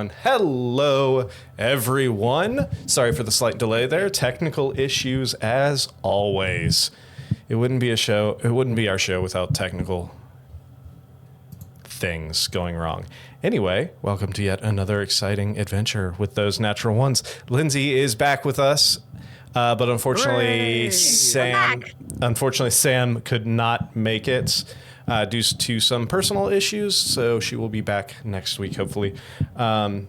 everyone. Hello, everyone. Sorry for the slight delay there. Technical issues as always. It wouldn't be our show without technical things going wrong. Anyway, welcome to yet another exciting adventure with those natural ones. Lindsay is back with us, but unfortunately, Sam could not make it due to some personal issues. So she will be back next week, hopefully. Other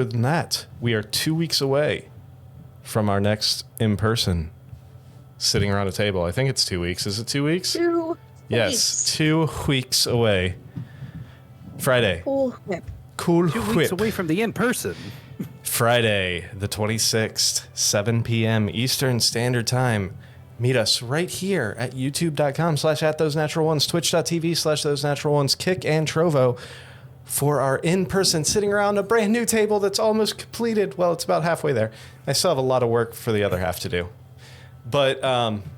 than that, we are 2 weeks away from our next in-person sitting around a table. I think it's 2 weeks. Is it 2 weeks? 2 Yes, 2 weeks away. Friday. Cool whip. 2 weeks away from the in-person. Friday, the 26th, 7 p.m. Eastern Standard Time. Meet us right here at youtube.com/@thosenatural1s, twitch.tv/thosenatural1s, Kick and Trovo for our in-person sitting around a brand new table that's almost completed. Well, it's about halfway there. I still have a lot of work for the other half to do. But,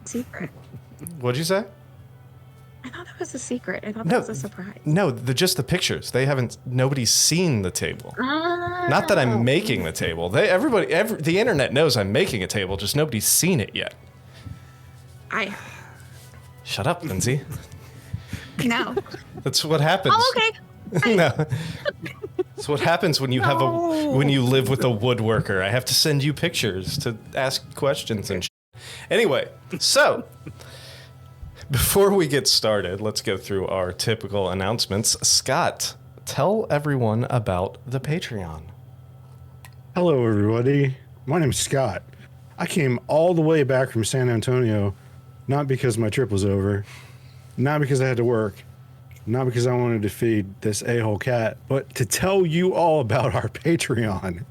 secret. What'd you say? I thought that was a secret. I thought that was a surprise. No, just the pictures. Nobody's seen the table. Not that I'm making the table. The internet knows I'm making a table, just nobody's seen it yet. Shut up, Lindsay. No. That's what happens. Oh, okay. No. That's what happens when you when you live with a woodworker. I have to send you pictures to ask questions and Anyway, so before we get started, let's go through our typical announcements. Scott, tell everyone about the Patreon. Hello, everybody. My name's Scott. I came all the way back from San Antonio, not because my trip was over, not because I had to work, not because I wanted to feed this a-hole cat, but to tell you all about our Patreon.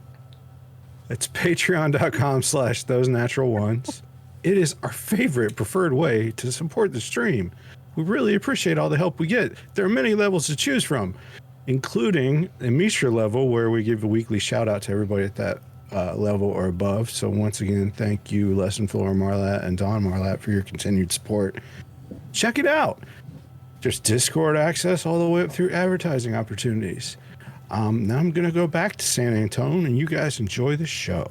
It's patreon.com/thosenatural1s. It is our favorite preferred way to support the stream. We really appreciate all the help we get. There are many levels to choose from, including a Mishra level where we give a weekly shout out to everybody at that level or above. So once again, thank you, Lesson Flora Marlat and Don Marlat, for your continued support. Check it out. Just Discord access all the way up through advertising opportunities. Now I'm going to go back to San Antonio and you guys enjoy the show.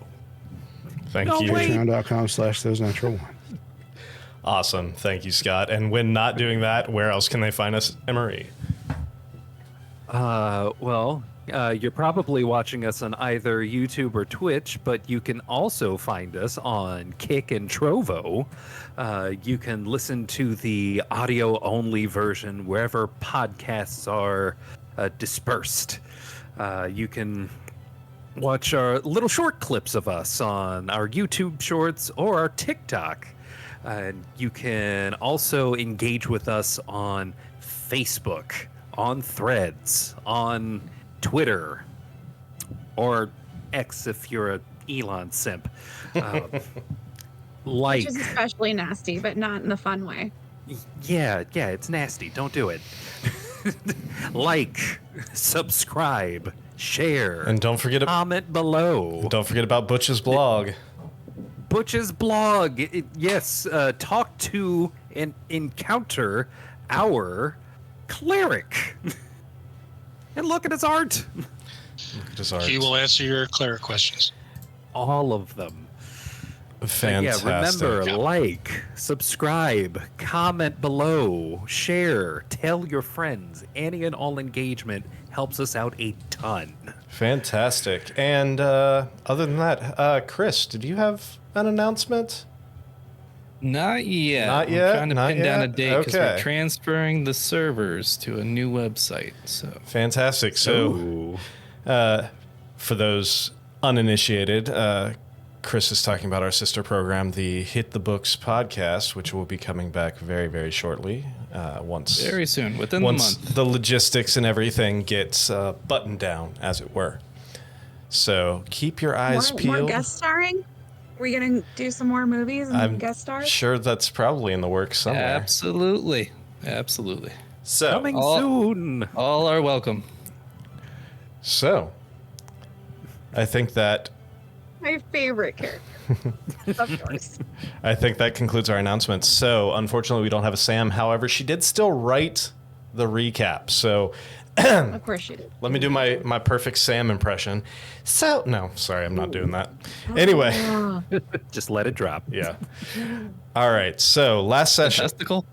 Thank you. Patreon.com/thosenatural1. Awesome. Thank you, Scott. And when not doing that, where else can they find us, Emery? You're probably watching us on either YouTube or Twitch, but you can also find us on Kick and Trovo. You can listen to the audio-only version wherever podcasts are dispersed. You can watch our little short clips of us on our YouTube shorts or our TikTok. And you can also engage with us on Facebook, on Threads, on Twitter, or X if you're a Elon simp. Which is especially nasty, but not in the fun way. Yeah, it's nasty. Don't do it. Like, subscribe, share, and don't forget comment below. Don't forget about Butch's blog. Butch's blog. Yes, talk to and encounter our cleric. And look at his art. Look at his art. He will answer your cleric questions. All of them. Fantastic. Remember, like, subscribe, comment below, share, tell your friends. Any and all engagement helps us out a ton. Fantastic. And other than that, Chris, did you have an announcement? Not yet. Not yet? I'm trying to pin down a date because Okay. we're transferring the servers to a new website. So Fantastic. So, for those uninitiated, Chris is talking about our sister program, the Hit the Books podcast, which will be coming back very, very shortly. very soon, within the month. The logistics and everything gets buttoned down, as it were. So keep your eyes peeled. More guest starring? Are we going to do some more movies and guest stars? Sure, that's probably in the works somewhere. Absolutely. So Coming soon. All are welcome. So I think that My favorite character. Of course. I think that concludes our announcements. So, unfortunately, we don't have a Sam. However, she did still write the recap. So, Of course you did. Let me do my perfect Sam impression. So, no, sorry, I'm not doing that. Anyway, Oh, Just let it drop. yeah. All right, so last session. Testicle?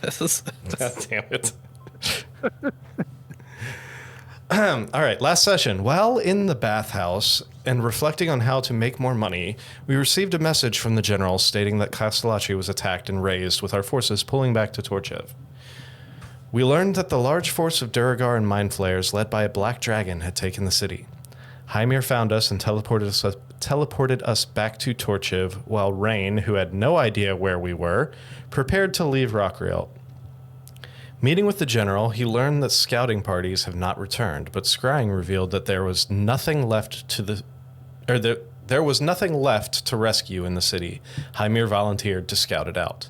This is God damn it. All right, last session. While in the bathhouse and reflecting on how to make more money, we received a message from the general stating that Castalatri was attacked and razed, with our forces pulling back to Torchev. We learned that the large force of Duragar and Mind Flayers, led by a black dragon, had taken the city. Hymir found us and teleported us back to Torchev, while Rain, who had no idea where we were, prepared to leave Rockriel. Meeting with the general, he learned that scouting parties have not returned, but scrying revealed that there was nothing left there was nothing left to rescue in the city. Hymir volunteered to scout it out.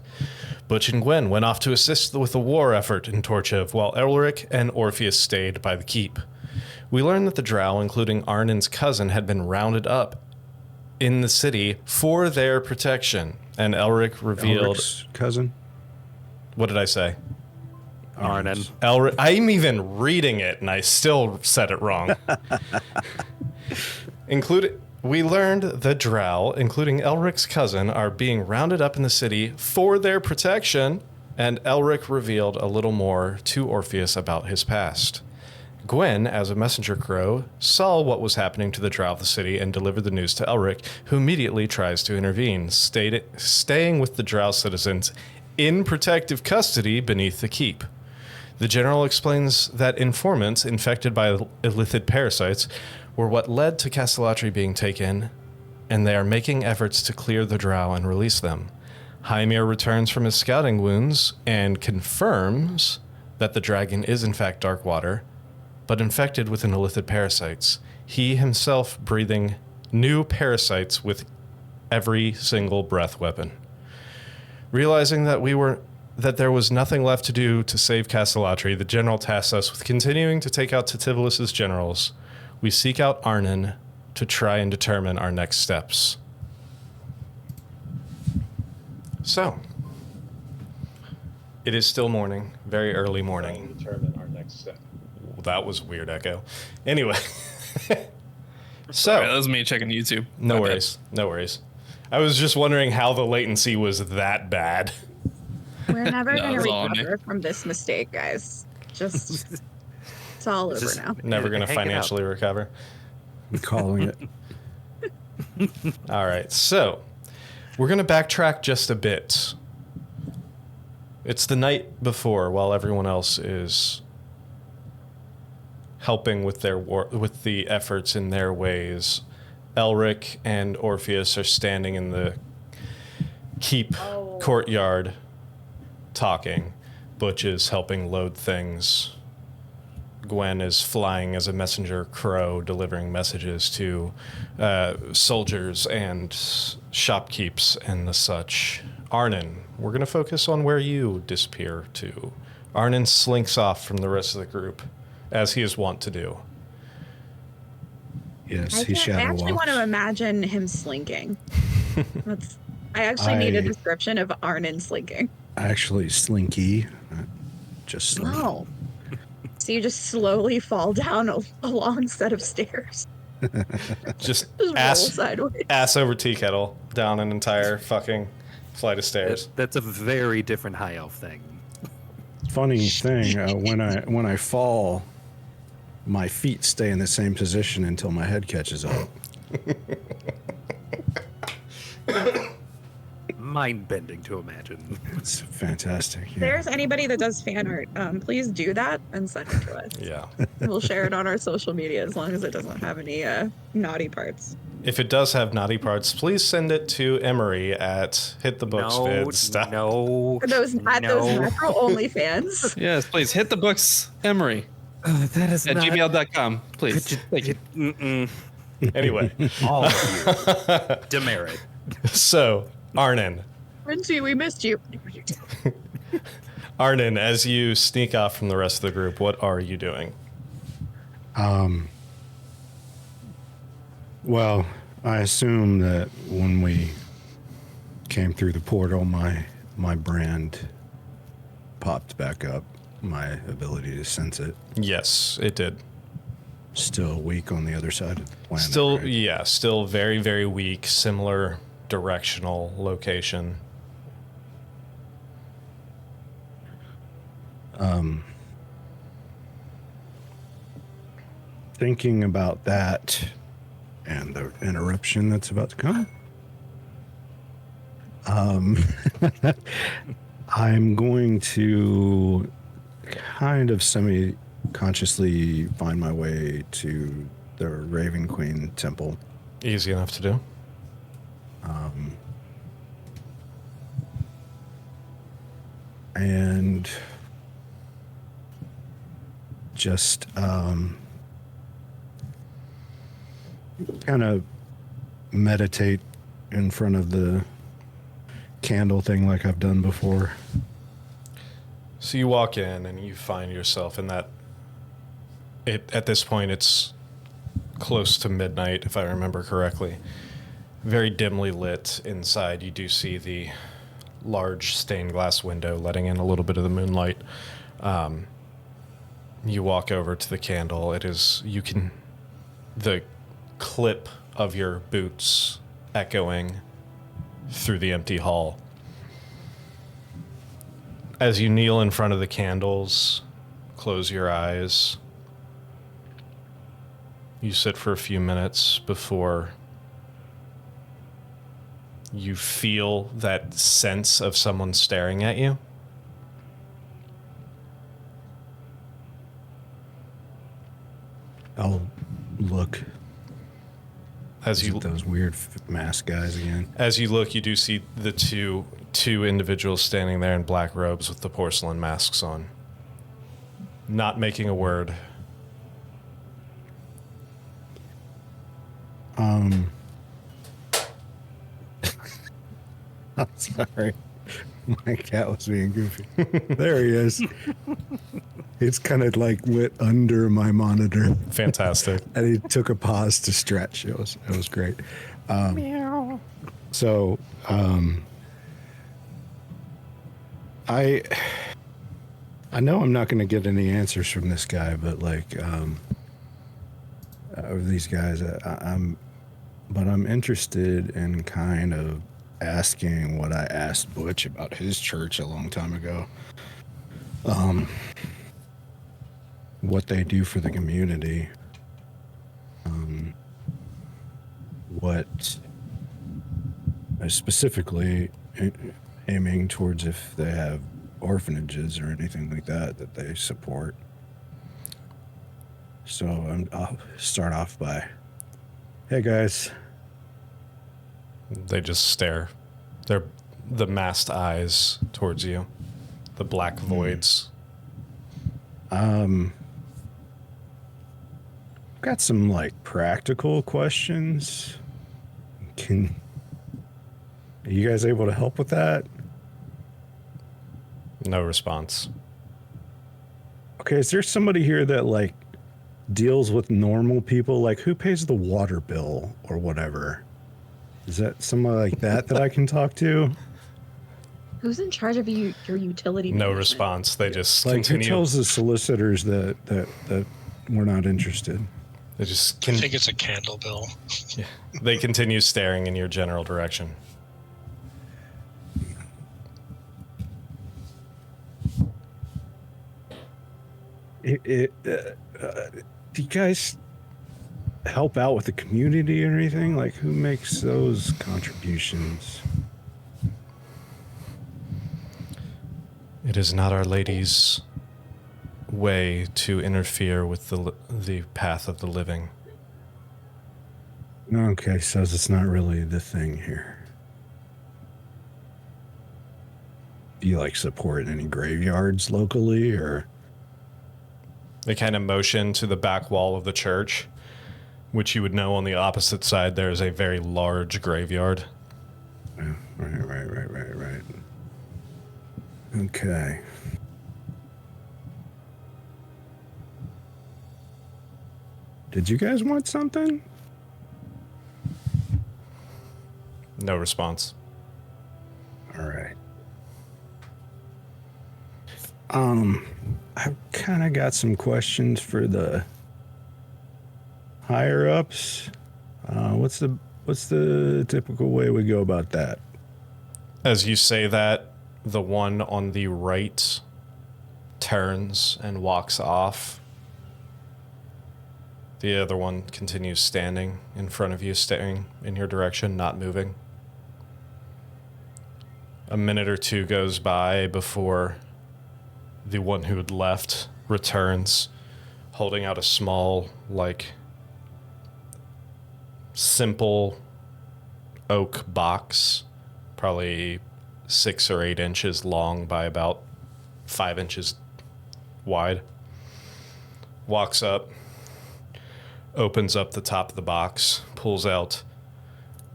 Butch and Gwen went off to assist with the war effort in Torchev, while Elric and Orpheus stayed by the keep. We learned that the drow, including Arnin's cousin, had been rounded up in the city for their protection, and Elric revealed... Elric's cousin? What did I say? Arnon. Elric. I'm even reading it, and I still said it wrong. We learned the drow, including Elric's cousin, are being rounded up in the city for their protection, and Elric revealed a little more to Orpheus about his past. Gwen, as a messenger crow, saw what was happening to the drow of the city and delivered the news to Elric, who immediately tries to intervene, staying with the drow citizens in protective custody beneath the keep. The general explains that informants infected by illithid parasites were what led to Castalatri being taken, and they are making efforts to clear the drow and release them. Hymir returns from his scouting wounds and confirms that the dragon is in fact Darkwater, but infected with illithid parasites. He himself breathing new parasites with every single breath weapon. Realizing that there was nothing left to do to save Castalatri, the general tasks us with continuing to take out Titivolus's generals. We seek out Arnon to try and determine our next steps. So, it is still morning, very early morning. Determine our next step. Well, that was a weird echo. Anyway, Sorry, that was me checking YouTube. No My worries, no worries. I was just wondering how the latency was that bad. we're never No, going to it's all on me. recover from this mistake, guys. Just, it's all over Just- now. Never going to Hang it out. financially recover. I'm calling it. All right, so we're going to backtrack just a bit. It's the night before, while everyone else is helping with their with the efforts in their ways. Elric and Orpheus are standing in the keep courtyard talking. Butch is helping load things. Gwen is flying as a messenger crow, delivering messages to soldiers and shopkeeps and the such. Arnon, we're going to focus on where you disappear to. Arnon slinks off from the rest of the group, as he is wont to do. Yes, I he shadow actually want to walks. imagine him slinking. I actually need a I- description of Arnon slinking. Actually, slinky. Not just slink. Wow. So you just slowly fall down a long set of stairs. Just Just roll ass sideways. over tea kettle down an entire fucking flight of stairs. That's a very different high elf thing. Funny thing, when I fall, my feet stay in the same position until my head catches up. Mind bending to imagine. It's fantastic. If Yeah. there's anybody that does fan art, please do that and send it to us. Yeah. We'll share it on our social media as long as it doesn't have any naughty parts. If it does have naughty parts, please send it to Emery at Hit the Books Vid. Stop. For those no. natural OnlyFans. Yes, please hit the books, Emery, That is at not gmail.com. Please. Thank you. Mm-mm. Anyway, All of you. Demerit. so Arnon. Rinchy, we missed you. Arnon, as you sneak off from the rest of the group, what are you doing? Well, I assume that when we came through the portal, my brand popped back up. my ability to sense it. Yes, it did. Still weak on the other side of the planet. Still, right? yeah, still very, very weak. Similar directional location. Thinking about that and the interruption that's about to come. I'm going to kind of semi-consciously find my way to the Raven Queen Temple. Easy enough to do. And just kind of meditate in front of the candle thing like I've done before. So you walk in and you find yourself in that. At this point, it's close to midnight, if I remember correctly. Very dimly lit inside. You do see the large stained glass window letting in a little bit of the moonlight. You walk over to the candle. The clip of your boots echoing through the empty hall. As you kneel in front of the candles, close your eyes. You sit for a few minutes before you feel that sense of someone staring at you. I'll look. As Is you it those weird mask guys again? As you look, you do see the two individuals standing there in black robes with the porcelain masks on, not making a word. I'm sorry. My cat was being goofy. There he is. It's kind of like went under my monitor. Fantastic. And he took a pause to stretch. It was great. So, I know I'm not going to get any answers from this guy, but these guys, but I'm interested in kind of asking what I asked Butch about his church a long time ago. What they do for the community. What specifically aiming towards if they have orphanages or anything like that they support. So I'll start off by, hey guys. They just stare. They're the masked eyes towards you. The black voids. Got some practical questions. Are you guys able to help with that? No response. Okay, is there somebody here that deals with normal people? Who pays the water bill or whatever? Is that someone like that I can talk to? Who's in charge of your utility? No management? response. They just Who continue. tells the solicitors that we're not interested? They just I think it's a candle bill. They continue staring in your general direction. Do you guys help out with the community or anything? Who makes those contributions? It is not Our Lady's way to interfere with the path of the living. Okay, so it's not really the thing here. Do you support any graveyards locally or? They kind of motion to the back wall of the church, which you would know on the opposite side there is a very large graveyard. Yeah, right. Okay. Did you guys want something? No response. All right. I've kind of got some questions for the higher ups. What's the typical way we go about that? As you say that, the one on the right turns and walks off. The other one continues standing in front of you, staring in your direction, not moving. A minute or two goes by before the one who had left returns, holding out a small, simple oak box, probably 6 or 8 inches long by about 5 inches wide. Walks up, opens up the top of the box, pulls out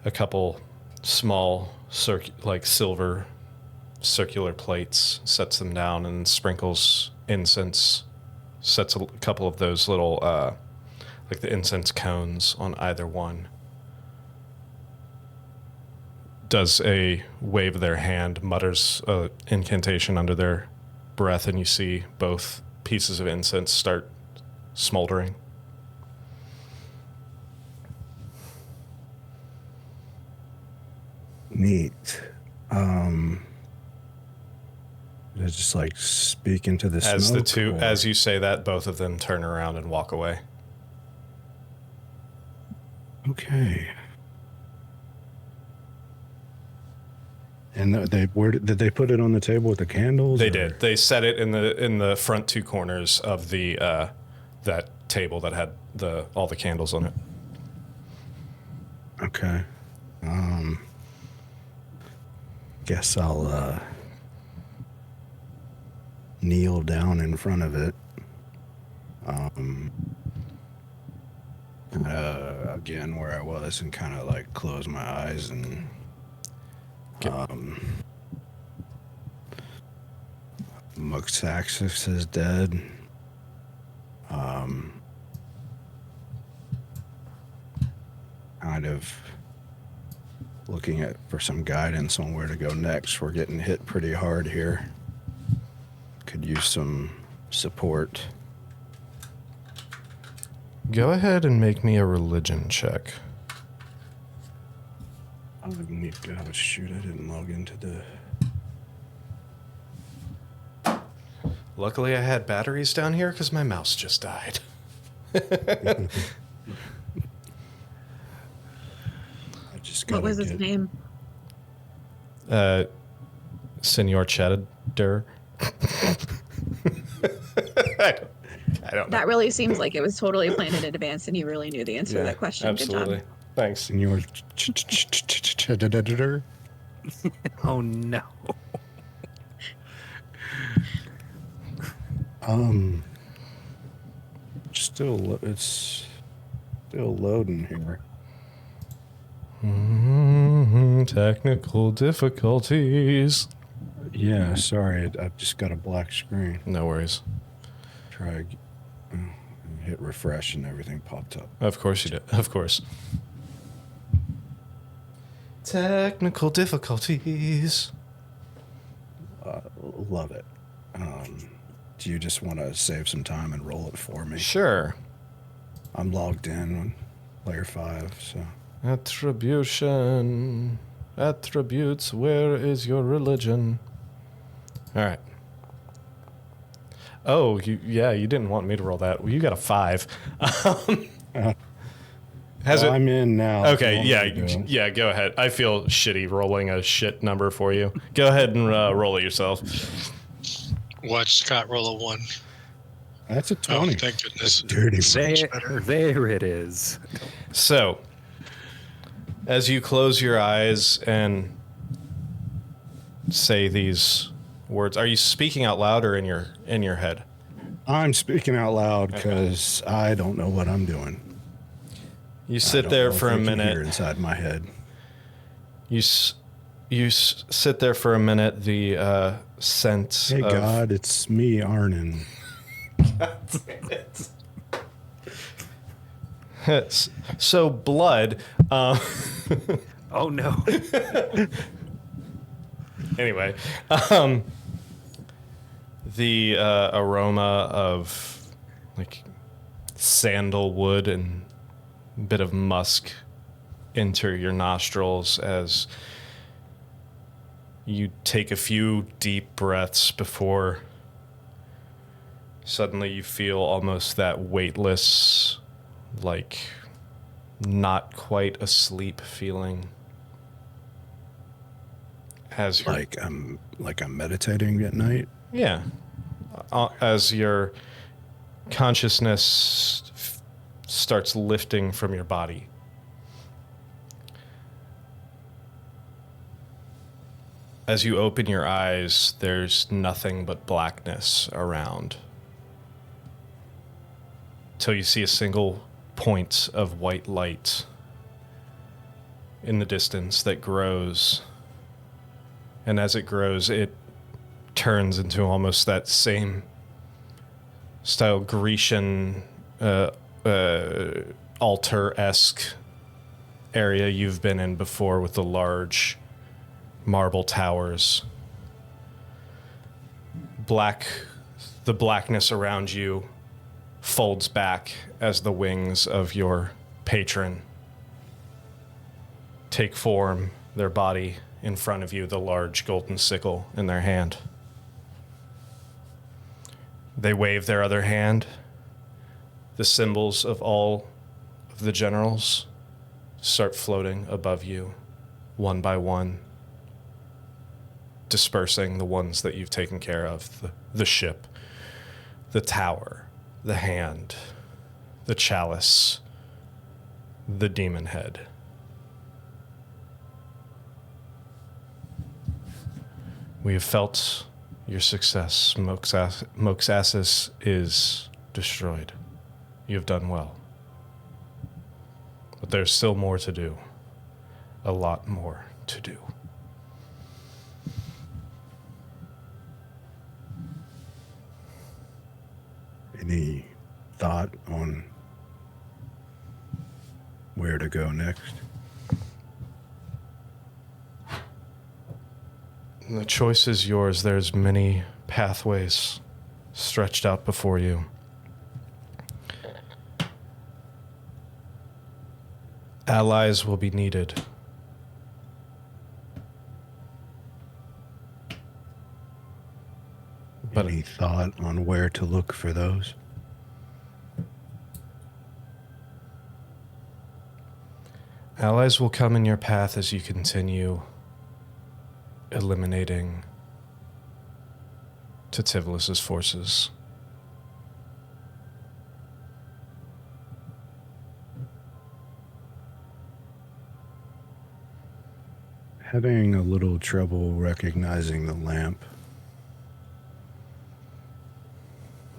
a couple small silver circular plates, sets them down, and sprinkles incense, sets a couple of those little the incense cones on either one. Does a wave of their hand, mutters an incantation under their breath, and you see both pieces of incense start smoldering. Neat. Just like speak into the As smoke. As you say that, both of them turn around and walk away. Okay. And did they put it on the table with the candles? They did. They set it in the front 2 corners of the that table that had all the candles on it. Okay. Guess I'll kneel down in front of it. Again, where I was, and kind of like close my eyes and Muxaxis is dead. Kind of looking for some guidance on where to go next. We're getting hit pretty hard here. Could use some support. Go ahead and make me a religion check. Oh shoot, I didn't log into the... Luckily, I had batteries down here because my mouse just died. I just What was his name? Senor Cheddar. I don't know. That really seems like it was totally planned in advance, and you really knew the answer to that question. Absolutely. Good job. Thanks. Senor Cheddar. Oh no. It's still loading here. Technical difficulties. Yeah, sorry, I've just got a black screen. No worries. Hit refresh and everything popped up. Of course you did. Of course. Technical difficulties. Love it. Do you just want to save some time and roll it for me? Sure. I'm logged in on layer 5, so... Attribution. Attributes. Where is your religion? All right. Oh, you didn't want me to roll that. Well, you got a 5. I'm in now. Okay, yeah, go ahead. I feel shitty rolling a shit number for you. Go ahead and roll it yourself. Watch Scott roll a 1. That's a 20. Oh, thank goodness. Dirty. There it is. So, as you close your eyes and say these words, are you speaking out loud or in your head? I'm speaking out loud because I don't know what I'm doing. You sit there for a minute. Hear inside my head. You sit there for a minute. The scent. Hey God, it's me, Arnon. God damn it. So blood. Oh no. Anyway, The aroma of like sandalwood and a bit of musk enter your nostrils as you take a few deep breaths before suddenly you feel almost that weightless, like not quite asleep feeling. As you're, like I'm meditating at night. yeah, as your consciousness starts lifting from your body. As you open your eyes, there's nothing but blackness around. Till you see a single point of white light in the distance that grows. And as it grows, it turns into almost that same style Grecian altar-esque area you've been in before with the large marble towers. The blackness around you folds back as the wings of your patron take form, their body in front of you, the large golden sickle in their hand. They wave their other hand. The symbols of all of the generals start floating above you, one by one, dispersing the ones that you've taken care of. The ship, the tower, the hand, the chalice, the demon head. We have felt your success. Moxassis is destroyed. You have done well. But there's still more to do. A lot more to do. Any thought on where to go next? The choice is yours. There's many pathways stretched out before you. Allies will be needed. But Any thought on where to look for those? allies will come in your path as you continue eliminating Titivolus's forces. Having a little trouble recognizing the lamp.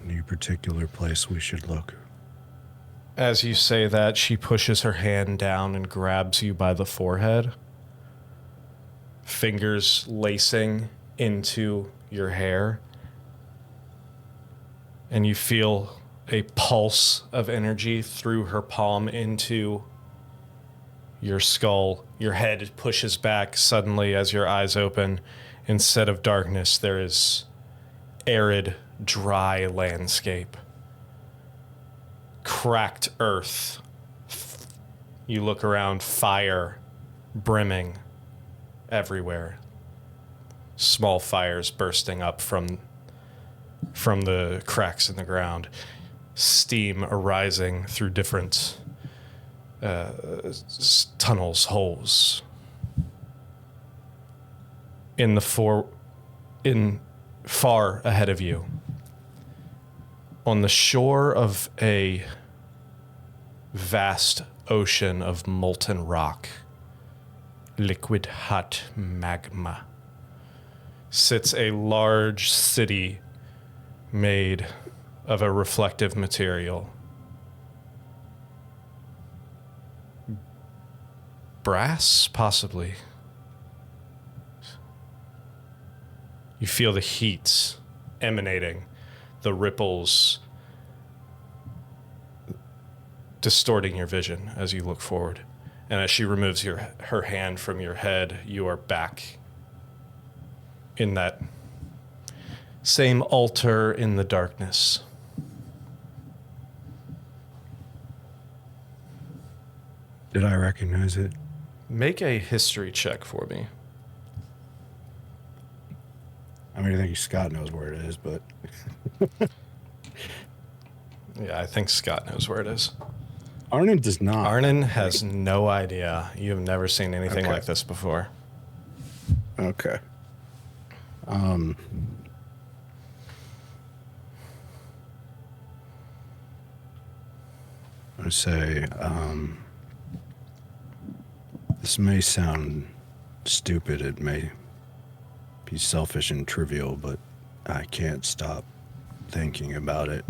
Any particular place we should look? As you say that, she pushes her hand down and grabs you by the forehead, fingers lacing into your hair, and you feel a pulse of energy through her palm into your skull. Your head pushes back suddenly as your eyes open. Instead of darkness, there is arid, dry landscape. Cracked earth. You look around, fire brimming everywhere. Small fires bursting up from the cracks in the ground. Steam arising through different tunnels, holes. In far ahead of you, on the shore of a vast ocean of molten rock, liquid hot magma, sits a large city made of a reflective material. Brass, possibly. You feel the heat emanating, the ripples distorting your vision as you look forward. And as she removes her hand from your head, you are back in that Same altar in the darkness. Did I recognize it? Make a history check for me. I mean, I think Scott knows where it is, but Yeah, I think Scott knows where it is. Arnon does not. Arnon has no idea. You have never seen anything Okay. like this before. Okay. I say, this may sound stupid. It may be selfish and trivial, but I can't stop thinking about it.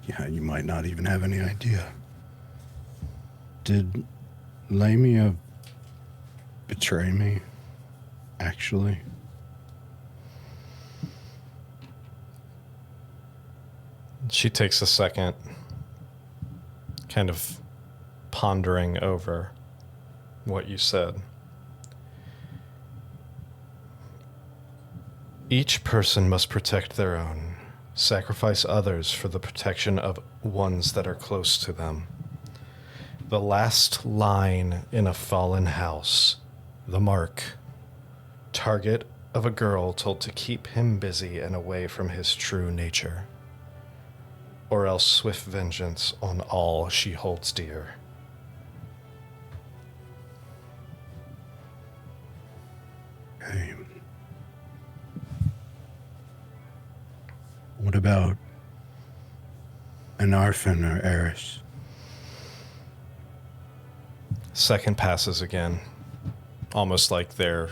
Yeah, you might not even have any idea. Did Lamia betray me, actually? She takes a second, kind of pondering over what you said. Each person must protect their own, sacrifice others for the protection of ones that are close to them. The last line in a fallen house, the mark, target of a girl told to keep him busy and away from his true nature, or else swift vengeance on all she holds dear. Okay. What about an orphan or heiress? Second passes again, almost like they're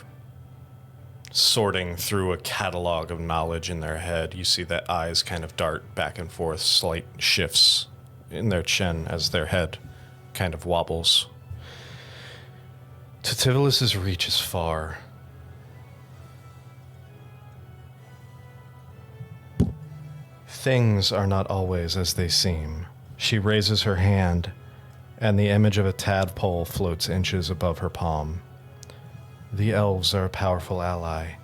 sorting through a catalog of knowledge in their head. You see that eyes kind of dart back and forth, slight shifts in their chin as their head kind of wobbles. Titivolus's reach is far. Things are not always as they seem. She raises her hand, and the image of a tadpole floats inches above her palm. The elves are a powerful ally.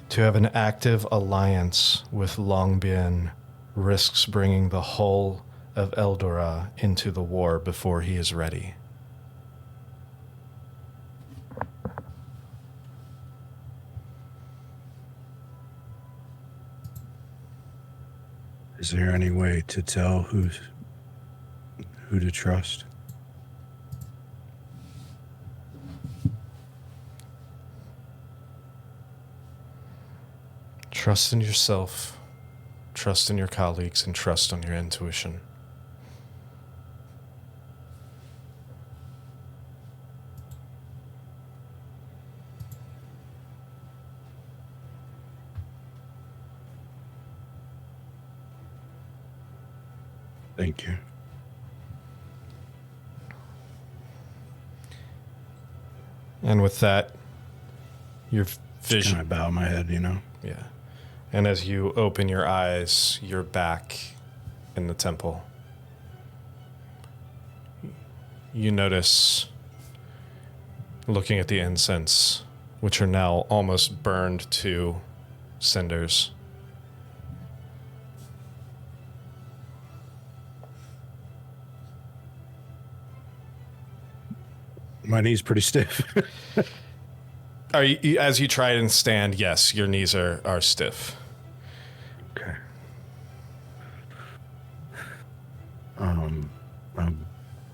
To have an active alliance with Longbin risks bringing the whole of Eldora into the war before he is ready. Is there any way to tell who to trust? Trust in yourself, trust in your colleagues, and trust on your intuition. Thank you. And with that, your vision. Kind of bow my head, you know? Yeah. And as you open your eyes, you're back in the temple. You notice, looking at the incense, which are now almost burned to cinders. My knee's pretty stiff. Are you, as you try and stand, yes, your knees are stiff. Okay. I'll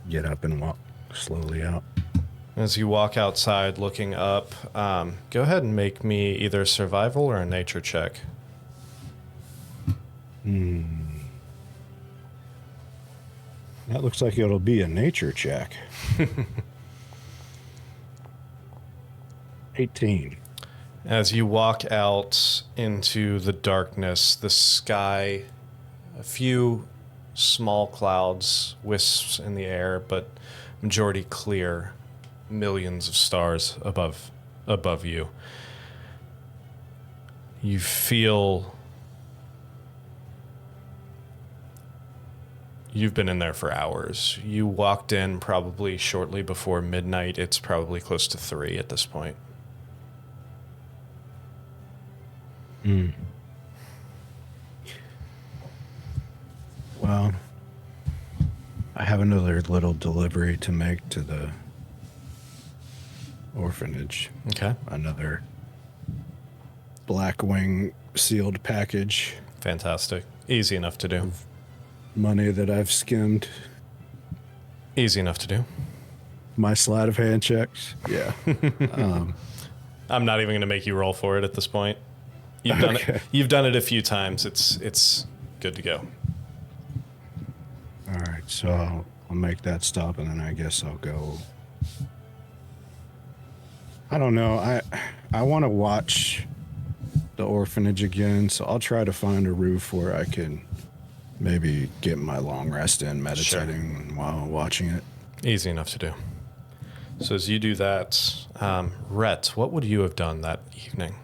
get up and walk slowly out. As you walk outside looking up, go ahead and make me either a survival or a nature check. That looks like it'll be a nature check. 18. As you walk out into the darkness, the sky, a few small clouds, wisps in the air, but majority clear, millions of stars above you. You feel you've been in there for hours. You walked in probably shortly before midnight. It's probably close to 3 at this point. Mm. Well, I have another little delivery to make to the orphanage. Okay. Another Blackwing sealed package. Fantastic. Easy enough to do. Money that I've skimmed. Easy enough to do. My sleight of hand checks. Yeah. I'm not even going to make you roll for it at this point. You've done it. You've done it a few times. It's good to go. All right. So I'll make that stop, and then I guess I'll go. I don't know. I want to watch the orphanage again, so I'll try to find a roof where I can maybe get my long rest in meditating while watching it. Easy enough to do. So as you do that, Rhett, what would you have done that evening?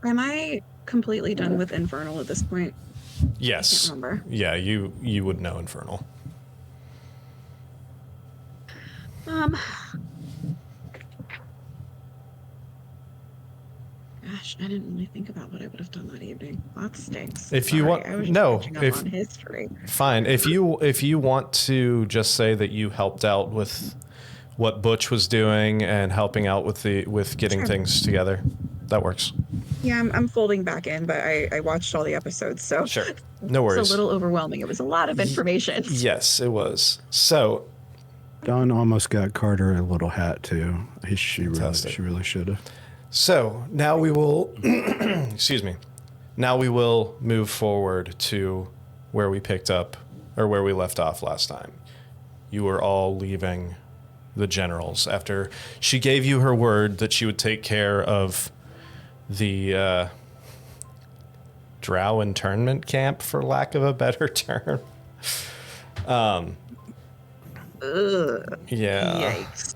Am I completely done with Infernal at this point? Yes. I can't remember. Yeah, you would know Infernal. Gosh, I didn't really think about what I would have done that evening. That stinks. If you Sorry, want- I was just no, catching up if- on history. Fine. If you want to just say that you helped out with what Butch was doing and helping out with getting Sure. things together, that works. Yeah, I'm folding back in, but I watched all the episodes, so Sure. No worries. it's a little overwhelming. It was a lot of information. Yes, it was. So, Don almost got Carter a little hat too. She Fantastic. really should have. So now we will, excuse me. Now we will move forward to where we picked up, or where we left off last time. You were all leaving the generals after she gave you her word that she would take care of the drow internment camp, for lack of a better term. Ugh, Yeah. yikes.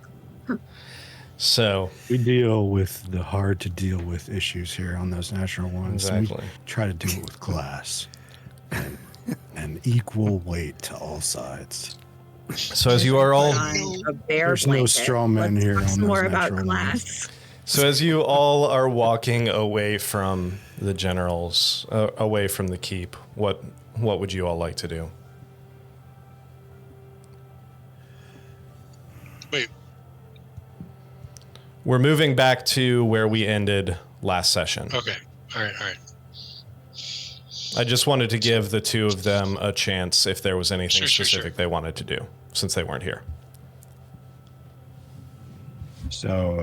So We deal with the hard to deal with issues here on those natural ones. Exactly. We try to do it with class and equal weight to all sides. So as you are all A bear There's no blanket. straw men Let's here talk on some those more about natural class. So as you all are walking away from the generals, away from the keep, what would you all like to do? Wait, We're moving back to where we ended last session. okay. All right. I just wanted to give the two of them a chance if there was anything Sure. specific they wanted to do, since they weren't here. So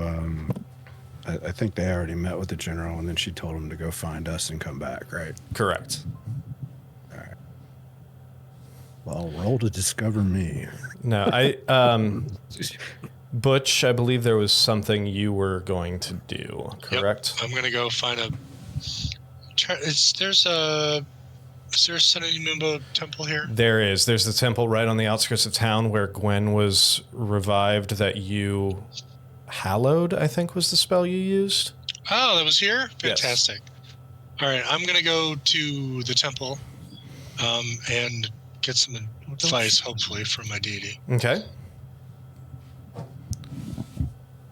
I think they already met with the general, and then she told him to go find us and come back, right? Correct. Well, roll to discover me. No, Butch, I believe there was something you were going to do, correct? Yep. I'm gonna go find a. Is there a Sunny temple here? There's the temple right on the outskirts of town where Gwen was revived that you hallowed, I think was the spell you used. Oh, that was here. Yes. Fantastic. All right, I'm gonna go to the temple, and get some advice, hopefully, from my deity. Okay.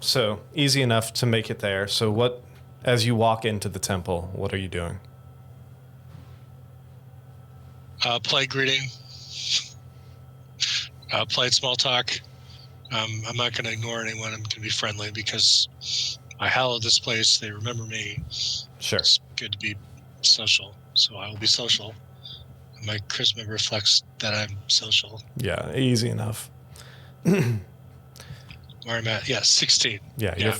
So easy enough to make it there. So as you walk into the temple, what are you doing? Polite greeting. Polite small talk. I'm not going to ignore anyone. I'm going to be friendly because I hallowed this place. They remember me. Sure. It's good to be social, so I will be social. My charisma reflects that I'm social. Yeah, easy enough. Where I'm at, 16. Yeah, Yeah.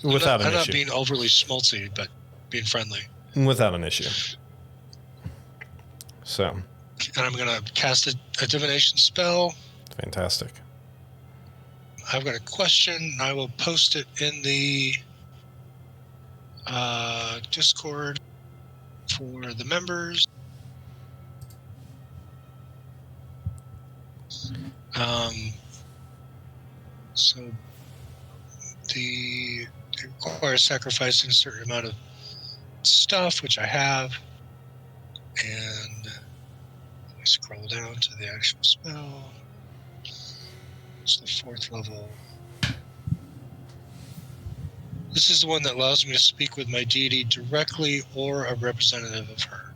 without I'm an not issue. being overly schmaltzy, but being friendly. Without an issue. So, And I'm going to cast a divination spell. fantastic. I've got a question. I will post it in the Discord for the members. So it requires sacrificing a certain amount of stuff, which I have. And let me scroll down to the actual spell. It's the 4th level. This is the one that allows me to speak with my deity directly or a representative of her.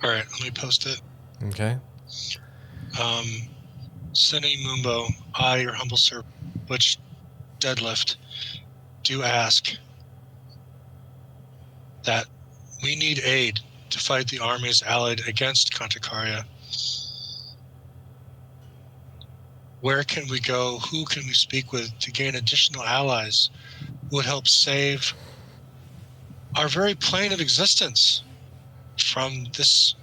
All right, let me post it. Okay. Sene Mumbo, I, your humble servant, Butch Deadlift, do ask that we need aid to fight the armies allied against Conticaria. Where can we go? Who can we speak with to gain additional allies who would help save our very plane of existence from this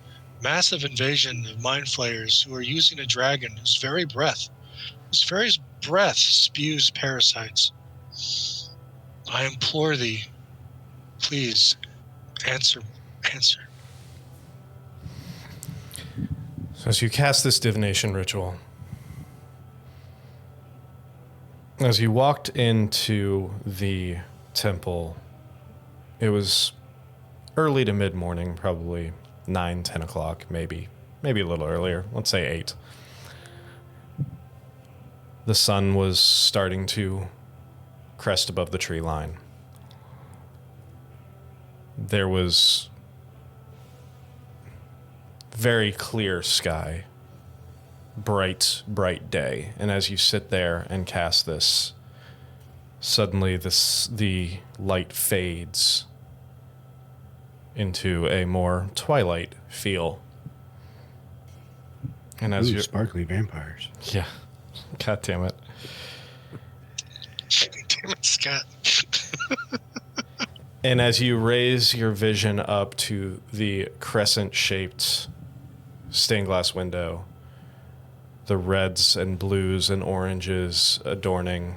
massive invasion of mind flayers who are using a dragon whose very breath spews parasites? I implore thee, please answer. So as you cast this divination ritual, as you walked into the temple, it was early to mid-morning, probably 9, 10 o'clock, maybe a little earlier, let's say 8. The sun was starting to crest above the tree line. There was very clear sky, bright day, and as you sit there and cast this, suddenly the light fades into a more twilight feel. And as you sparkly vampires. Yeah. God damn it. Damn it, Scott. And as you raise your vision up to the crescent-shaped stained glass window, the reds and blues and oranges adorning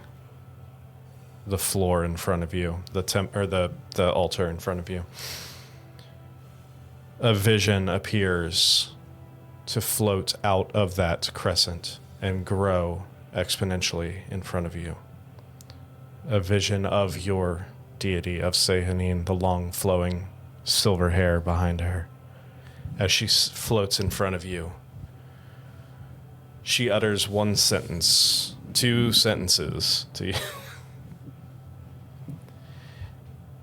the floor in front of you, the altar in front of you, a vision appears to float out of that crescent and grow exponentially in front of you. A vision of your deity, of Sehanine, the long flowing silver hair behind her. As she floats in front of you, she utters one sentence, 2 sentences to you.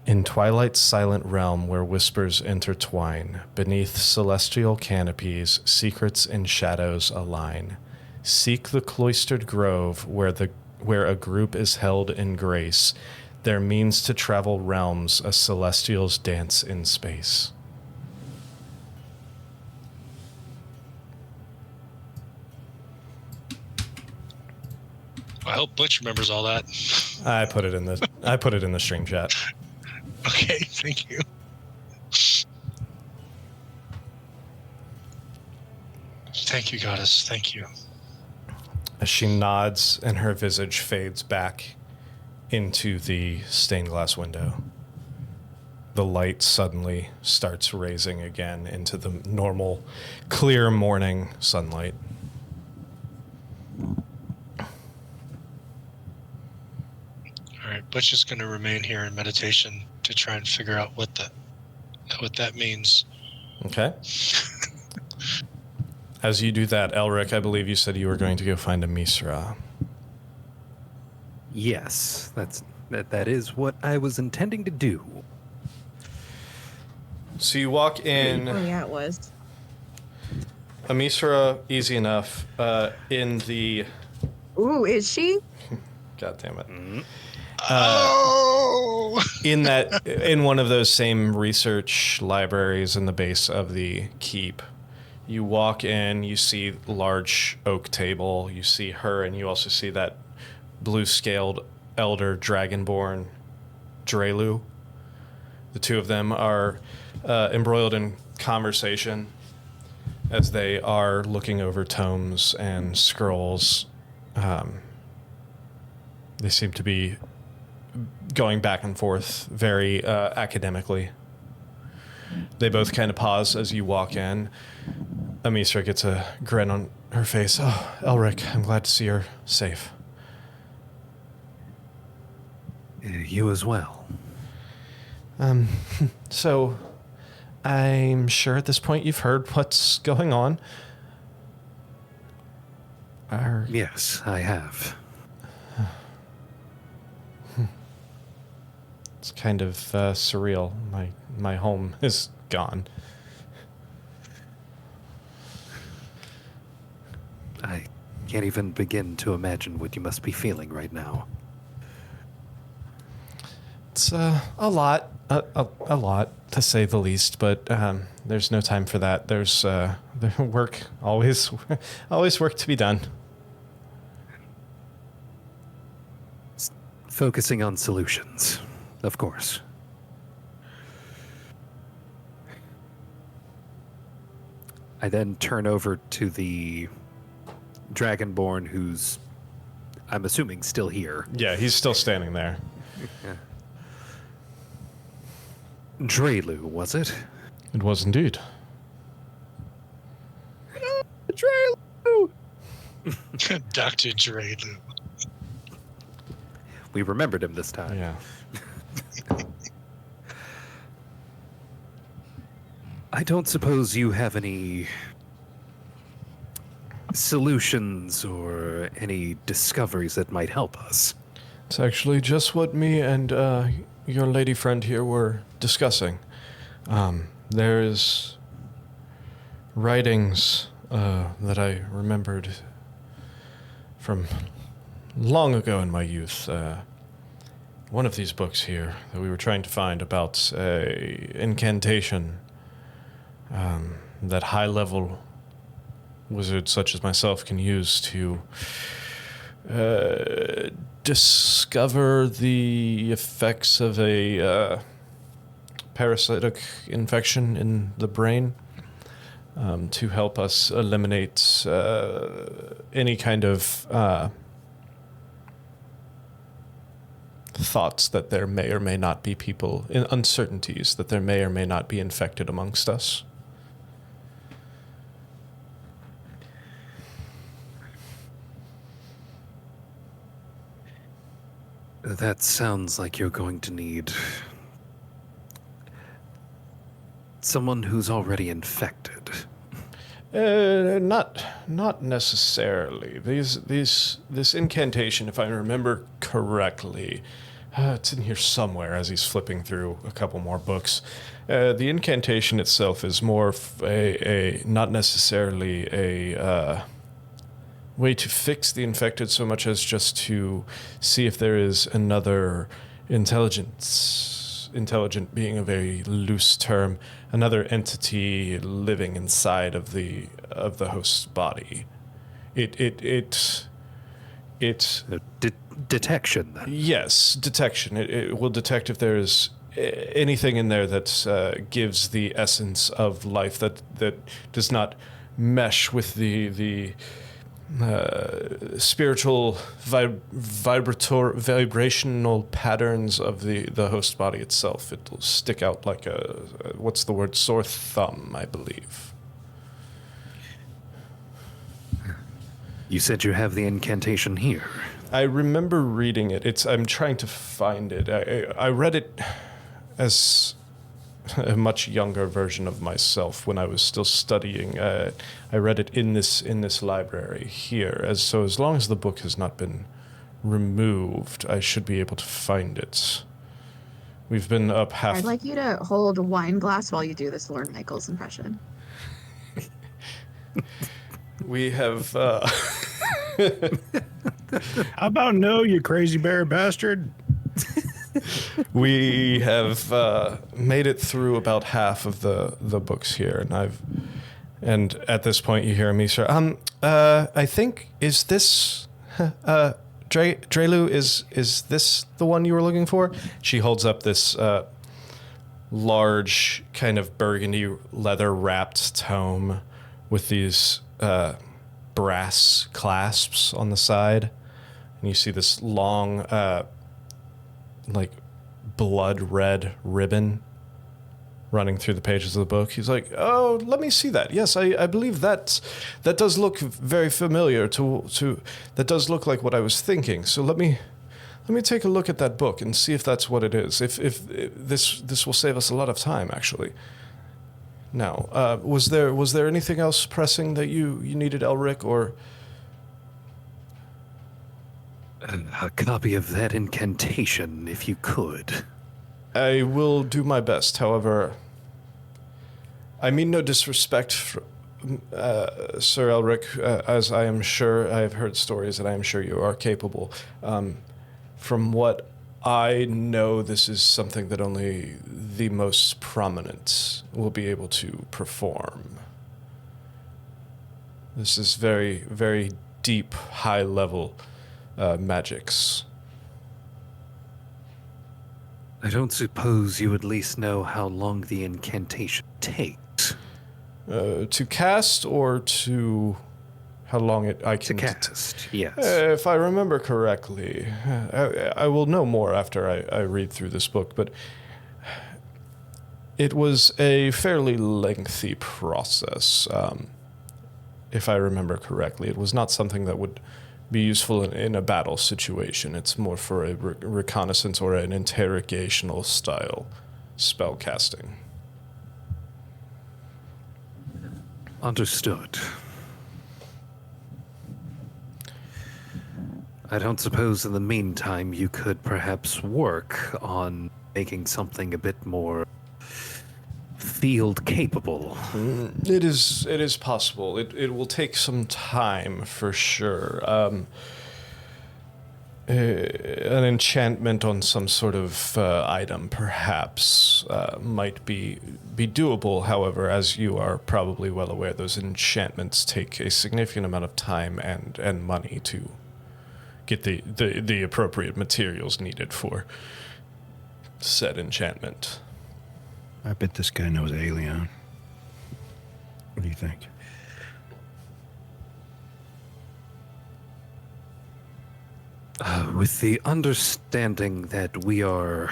In twilight's silent realm where whispers intertwine, beneath celestial canopies, secrets and shadows align. Seek the cloistered grove where a group is held in grace. Their means to travel realms, a celestial's dance in space. I hope Butch remembers all that. I put it in the stream chat. Okay, thank you. Thank you, goddess. Thank you. As she nods and her visage fades back into the stained glass window, the light suddenly starts raising again into the normal, clear morning sunlight. All right, Butch is going to remain here in meditation to try and figure out what that means. Okay. As you do that, Elric, I believe you said you were going to go find a Misra. Yes, that is what I was intending to do. So you walk in. Oh yeah, it was. A Misra, easy enough. In the. Ooh, is she? God damn it. Oh! In one of those same research libraries in the base of the keep, you walk in, you see large oak table, you see her, and you also see that blue-scaled elder dragonborn Drelu. The two of them are embroiled in conversation as they are looking over tomes and scrolls. They seem to be going back and forth very academically. They both kind of pause as you walk in. Amisra gets a grin on her face. Oh, Elric, I'm glad to see you're safe. You as well. So, I'm sure at this point you've heard what's going on. Yes, I have. It's kind of surreal. My home is gone. I can't even begin to imagine what you must be feeling right now. It's a lot, a lot to say the least. But there's no time for that. There's work always work to be done. Focusing on solutions, of course. I then turn over to the Dragonborn, who's, I'm assuming, still here. Yeah, he's still standing there. Drelu, was it? It was indeed. Dr. Drelu. We remembered him this time. Yeah. I don't suppose you have any solutions or any discoveries that might help us. It's actually just what me and your lady friend here were discussing. There's writings that I remembered from long ago in my youth. One of these books here that we were trying to find about a incantation that high-level wizards such as myself can use to discover the effects of a parasitic infection in the brain, to help us eliminate any kind of thoughts that there may or may not be people, uncertainties that there may or may not be infected amongst us. That sounds like you're going to need someone who's already infected. Not necessarily. This incantation, if I remember correctly, it's in here somewhere as he's flipping through a couple more books. The incantation itself is more a not necessarily a way to fix the infected so much as just to see if there is another intelligent being a very loose term, another entity living inside of the host's body. Detection, then. Yes, detection. It will detect if there's anything in there that gives the essence of life that does not mesh with the spiritual vibrational patterns of the host body itself. It'll stick out like a what's the word, sore thumb, I believe. You said you have the incantation here. I remember reading it. I'm trying to find it. I read it as a much younger version of myself when I was still studying. I read it in this library here. As long as the book has not been removed, I should be able to find it. We've been up half. I'd like you to hold a wine glass while you do this Lorne Michaels impression. We have. How about no, you crazy bear bastard? We have made it through about half of the books here, and at this point you hear me, sir. I think is this Drelu? Is this the one you were looking for? She holds up this large kind of burgundy leather wrapped tome with these brass clasps on the side, and you see this long like blood red ribbon running through the pages of the book. He's like, "Oh, let me see that. Yes, I believe that does look very familiar to that does look like what I was thinking. So let me take a look at that book and see if that's what it is. If this will save us a lot of time, actually." Now, was there anything else pressing that you needed, Elric, or A copy of that incantation, if you could. I will do my best. However, I mean no disrespect, Sir Elric, as I am sure I have heard stories that I am sure you are capable. From what I know, this is something that only the most prominent will be able to perform. This is very, very deep, high-level magics. I don't suppose you at least know how long the incantation takes. To cast or to how long I To can cast, yes. If I remember correctly, I will know more after I read through this book, but it was a fairly lengthy process. If I remember correctly, it was not something that would be useful in a battle situation. It's more for a reconnaissance or an interrogational style spell casting. Understood. I don't suppose in the meantime you could perhaps work on making something a bit more field capable. It is possible. It will take some time for sure. An enchantment on some sort of item perhaps might be doable. However, as you are probably well aware, those enchantments take a significant amount of time and money to get the appropriate materials needed for said enchantment. I bet this guy knows Alien. What do you think? With the understanding that we are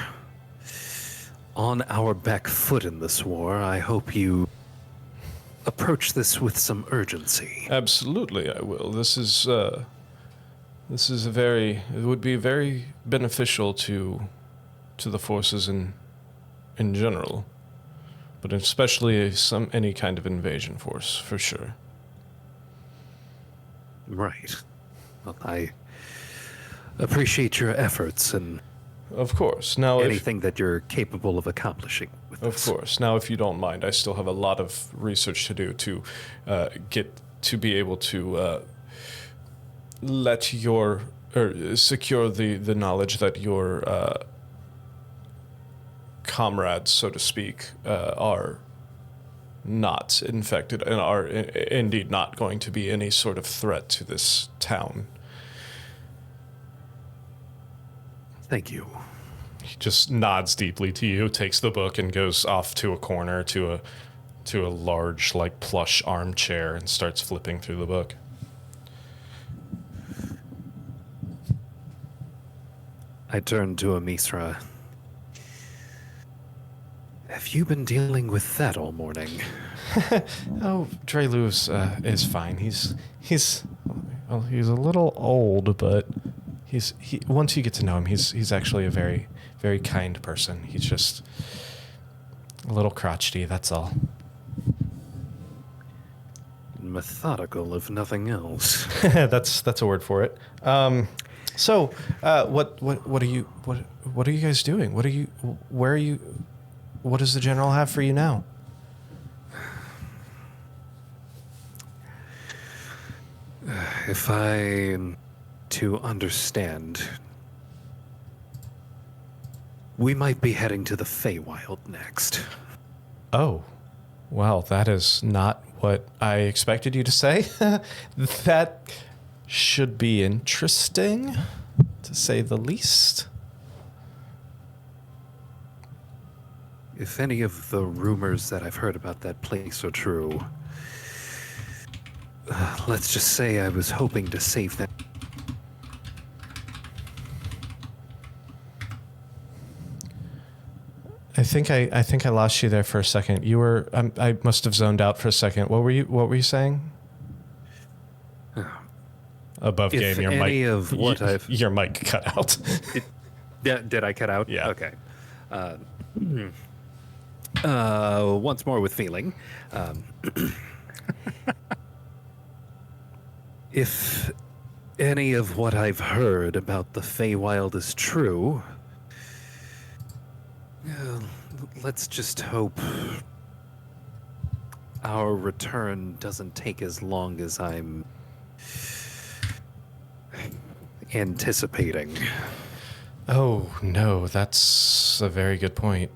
on our back foot in this war, I hope you approach this with some urgency. Absolutely, I will. This is it would be very beneficial to the forces in general, but especially any kind of invasion force for sure. Right. Well, I appreciate your efforts and Of course. Now, anything that you're capable of accomplishing with Of this. course. Now, if you don't mind, I still have a lot of research to do to get to be able to let your or secure the knowledge that your comrades, so to speak, are not infected and are indeed not going to be any sort of threat to this town. Thank you. He just nods deeply to you, takes the book, and goes off to a corner to a large, like, plush armchair and starts flipping through the book. I turn to Amisra. Have you been dealing with that all morning? Oh, Drelew's is fine. He's a little old, but he once you get to know him, he's actually a very, very kind person. He's just a little crotchety, that's all. Methodical, if nothing else. That's a word for it. So, what are you guys doing? Where are you? What does the general have for you now? If I'm to understand, we might be heading to the Feywild next. Oh, well, that is not what I expected you to say. That should be interesting, to say the least. If any of the rumors that I've heard about that place are true, let's just say I was hoping to save them. I think I lost you there for a second. You were I must have zoned out for a second. What were you saying? Above If game, your any mic. of what I've- your mic cut out. Did I cut out? Yeah. Okay. Once more with feeling. If any of what I've heard about the Feywild is true, let's just hope our return doesn't take as long as I'm anticipating. Oh, no, that's a very good point.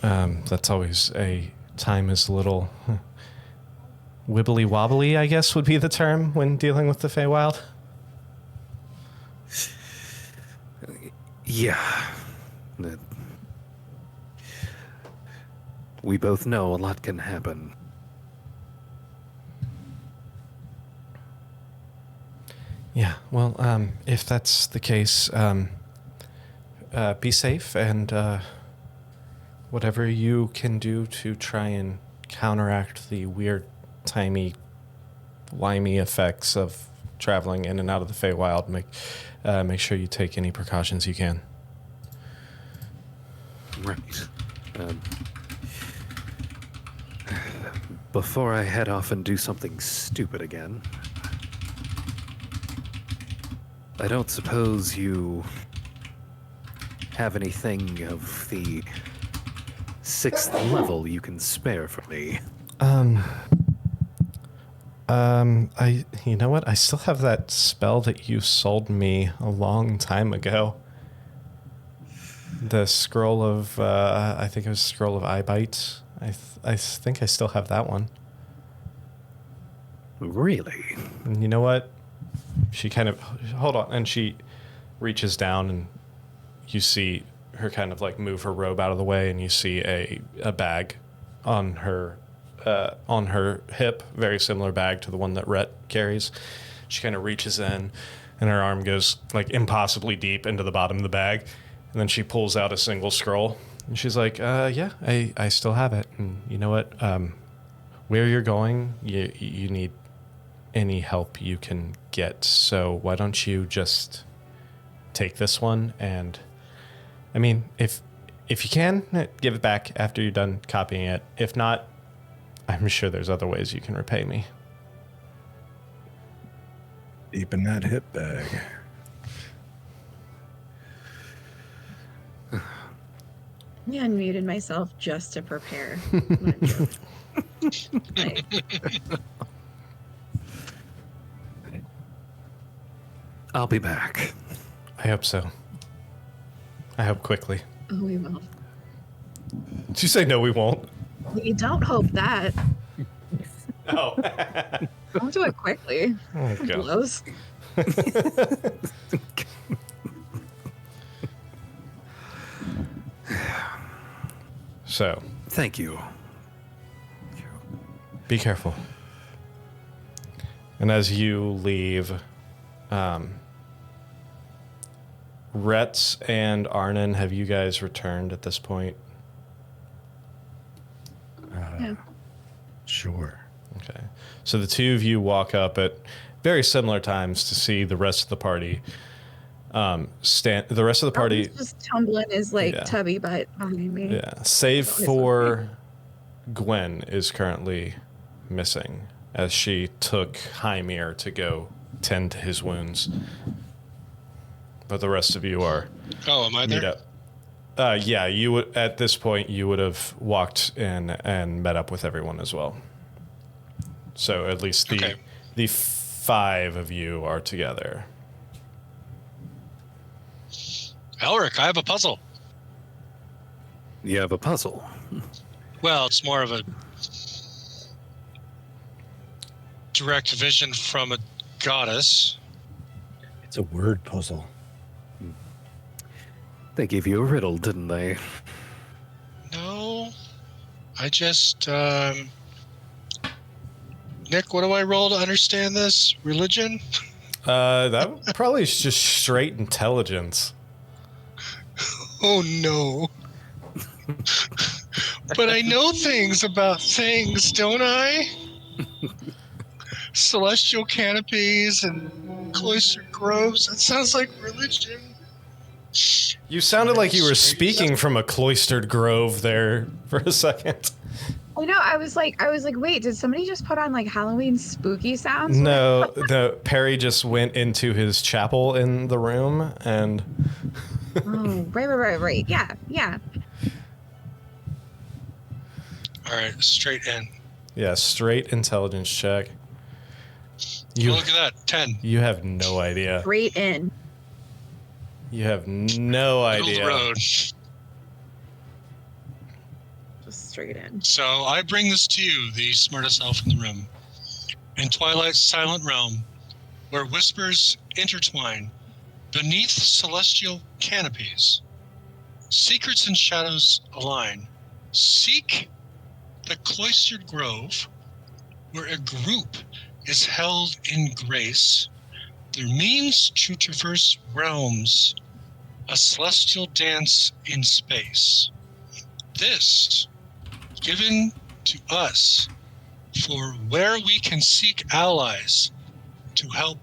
That's always time is a little wibbly wobbly, I guess would be the term when dealing with the Feywild. Yeah. We both know a lot can happen. Yeah, well, if that's the case, be safe, and whatever you can do to try and counteract the weird, timey-wimey effects of traveling in and out of the Feywild, make sure you take any precautions you can. Right. Before I head off and do something stupid again, I don't suppose you have anything of the 6th level you can spare for me. You know what? I still have that spell that you sold me a long time ago. The scroll of, I think it was scroll of eye bite. I think I still have that one. Really? And you know what? She kind of, hold on, and she reaches down, and you see her kind of like move her robe out of the way, and you see a bag on her hip, very similar bag to the one that Rhett carries. She kind of reaches in, and her arm goes like impossibly deep into the bottom of the bag, and then she pulls out a single scroll, and she's like, yeah, I still have it. And you know what? Where you're going, you need any help you can get, so why don't you just take this one, and I mean, if you can, give it back after you're done copying it. If not, I'm sure there's other ways you can repay me. Deep in that hip bag. I unmuted myself just to prepare. Like, I'll be back. I hope so. I hope quickly. oh, we will. Did you say no, we won't? We don't hope that. Oh. Don't do it quickly. Oh, God. Blows. So, Thank you. be careful. And as you leave, Rhett and Arnon, have you guys returned at this point? Yeah. Sure. Okay. So the two of you walk up at very similar times to see the rest of the party. The rest of the party, Arnold's just tumbling his like Yeah. tubby butt behind me. yeah, save That is for Gwen is currently missing as she took Hymir to go tend to his wounds. But the rest of you are Oh, am I meet there? up. Yeah, you would at this point you would have walked in and met up with everyone as well. So at least Okay. the 5 of you are together. Elric, I have a puzzle. You have a puzzle. Well, it's more of a direct vision from a goddess. It's a word puzzle. They gave you a riddle, didn't they? No, I just, Nick, what do I roll to understand this? Religion? That probably is just straight intelligence. Oh no. But I know things about things, don't I? Celestial canopies and cloistered groves. That sounds like religion. You sounded like you were speaking from a cloistered grove there for a second. I know. I was like, wait, did somebody just put on like Halloween spooky sounds? No, Perry just went into his chapel in the room and Oh, right. Yeah. All right, straight in. yeah, straight intelligence check. Oh, look at that, 10. You have no idea. Straight in. You have no Middle of the idea. road. Just straight in. So I bring this to you, the smartest elf in the room. In Twilight's silent realm, where whispers intertwine, beneath celestial canopies, secrets and shadows align. Seek the cloistered grove, where a group is held in grace. Their means to traverse realms, a celestial dance in space. This, given to us, for where we can seek allies to help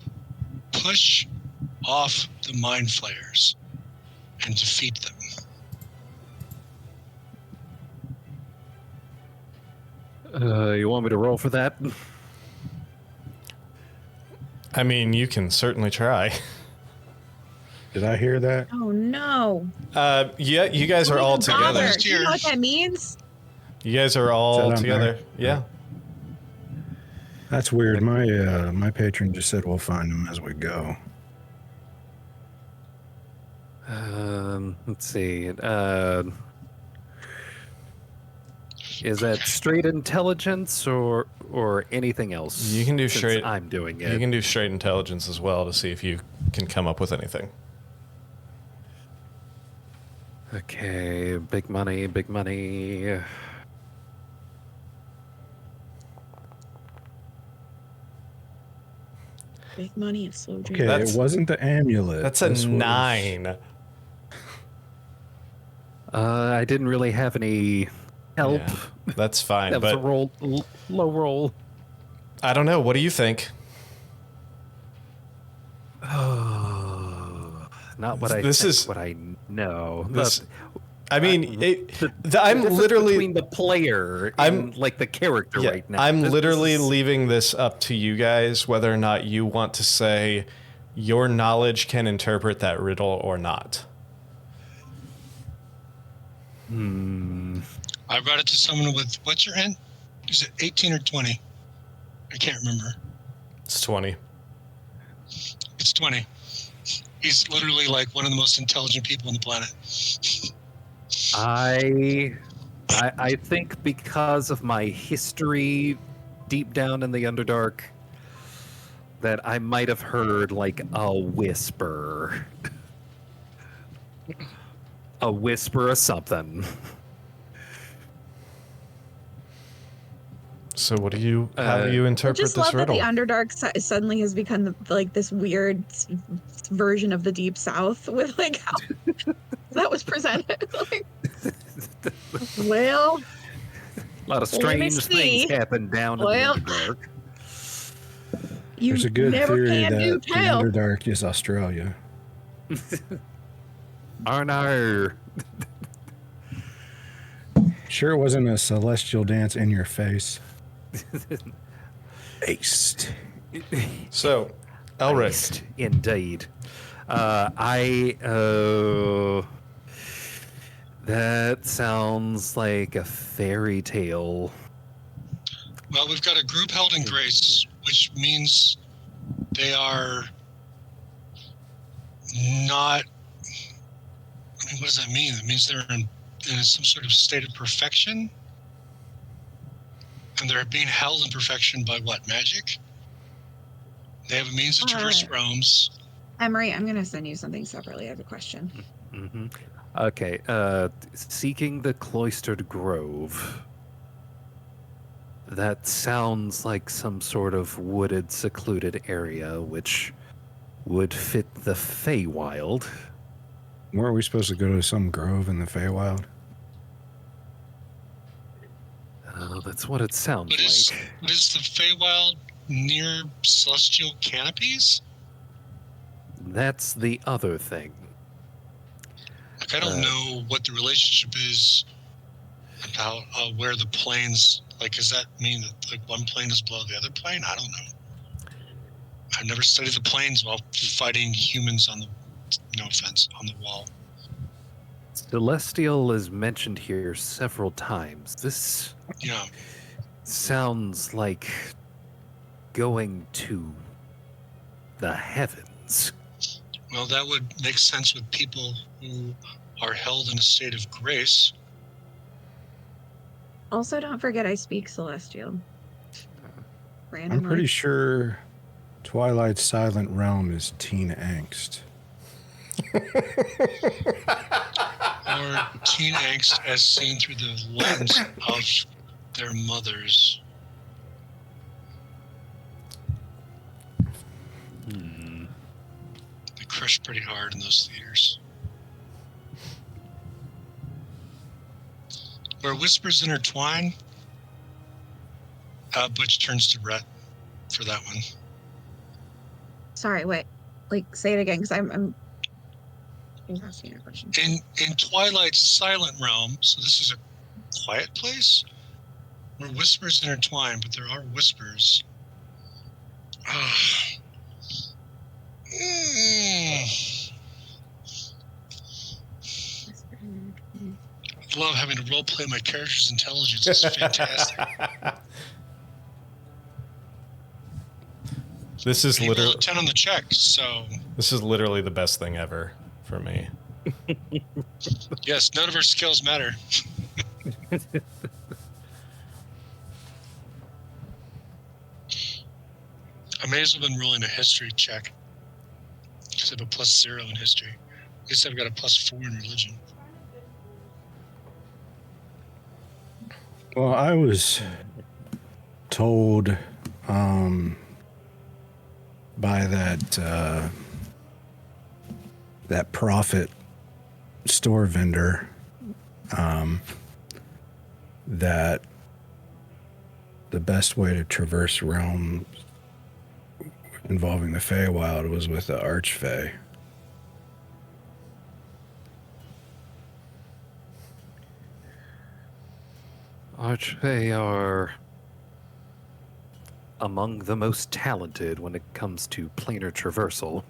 push off the mind flayers and defeat them. You want me to roll for that? I mean, you can certainly try. Did I hear that? Oh no. Yeah, you guys are all together. Bother. Do you know what that means? You guys are all Is that on together. there? Yeah. That's weird. My patron just said we'll find them as we go. Let's see. Is that straight intelligence or anything else? You can do since straight. I'm doing it. You can do straight intelligence as well to see if you can come up with anything. Okay, big money, big money. Big money and slow Okay, dreams. That's- it wasn't the amulet. That's a This was- 9. I didn't really have any help. Yeah, that's fine. That was a But roll, low roll. I don't know. What do you think? Not what I This think, is- what I know. This, I mean, The I'm difference literally. between the player I'm- and like the character Yeah, right now. I'm This literally is- leaving this up to you guys whether or not you want to say your knowledge can interpret that riddle or not. I brought it to someone with, what's your int? Is it 18 or 20? I can't remember. It's 20. It's 20. He's literally like one of the most intelligent people on the planet. I think because of my history deep down in the Underdark that I might have heard like a whisper. A whisper of something. So what do you? How do you I interpret just this love riddle? that the Underdark suddenly has become like this weird version of the Deep South with like how that was presented. Like, well, A lot of Let me strange see. things happen down Well, in the Underdark. you There's a good never theory can do that the tell. Underdark is Australia. Oh no. Sure, it wasn't a celestial dance in your face. Aced. So, Elric, Iced, indeed. That sounds like a fairy tale. Well, we've got a group held in grace, which means they are not. I mean, what does that mean? It means they're in some sort of state of perfection, and they're being held in perfection by what? Magic? They have a means to traverse realms. Emery, I'm gonna send you something separately. I have a question. Hmm. Okay, seeking the cloistered grove. That sounds like some sort of wooded, secluded area, which would fit the Feywild. Weren't we supposed to go to some grove in the Feywild? That's what it sounds But is, like. but is the Feywild near celestial canopies? That's the other thing. Like, I don't know what the relationship is About where the planes, like, does that mean that like one plane is below the other plane? I don't know. I've never studied the planes while fighting humans on the, no offense, on the wall. Celestial is mentioned here several times. This Yeah. sounds like going to the heavens. Well, that would make sense with people who are held in a state of grace. Also, don't forget I speak Celestial. Randomly. I'm pretty sure Twilight's silent realm is teen angst. Or teen angst as seen through the lens of their mothers. They crush pretty hard in those theaters. Where whispers intertwine, Butch turns to Rhett for that one. Sorry, wait. Like, say it again, because I'm asking a question. In Twilight's silent realm, so this is a quiet place where whispers intertwine, but there are whispers. I love having to roleplay my character's intelligence. It's fantastic. This is He rolled literally a 10 on the check, so this is literally the best thing ever for me. yes, none of our skills matter. I may as well have been rolling a history check because I have a +0 in history. At least I've got a +4 in religion. Well, I was told by that prophet store vendor that the best way to traverse realms involving the Feywild was with the Archfey. Archfey are among the most talented when it comes to planar traversal.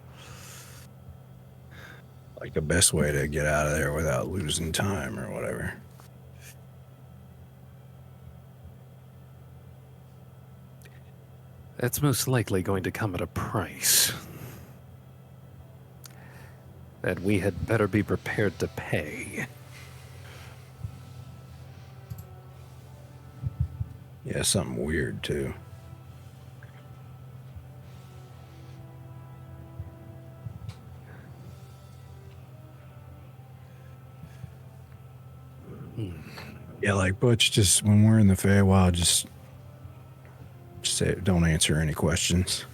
Like the best way to get out of there without losing time or whatever. That's most likely going to come at a price that we had better be prepared to pay. Yeah, something weird too. Yeah, like Butch, just when we're in the Feywild, just say, don't answer any questions.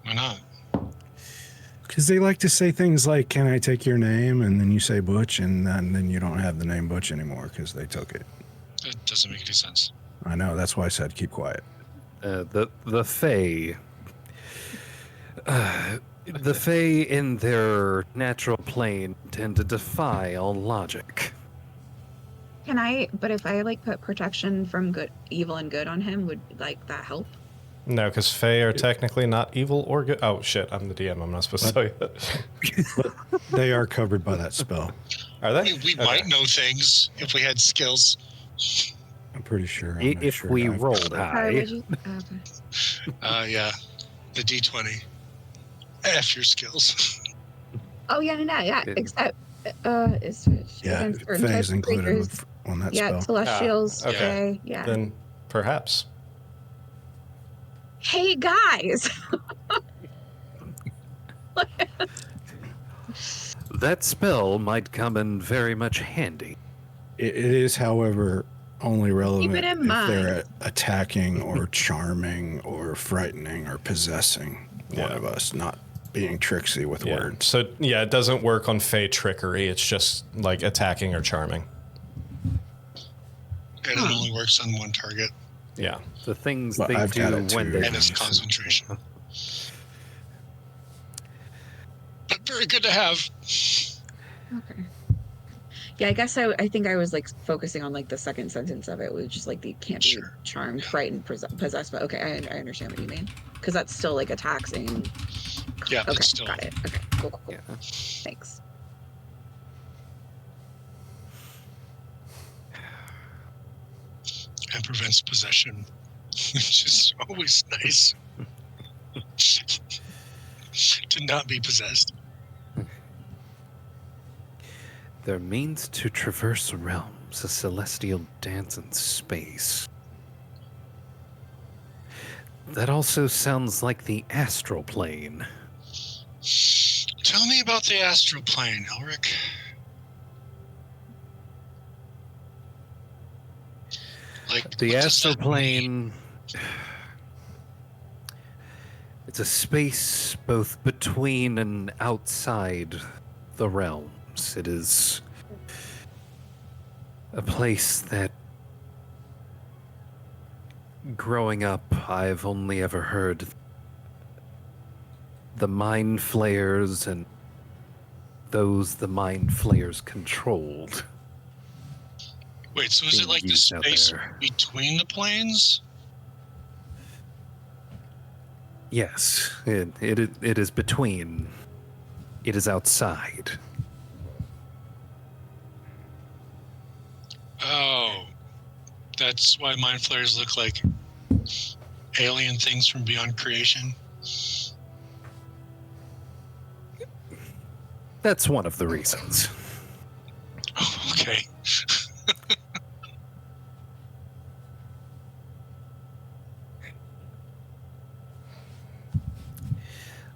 Why not? Because they like to say things like, can I take your name? And then you say Butch, and then you don't have the name Butch anymore because they took it. It doesn't make any sense. I know, that's why I said keep quiet. The Fae. The Fae in their natural plane tend to defy all logic. Can I, but if I like put protection from good, evil and good on him, would like that help? No, because Fae are technically not evil or good. Oh shit, I'm the DM. I'm not supposed to tell you that. But they are covered by that spell. Are they? We might know things if we had skills. I'm pretty sure. If we rolled Sorry, high. would you? Okay. Yeah. The D20. F your skills. Oh yeah, yeah. It- Except, it's Yeah, against certain Fae types is of included creatures. on that Yeah, spell. celestials. Ah, okay. Fae, yeah. Then perhaps. Hey guys. That spell might come in very much handy. It is, however, only relevant it in if mind. they're attacking or charming or frightening or possessing one Yeah. of us, not being tricksy with Yeah. words. So yeah, it doesn't work on Fae trickery. It's just like attacking or charming. And it only works on one target. Yeah. The things Well, they I've got do it when too. they And it's concentration. But very good to have. Okay. Yeah, I guess I think I was like focusing on like the second sentence of it, which is like the can't be Sure. charmed, frightened, possessed. But okay, I understand what you mean because that's still like a taxing. Yeah, Okay, it's still got it. Okay, cool. Yeah. Thanks. and prevents possession, which is always nice to not be possessed. Their means to traverse realms, a celestial dance in space. That also sounds like the astral plane. Tell me about the astral plane, Elric. Like The what does astral that mean? plane. It's a space both between and outside the realms. It is a place that, growing up, I've only ever heard the mind flayers and those the mind flayers controlled. Wait, so is it being like the used out space there. between the planes? Yes, it is between. It is outside. Oh, that's why mind flayers look like alien things from beyond creation. That's one of the reasons. Oh, okay.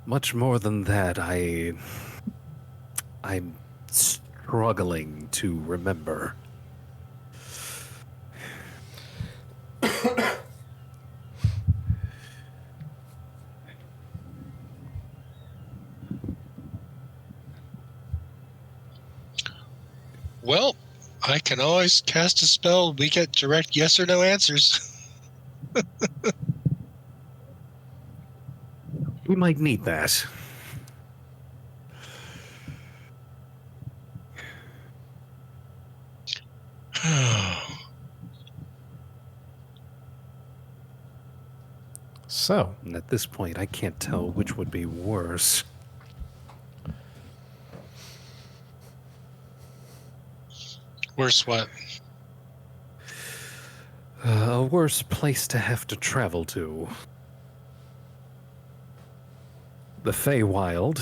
Much more than that, I'm struggling to remember. Well, I can always cast a spell. We get direct yes or no answers. We might need that. So, And at this point, I can't tell which would be worse. Worse what? A worse place to have to travel to. The Feywild,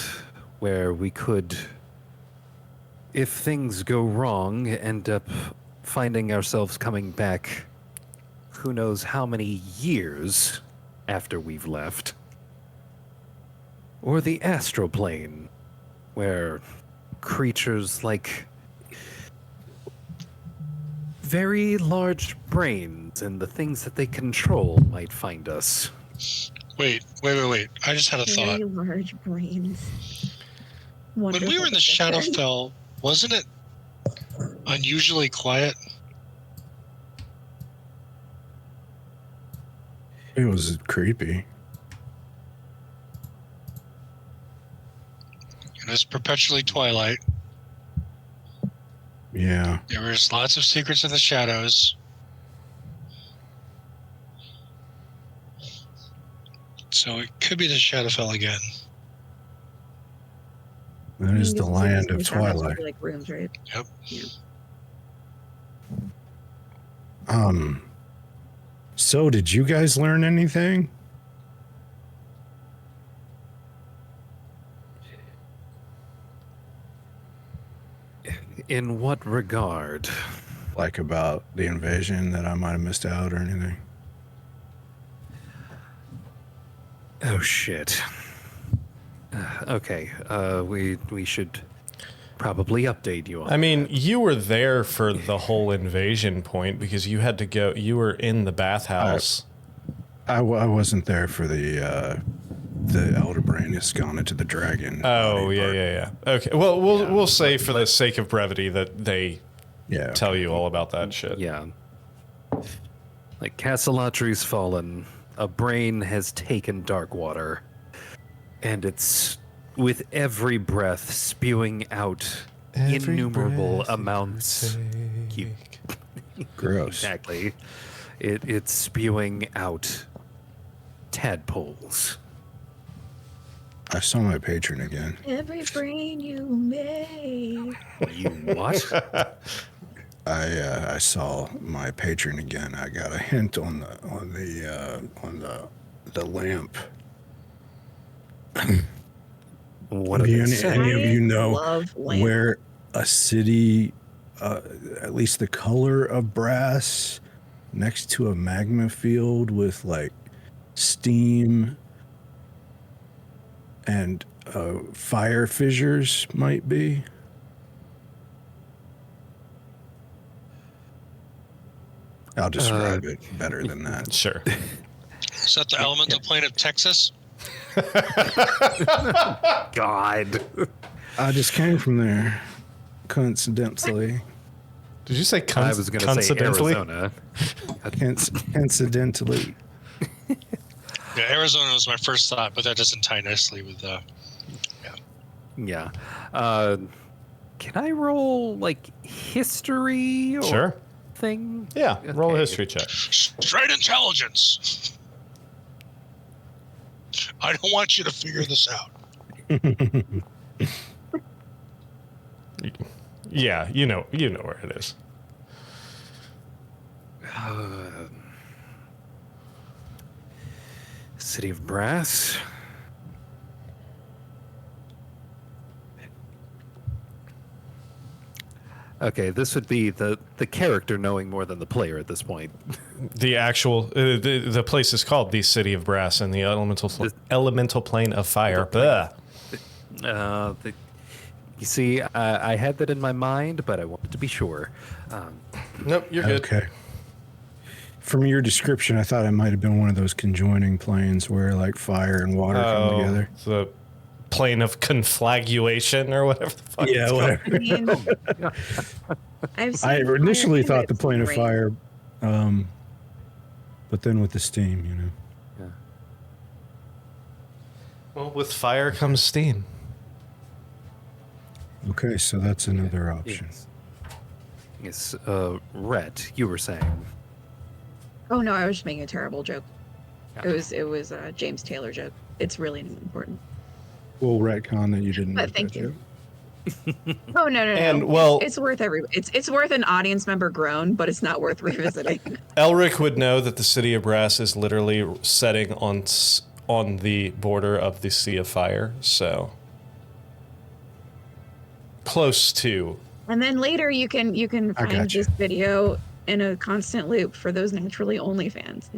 where we could, if things go wrong, end up finding ourselves coming back who knows how many years after we've left. Or the astral plane, where creatures like very large brains and the things that they control might find us. Wait. I just had a thought. Very large brains. When we were in the Shadowfell, wasn't it unusually quiet? It was creepy. It was perpetually twilight. Yeah. There was lots of secrets in the shadows. So it could be the Shadowfell again. That is the land of twilight. Like rooms, right? Yep. Yeah. So did you guys learn anything? In what regard? Like about the invasion that I might have missed out or anything? Oh shit. Okay, we should probably update you on. I mean, you were there for the whole invasion point because you had to go. You were in the bathhouse. I wasn't there for the elder brain has gone into the dragon. Oh body part. yeah. Okay. Well, we'll say for the sake of brevity that they Yeah. tell you all about that shit. Yeah. Like Castalatri's fallen, a brain has taken Darkwater, and it's with every breath spewing out Every innumerable breath you amounts. take. Gross. Exactly. It's spewing out tadpoles. I saw my patron again. Every brain you make. You what? I saw my patron again. I got a hint on the lamp. What Do did you- they say? any of you I know love lamp. where a city, at least the color of brass, next to a magma field with like steam and fire fissures might be? I'll describe it better than that. Sure. Is that the elemental plane of Texas? God. I just came from there, coincidentally. Did you say I was going to say coincidentally? Arizona. Coincidentally. Yeah, Arizona was my first thought, but that doesn't tie nicely with Yeah. Can I roll like history or Sure. thing? Yeah. Roll a Okay. history check. straight intelligence. I don't want you to figure this out. Yeah, you know where it is. City of Brass. Okay, this would be the character knowing more than the player at this point. The actual the place is called the City of Brass and the elemental plane of fire. Blah. You see, I had that in my mind, but I wanted to be sure. Nope, you're good. Okay. From your description, I thought it might have been one of those conjoining planes where like fire and water come together. The plane of conflagration or whatever the fuck. Yeah, it's called. whatever. I mean, I've seen I initially fire thought the plane of rain. fire, but then with the steam, you know. Well, with fire comes steam. Okay, so that's another option. Yes, Rhett, you were saying. Oh no, I was just making a terrible joke. It was a James Taylor joke. It's really not important. We'll retcon that you didn't But make thank that you. joke. Oh no. And, well- it's worth it's worth an audience member groan, but it's not worth revisiting. Elric would know that the City of Brass is literally setting on the border of the Sea of Fire, so close to. And then later you can I find gotcha. this video in a constant loop for those natural only fans.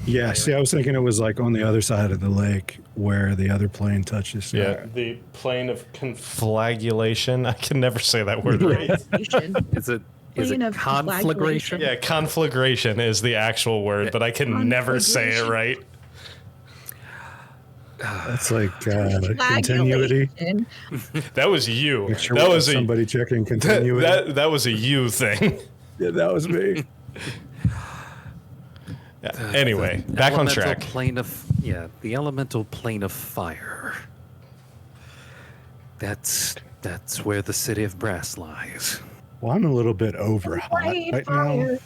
Yeah, see, I was thinking it was like on the other side of the lake where the other plane touches. Yeah, the plane of conflagulation. I can never say that word right. Is it Plane of conflagration? Yeah, conflagration is the actual word, but I can never say it right. That's like continuity. Flagellation. That was you. Make sure That we was have a somebody checking continuity. that was a you thing. Yeah, that was me. Yeah. Anyway, back on Elemental track. The elemental plane of fire. That's where the City of Brass lies. Well, I'm a little bit over hot Right, right fire.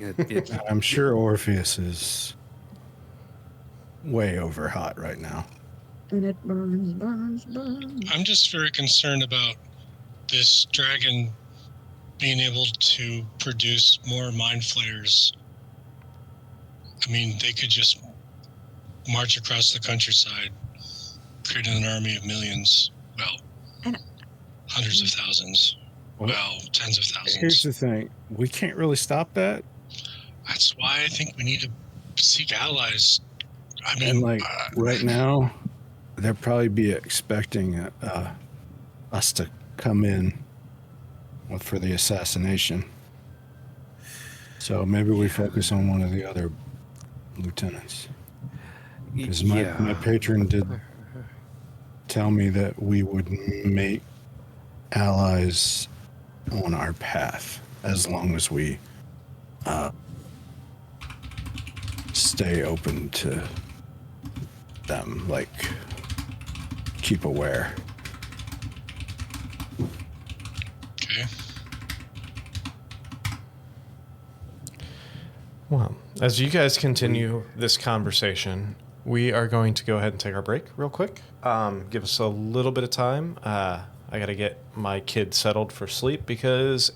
now. I'm sure Orpheus is way over hot right now. And it burns. I'm just very concerned about this dragon being able to produce more mind flayers. I mean, they could just march across the countryside, creating an army of millions. Well, And- hundreds of thousands. Well, tens of Here's thousands. the thing. We can't really stop that. That's why I think we need to seek allies. I mean, And like right now, they'll probably be expecting us to come in for the assassination. So maybe we focus on one of the other lieutenants. Because my patron did tell me that we would make allies on our path as long as we stay open to them, like keep aware. Okay. Well, as you guys continue this conversation, we are going to go ahead and take our break real quick. Give us a little bit of time. I got to get my kid settled for sleep because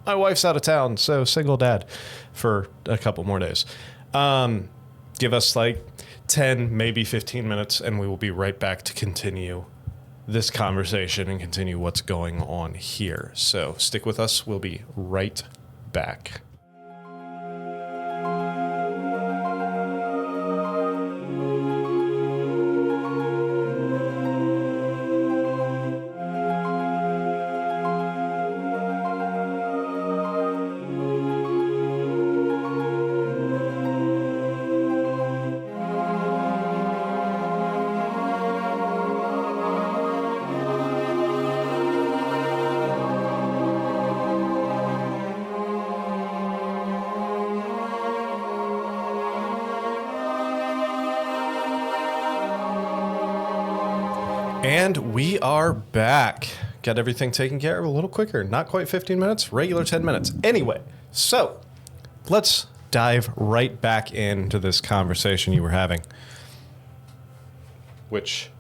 my wife's out of town, so single dad for a couple more days. Give us like 10, maybe 15 minutes, and we will be right back to continue this conversation and continue what's going on here. So stick with us. We'll be right back. And we are back. Got everything taken care of a little quicker. Not quite 15 minutes, regular 10 minutes. Anyway, so let's dive right back into this conversation you were having. Which,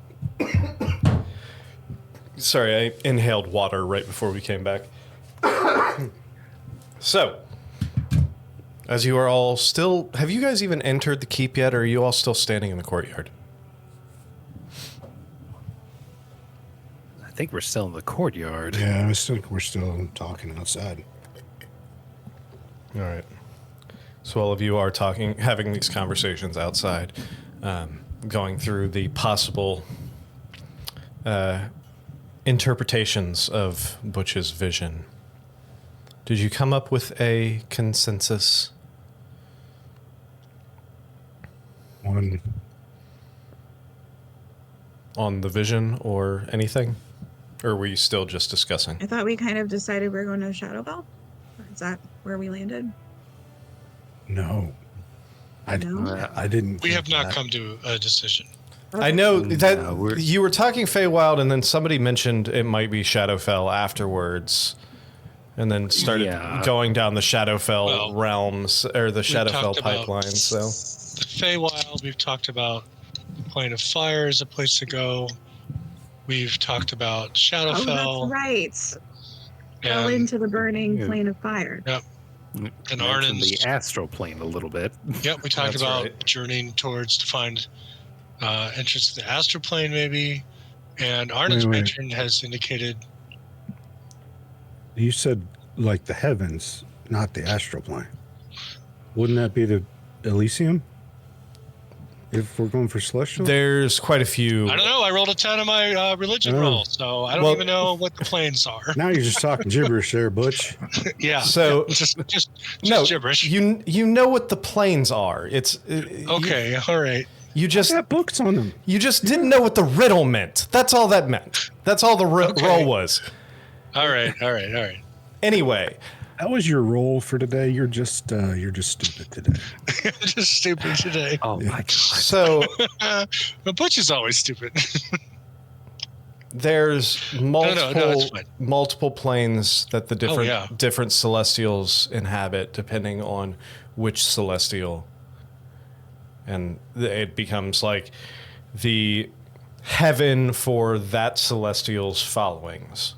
sorry, I inhaled water right before we came back. So, as you are all still, have you guys even entered the keep yet, or are you all still standing in the courtyard? I think we're still in the courtyard. Yeah, we're still talking outside. All right. So all of you are talking, having these conversations outside, going through the possible interpretations of Butch's vision. Did you come up with a consensus? On the vision or anything? Or were you still just discussing? I thought we kind of decided we were going to Shadowfell. Is that where we landed? No. I didn't. We think have not that. come to a decision. I know that No, you were talking Feywild, and then somebody mentioned it might be Shadowfell afterwards, and then started going down the Shadowfell realms or the Shadowfell pipeline. So the Feywild, we've talked about the Plane of Fire is a place to go. We've talked about Shadowfell. Oh, that's right. Fell into the burning plane of fire. Yep. And Arden's the astral plane a little bit. Yep, we talked That's about right. journeying towards to find entrance to the astral plane, maybe. And Arden's Wait. patron has indicated. You said like the heavens, not the astral plane. Wouldn't that be the Elysium? If we're going for celestial? there's quite a few. I don't know. I rolled a 10 on my religion Oh. roll, so I don't Well- even know what the planes are. Now you're just talking gibberish there, Butch. Yeah. So just no, gibberish. you know what the planes are. It's Okay. All right. You just Got books on them. you just didn't know what the riddle meant. That's all that meant. That's all the Okay. roll was. All right. All right. All right. Anyway, That was your role for today. You're just stupid today. Just stupid today. Oh my god. so But Butch is always stupid. there's no, it's fine. multiple planes that the different yeah. different celestials inhabit, depending on which celestial, and it becomes like the heaven for that celestial's followers,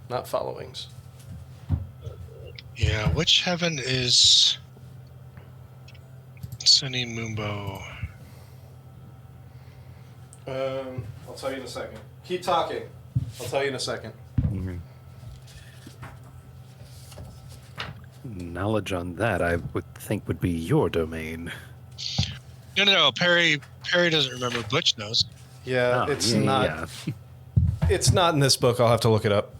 not followings. Yeah. Which heaven is Sunny Moombo? I'll tell you in a second. Keep talking. I'll tell you in a second. Knowledge on that, I would think, would be your domain. No. Perry doesn't remember. Butch knows. Yeah, Oh, it's yeah, not. yeah. It's not in this book. I'll have to look it up.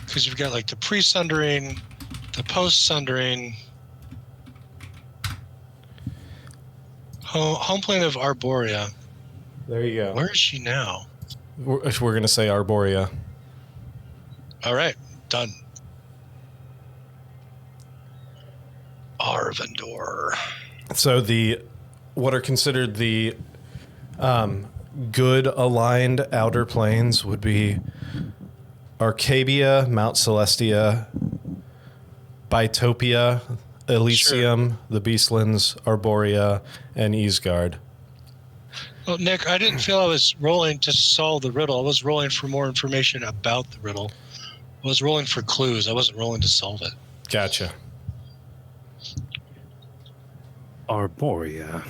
Because you've got like the pre-sundering, the post-sundering, home plane of Arborea. There you go. Where is she now? We're going to say Arborea. All right, done. Arvindor. So what are considered the good aligned outer planes would be Arcabia, Mount Celestia, Bitopia, Elysium, the Beastlands, Arborea, and Easgard. Well, Nick, I didn't feel I was rolling to solve the riddle. I was rolling for more information about the riddle. I was rolling for clues. I wasn't rolling to solve it. Gotcha. Arborea.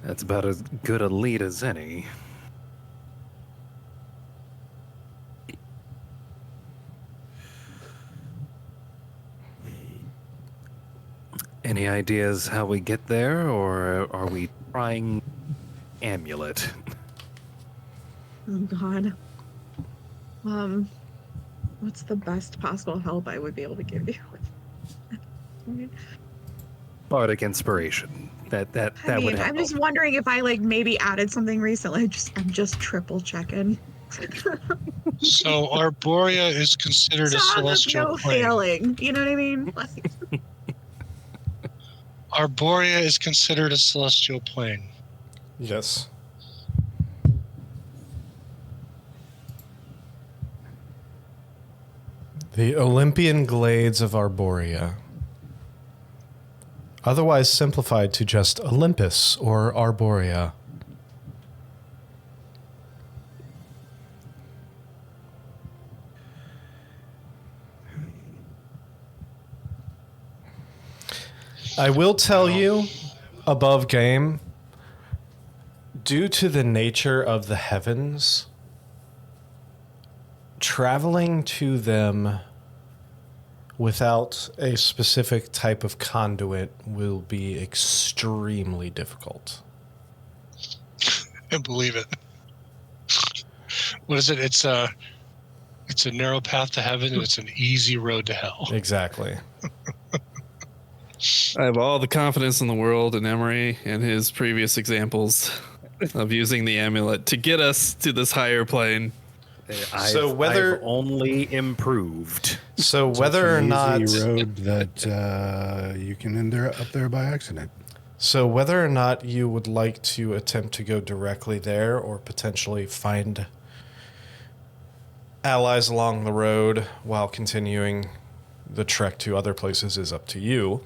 That's about as good a lead as any. Any ideas how we get there, or are we trying amulet? Oh God. What's the best possible help I would be able to give you? Bardic inspiration. That I mean, would help. I'm just wondering if I like maybe added something recently. I'm just triple checking. So Arborea is considered a Song of celestial no plane. failing. You know what I mean? Like, Arborea is considered a celestial plane. Yes. The Olympian Glades of Arborea. Otherwise simplified to just Olympus or Arborea. I will tell you, above game, due to the nature of the heavens, traveling to them without a specific type of conduit will be extremely difficult. I believe it. What is it? It's a narrow path to heaven, and it's an easy road to hell. Exactly. I have all the confidence in the world in Emery and his previous examples of using the amulet to get us to this higher plane. I've only improved. So It's whether or an not easy road that you can end up there by accident. So whether or not you would like to attempt to go directly there or potentially find allies along the road while continuing the trek to other places is up to you.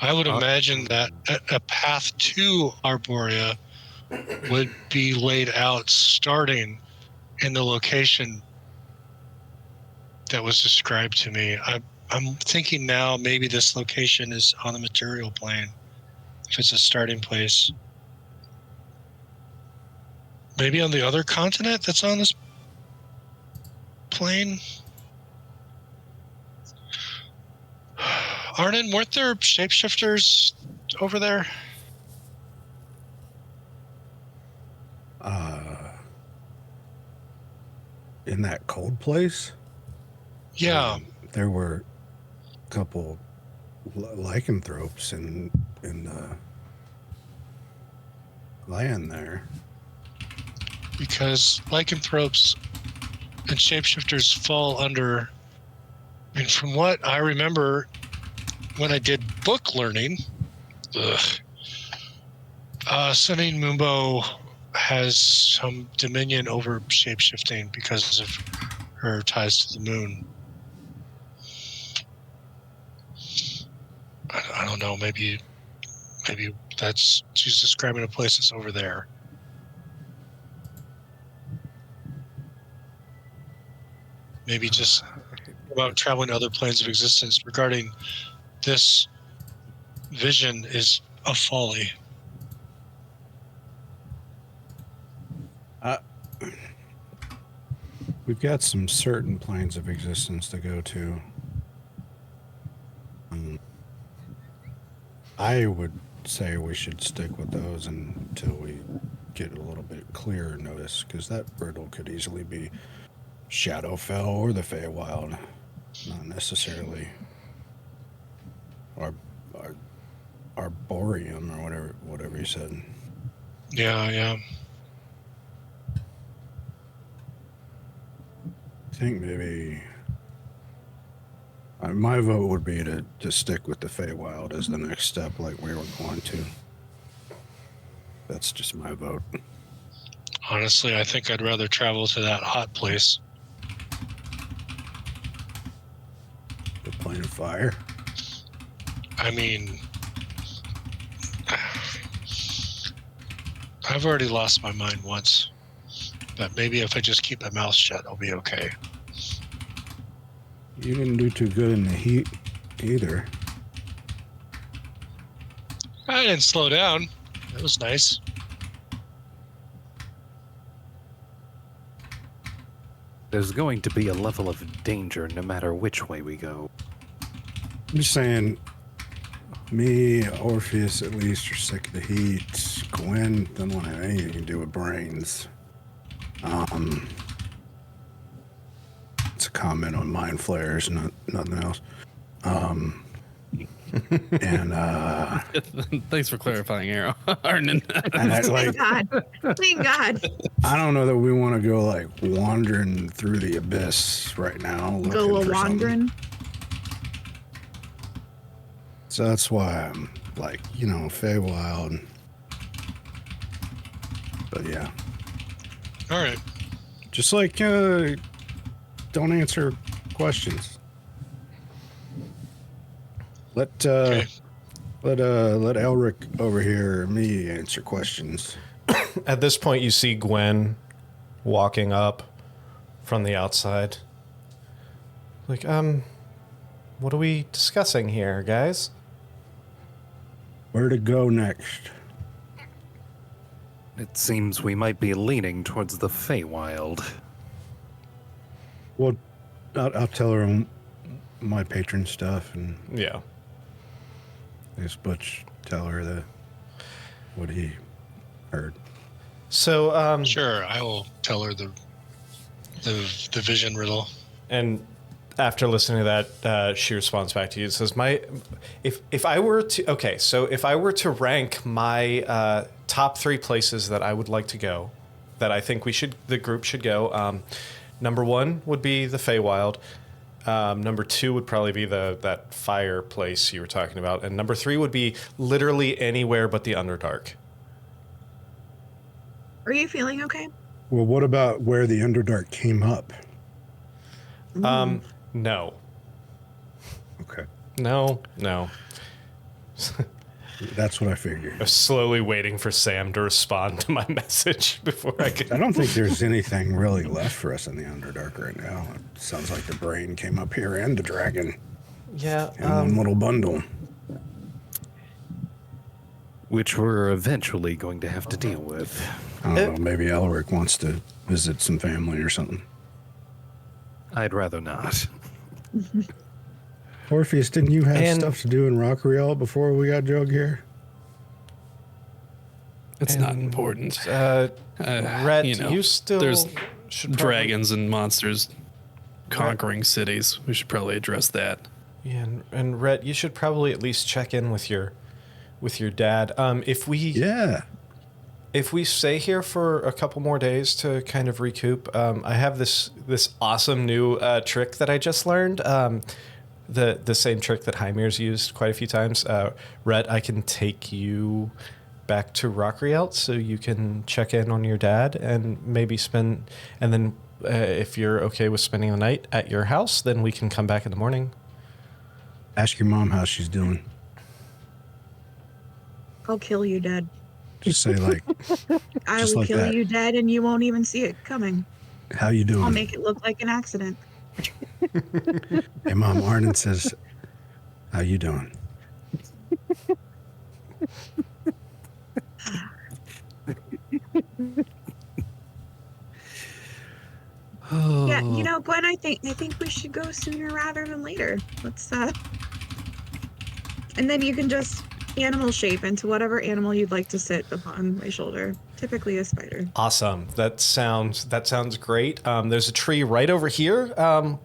I would imagine that a path to Arborea would be laid out starting in the location that was described to me. I'm thinking now maybe this location is on the material plane, if it's a starting place. Maybe on the other continent that's on this plane? Arnon, weren't there shapeshifters over there? In that cold place? Yeah. There were a couple lycanthropes in the land there. Because lycanthropes and shapeshifters fall under, I mean, from what I remember when I did book learning, Sunny Mumbo has some dominion over shapeshifting because of her ties to the moon. I don't know, maybe that's, she's describing a place that's over there. Maybe just about traveling to other planes of existence regarding this vision is a folly. We've got some certain planes of existence to go to. I would say we should stick with those until we get a little bit clearer notice, because that riddle could easily be Shadowfell or the Feywild, not necessarily Arboreum or whatever you said. Yeah. think maybe my vote would be to stick with the Feywild as the next step, like we were going to. That's just my vote. Honestly, I think I'd rather travel to that hot place. The Plane of Fire. I mean, I've already lost my mind once, but maybe if I just keep my mouth shut, I'll be okay. You didn't do too good in the heat either. I didn't slow down. That was nice. There's going to be a level of danger no matter which way we go. I'm just saying, me, Orpheus at least, are sick of the heat. Gwen doesn't want to have anything to do with brains. It's a comment on mind flares, nothing else. And Thanks for clarifying, Arrow. Arnon. and I, like, Thank God. Thank God. I don't know that we want to go like wandering through the abyss right now. Go looking a for something. wandering. So that's why I'm like, Feywild. But yeah, All right. just like don't answer questions. Let Okay. let Elric over here me answer questions. At this point, you see Gwen walking up from the outside. Like, what are we discussing here, guys? Where to go next? It seems we might be leaning towards the Feywild. Well, I'll tell her my patron stuff, and Yeah. I guess Butch tell her what he heard. So, Sure, I will tell her the vision riddle. and after listening to that, she responds back to you. It says, if I were to rank my top 3 places that I would like to go, that I think the group should go, number 1 would be the Feywild. Number 2 would probably be that fire place you were talking about, and number 3 would be literally anywhere but the Underdark. Are you feeling okay? Well, what about where the Underdark came up? No, Okay, no. that's what I figured. I was slowly waiting for Sam to respond to my message before I could. I don't think there's anything really left for us in the Underdark right now. It sounds like the brain came up here and the dragon Yeah. in one little bundle. Which we're eventually going to have to deal with. I don't know. Maybe Elric wants to visit some family or something. I'd rather not. Orpheus, didn't you have And- stuff to do in Rockreal before we got Jug here? It's not important. Rhett, you still there's should probably- dragons and monsters conquering cities. We should probably address that. Yeah, and Rhett, you should probably at least check in with your dad. If we stay here for a couple more days to kind of recoup, I have this awesome new trick that I just learned. The same trick that Hymir's used quite a few times. Rhett, I can take you back to Rockrielt so you can check in on your dad and maybe spend, and then if you're okay with spending the night at your house, then we can come back in the morning. Ask your mom how she's doing. I'll kill you, Dad. Just say like, I Just will like kill that. you, Dad, and you won't even see it coming. how you doing? I'll make it look like an accident. Hey, Mom, Arnon says, how you doing? Yeah, Gwen, I think we should go sooner rather than later. Let's and then you can just animal shape into whatever animal you'd like to sit upon my shoulder. Typically a spider. Awesome. That sounds great. There's a tree right over here. The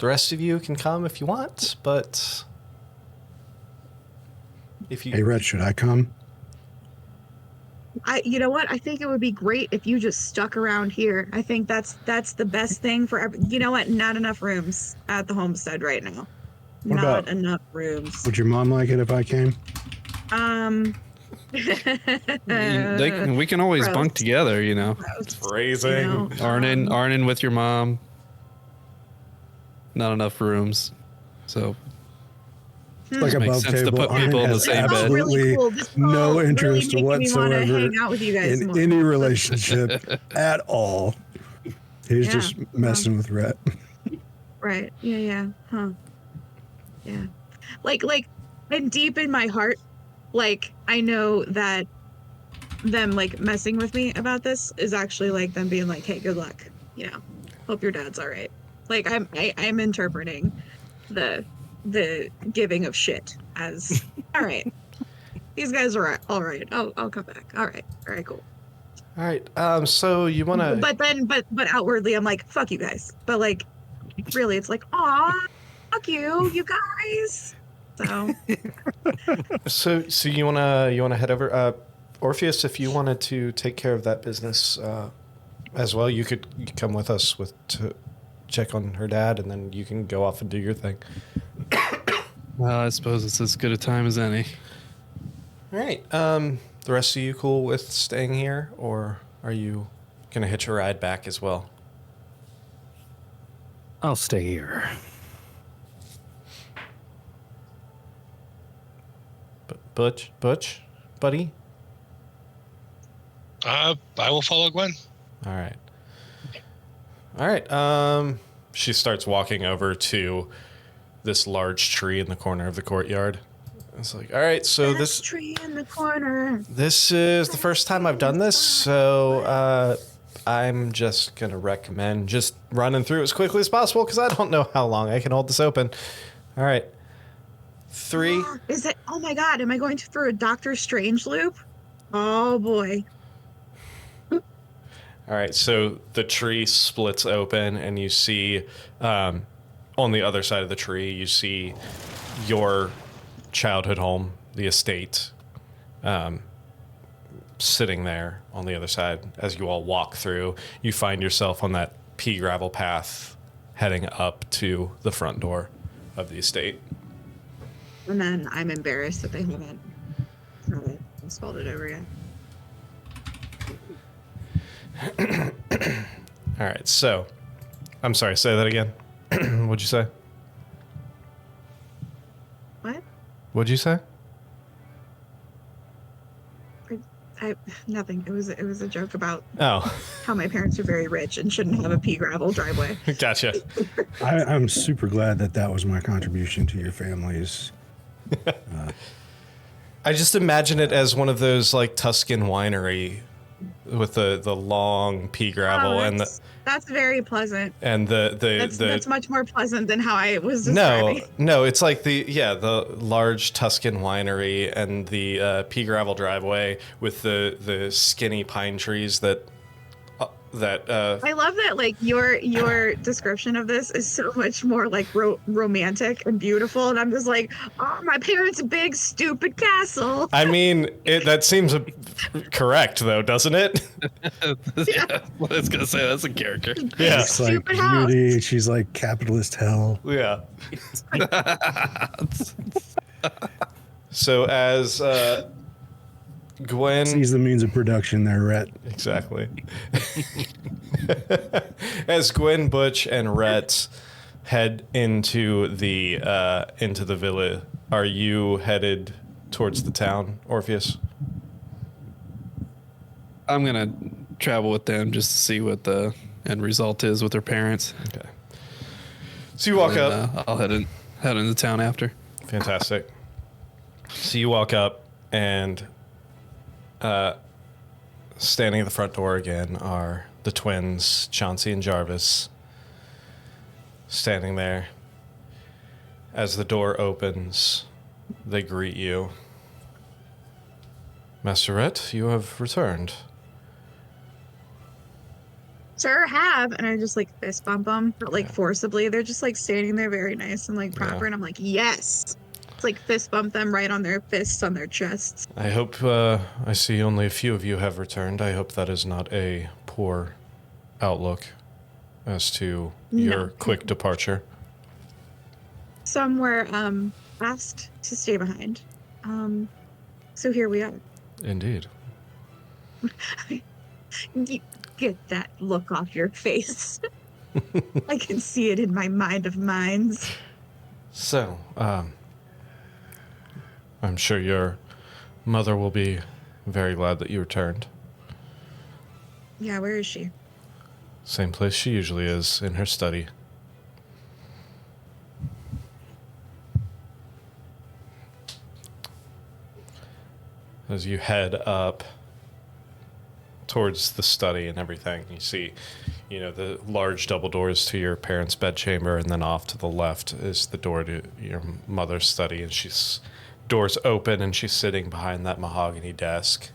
rest of you can come if you want, but if you Hey, Red, should I come? You know what? I think it would be great if you just stuck around here. I think that's the best thing for you know what? Not enough rooms at the homestead right now. What Not about- enough rooms. Would your mom like it if I came? We can always gross. bunk together, you know. Gross, Phrasing. you know, Arnon with your mom. Not enough rooms, so Like makes above sense to table. put Arnon people in the has same bed. absolutely really cool. This no all really interest making me wanna whatsoever hang out with you guys in more. any relationship at all. He's Yeah, just messing with Rhett. Right. Yeah. Huh. Yeah. Like, and deep in my heart, like, I know that them, like, messing with me about this is actually, like, them being like, hey, good luck. You know, hope your dad's all right. Like, I'm interpreting the giving of shit as, all right, these guys are all right. I'll come back. All right, cool. All right. So you want to? But outwardly, I'm like, fuck you guys. But like, really, it's like, aw, fuck you guys. So So you wanna head over, Orpheus? If you wanted to take care of that business as well, you could come with us to check on her dad, and then you can go off and do your thing. Well, I suppose it's as good a time as any. All right. The rest of you cool with staying here, or are you gonna hitch a ride back as well? I'll stay here. Butch, buddy. I will follow Gwen. All right. She starts walking over to this large tree in the corner of the courtyard. It's like, all right, so this tree in the corner. this is the first time I've done this, so I'm just gonna recommend just running through as quickly as possible because I don't know how long I can hold this open. All right, 3. Is it? Oh my God! Am I going through a Doctor Strange loop? Oh boy! All right, so the tree splits open, and you see on the other side of the tree, you see your childhood home, the estate, sitting there on the other side. As you all walk through, you find yourself on that pea gravel path heading up to the front door of the estate. And then I'm embarrassed that they haven't spelled it over yet. All right, so I'm sorry, say that again. What'd you say? What? What'd you say? Nothing. It was a joke about Oh, how my parents are very rich and shouldn't have a pea gravel driveway. gotcha. I'm super glad that was my contribution to your family's. I just imagine it as one of those like Tuscan winery with the long pea gravel That's very pleasant. and That's much more pleasant than how I was describing. No, it's like the large Tuscan winery and the pea gravel driveway with the skinny pine trees that I love that, like, your description of this is so much more like romantic and beautiful, and I'm just like, oh, my parents' big stupid castle. I mean, that seems correct though, doesn't it? Yeah, well, I was gonna say that's a character. Yeah. It's like Stupid house. beauty. She's like capitalist hell. Yeah. So as Gwen Sees the means of production there, Rhett. Exactly. As Gwen, Butch, and Rhett head into the villa, are you headed towards the town, Orpheus? I'm gonna travel with them just to see what the end result is with their parents. Okay. So you walk And, up. I'll head into town after. Fantastic. So you walk up, and standing at the front door again are the twins, Chauncey and Jarvis, standing there. As the door opens, they greet you. Master Rhett, you have returned. Sure have, and I just like fist bump them, but like forcibly. They're just like standing there very nice and like proper, Yeah. and I'm like, yes. like fist bump them right on their fists on their chests. I hope I see only a few of you have returned. I hope that is not a poor outlook as to your quick departure. Some were asked to stay behind. So here we are. Indeed. Get that look off your face. I can see it in my mind of minds. So, I'm sure your mother will be very glad that you returned. Yeah, where is she? Same place she usually is, in her study. As you head up towards the study and everything, you see, the large double doors to your parents' bedchamber, and then off to the left is the door to your mother's study, and doors open, and she's sitting behind that mahogany desk.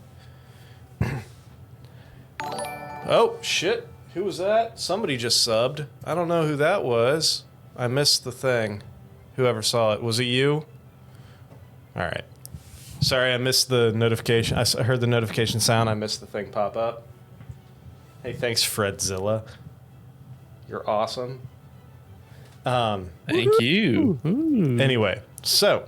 Oh, shit. Who was that? Somebody just subbed. I don't know who that was. I missed the thing. Whoever saw it. Was it you? All right. Sorry, I missed the notification. I heard the notification sound. I missed the thing pop up. Hey, thanks, Fredzilla. You're awesome. Thank you. Ooh. Anyway, so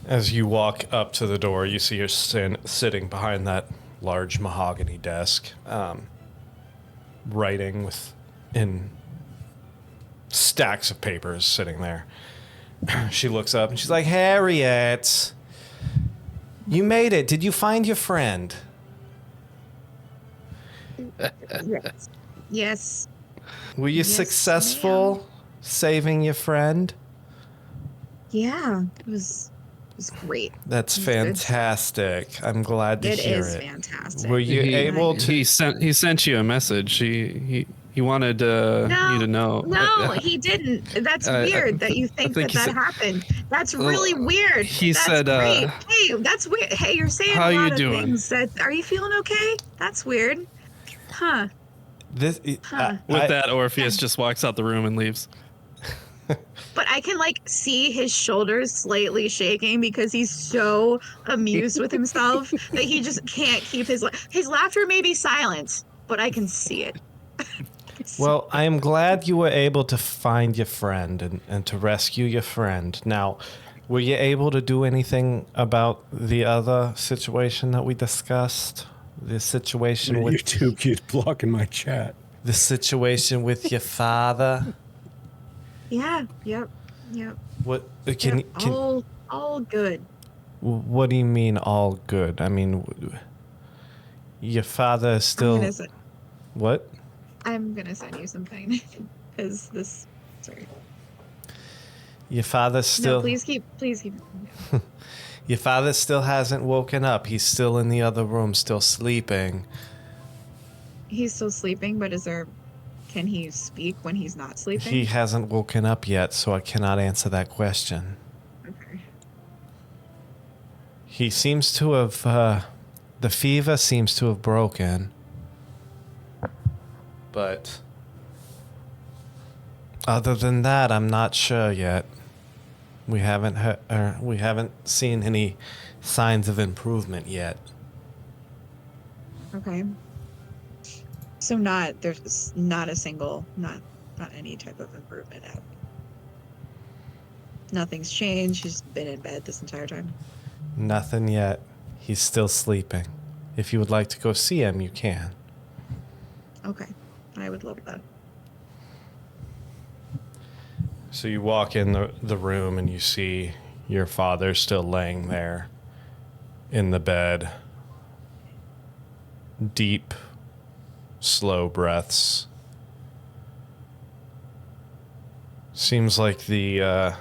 as you walk up to the door, you see her sitting behind that large mahogany desk, writing in stacks of papers sitting there. She looks up and she's like, Harriet, you made it. Did you find your friend? Yes. Yes. Were you Yes, successful saving your friend? Yeah. It was great. That's It was good. fantastic. I'm glad to It hear is it. fantastic. Were you able to? He sent you a message. He wanted you to know. No, he didn't. That's weird that you think think that he said- happened. That's really weird. he That's said, great. Hey, that's weird. Hey, you're saying how a you lot of doing? things. Are you feeling okay? That's weird. Huh. With With that, Orpheus just walks out the room and leaves. But I can see his shoulders slightly shaking because he's so amused with himself that he just can't keep his laughter may be silent, but I can see it. Well, I am glad you were able to find your friend and to rescue your friend. Now, were you able to do anything about the other situation that we discussed? The situation with YouTube keeps blocking my chat. the situation with your father. Yeah. Yep. What Yep. All good. What do you mean all good? I mean, your father is still what? I'm gonna send you something because this. Sorry. Your father still. No, please keep. Your father still hasn't woken up. He's still in the other room, still sleeping. He's still sleeping, but can he speak when he's not sleeping? He hasn't woken up yet, so I cannot answer that question. Okay. He seems to have, the fever seems to have broken. But other than that, I'm not sure yet. We haven't seen any signs of improvement yet. Okay. So there's not a single, not any type of improvement out. Nothing's changed. He's been in bed this entire time. Nothing yet. He's still sleeping. If you would like to go see him, you can. Okay. I would love that. So you walk in the room and you see your father still laying there in the bed. Deep, slow breaths. Seems like his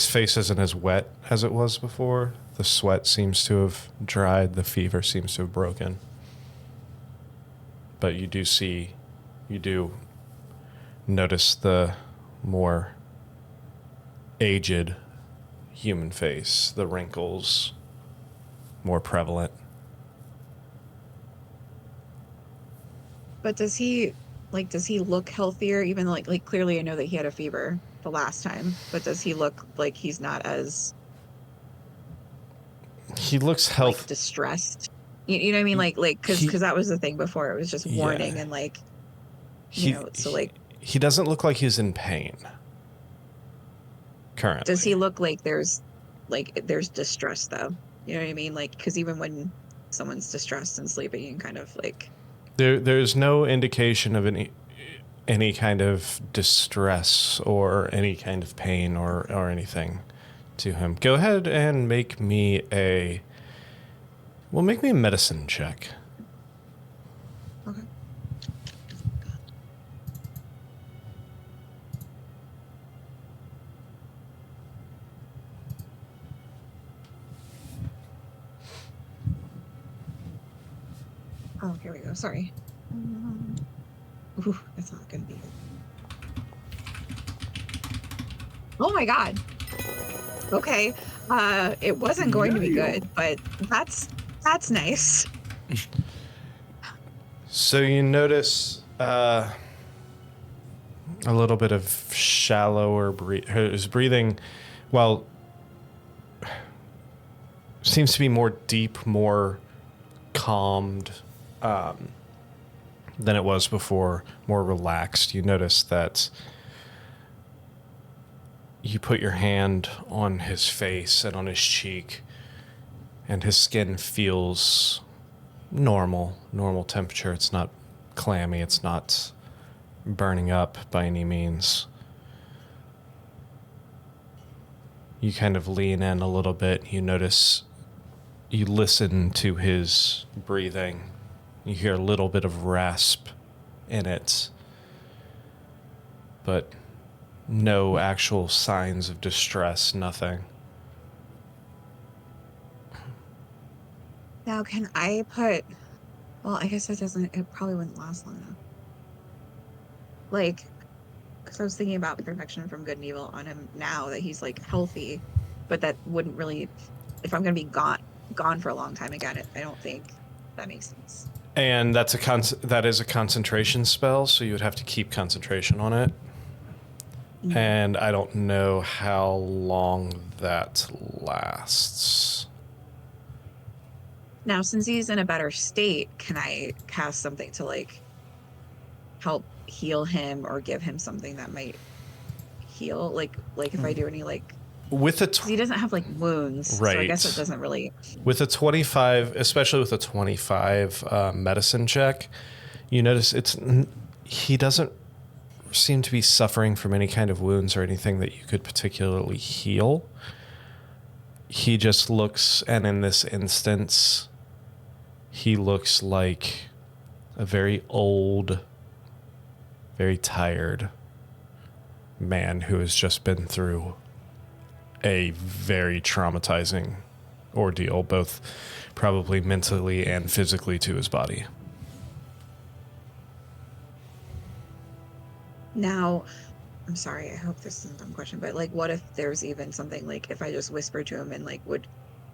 face isn't as wet as it was before. The sweat seems to have dried. The fever seems to have broken. But you do notice the more aged human face, the wrinkles more prevalent. But does he look healthier? Even like clearly I know that he had a fever. the last time, but does he look like he's not as He looks like healthy. distressed? You know what I mean? Like because He- that was the thing before. It was just Yeah. warning and like so like he doesn't look like he's in pain currently. does he look like there's distress though? You know what I mean? Like because even when someone's distressed and sleeping, you can kind of like There's no indication of any kind of distress or any kind of pain or anything to him. Go ahead and make me a medicine check. okay. Oh, here we go. Sorry. Ooh, that's not gonna be good. Oh my god. Okay. It wasn't going to be good, but that's nice. So you notice a little bit of shallower his breathing, well, seems to be more deep, more calmed than it was before, more relaxed. You notice that you put your hand on his face and on his cheek, and his skin feels normal temperature. It's not clammy, it's not burning up by any means. You kind of lean in a little bit. You listen to his breathing. You hear a little bit of rasp in it, but no actual signs of distress, nothing. Now, can I well, I guess it probably wouldn't last long enough. Like, because I was thinking about perfection from good and evil on him now that he's like healthy, but that wouldn't really, if I'm going to be gone for a long time again, I don't think that makes sense. And that is a concentration spell, so you would have to keep concentration on it. Mhm. And I don't know how long that lasts. Now, since he's in a better state, can I cast something to like help heal him or give him something that might heal? Like if I do any like, With a 'cause he doesn't have like wounds, so I guess it doesn't really. With a 25, especially with a 25 medicine check, you notice he doesn't seem to be suffering from any kind of wounds or anything that you could particularly heal. He just looks, and in this instance, he looks like a very old, very tired man who has just been through a very traumatizing ordeal, both probably mentally and physically to his body. Now, I'm sorry, I hope this isn't a dumb question, but like, what if there's even something like if I just whisper to him and like, would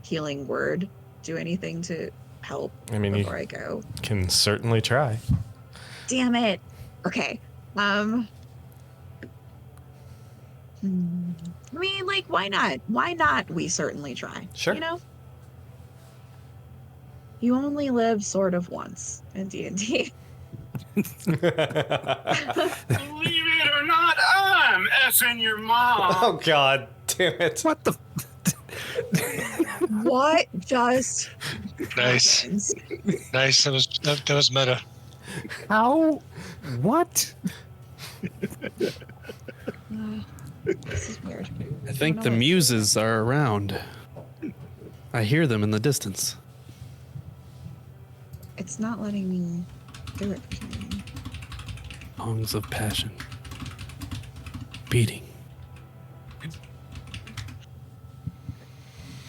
healing word do anything to help I mean, before you I go? can certainly try. Damn it. Okay. I mean, like, why not? Why not? We certainly try. Sure. You know, you only live sort of once in D&D. Believe it or not, I'm effing your mom. Oh, God damn it. What the? What just Nice. happens? Nice. That was meta. How? What? This is weird. I think know the what- muses are around. I hear them in the distance. It's not letting me do it. for some reason. Songs of passion. Beating.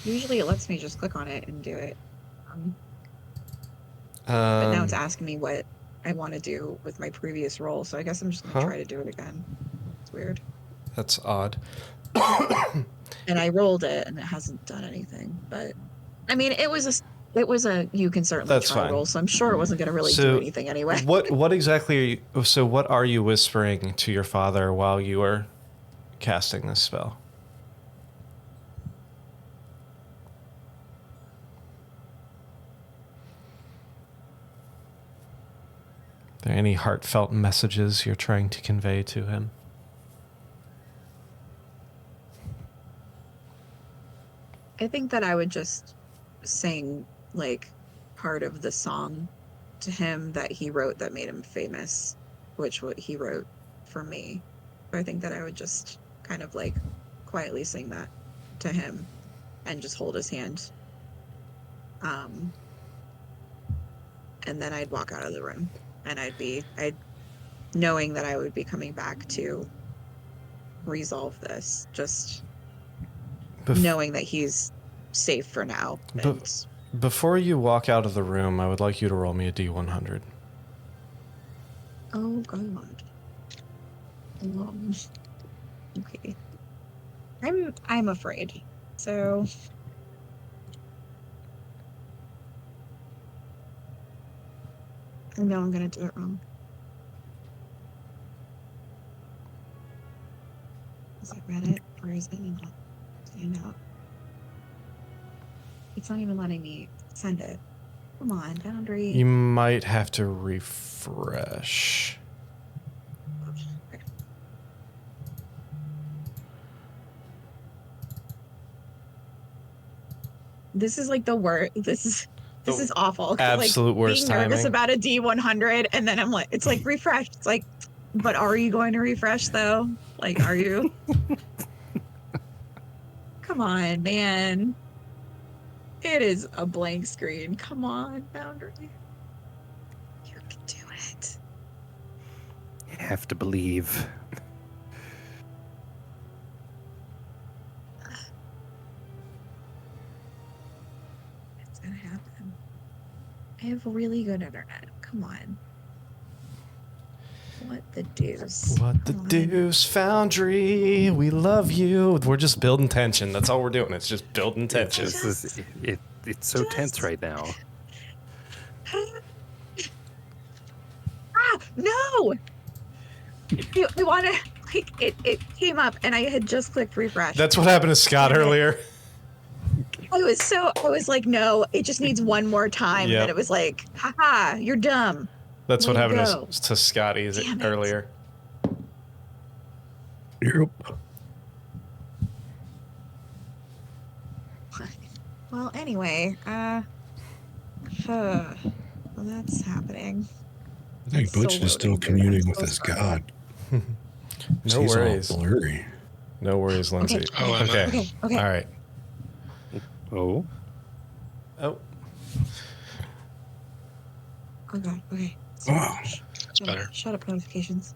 Usually it lets me just click on it and do it. But now it's asking me what I want to do with my previous role, so I guess I'm just going to Huh? try to do it again. It's weird. That's odd. And I rolled it and it hasn't done anything, but I mean, it was a you can certainly That's try fine. roll, so I'm sure it wasn't going to really So, do anything anyway. What exactly are you whispering to your father while you are casting this spell. Are there any heartfelt messages you're trying to convey to him? I think that I would just sing like part of the song to him that he wrote that made him famous, which what he wrote for me. I think that I would just kind of like quietly sing that to him and just hold his hand. And then I'd walk out of the room and I'd knowing that I would be coming back to resolve this, just knowing that he's safe for now. And Before you walk out of the room, I would like you to roll me a D100. oh god. Okay. I'm afraid. So I know I'm gonna do it wrong. Is it Reddit or is it not? Stand out. It's not even letting me send it. Come on, boundary. You might have to refresh. This is like the worst. This is awful. Absolute like, worst being nervous timing. about a D100, and then I'm like, it's like refresh. It's like, but are you going to refresh though? Like, are you? Come on, man. It is a blank screen. Come on, boundary. You can do it. You have to believe. It's gonna happen. I have really good internet. Come on. What the deuce? What the Come on. deuce, Foundry? We love you. We're just building tension. That's all we're doing. It's just building tension. It's so tense right now. No! You want to, like, it came up and I had just clicked refresh. That's what happened to Scott earlier. I was like, no, it just needs one more time. Yep. And it was like, haha, you're dumb. That's what Way to happened go. to Scotty Damn it. earlier. Yep. Well, anyway, well, that's happening. I think So Butch is still loaded. communing I'm with so his sorry. god. No He's all worries. blurry. No worries, Lindsay. Oh, am I? Okay. Okay. All right. Oh, Oh, Oh god, okay. Wow. That's better. Shut up, notifications.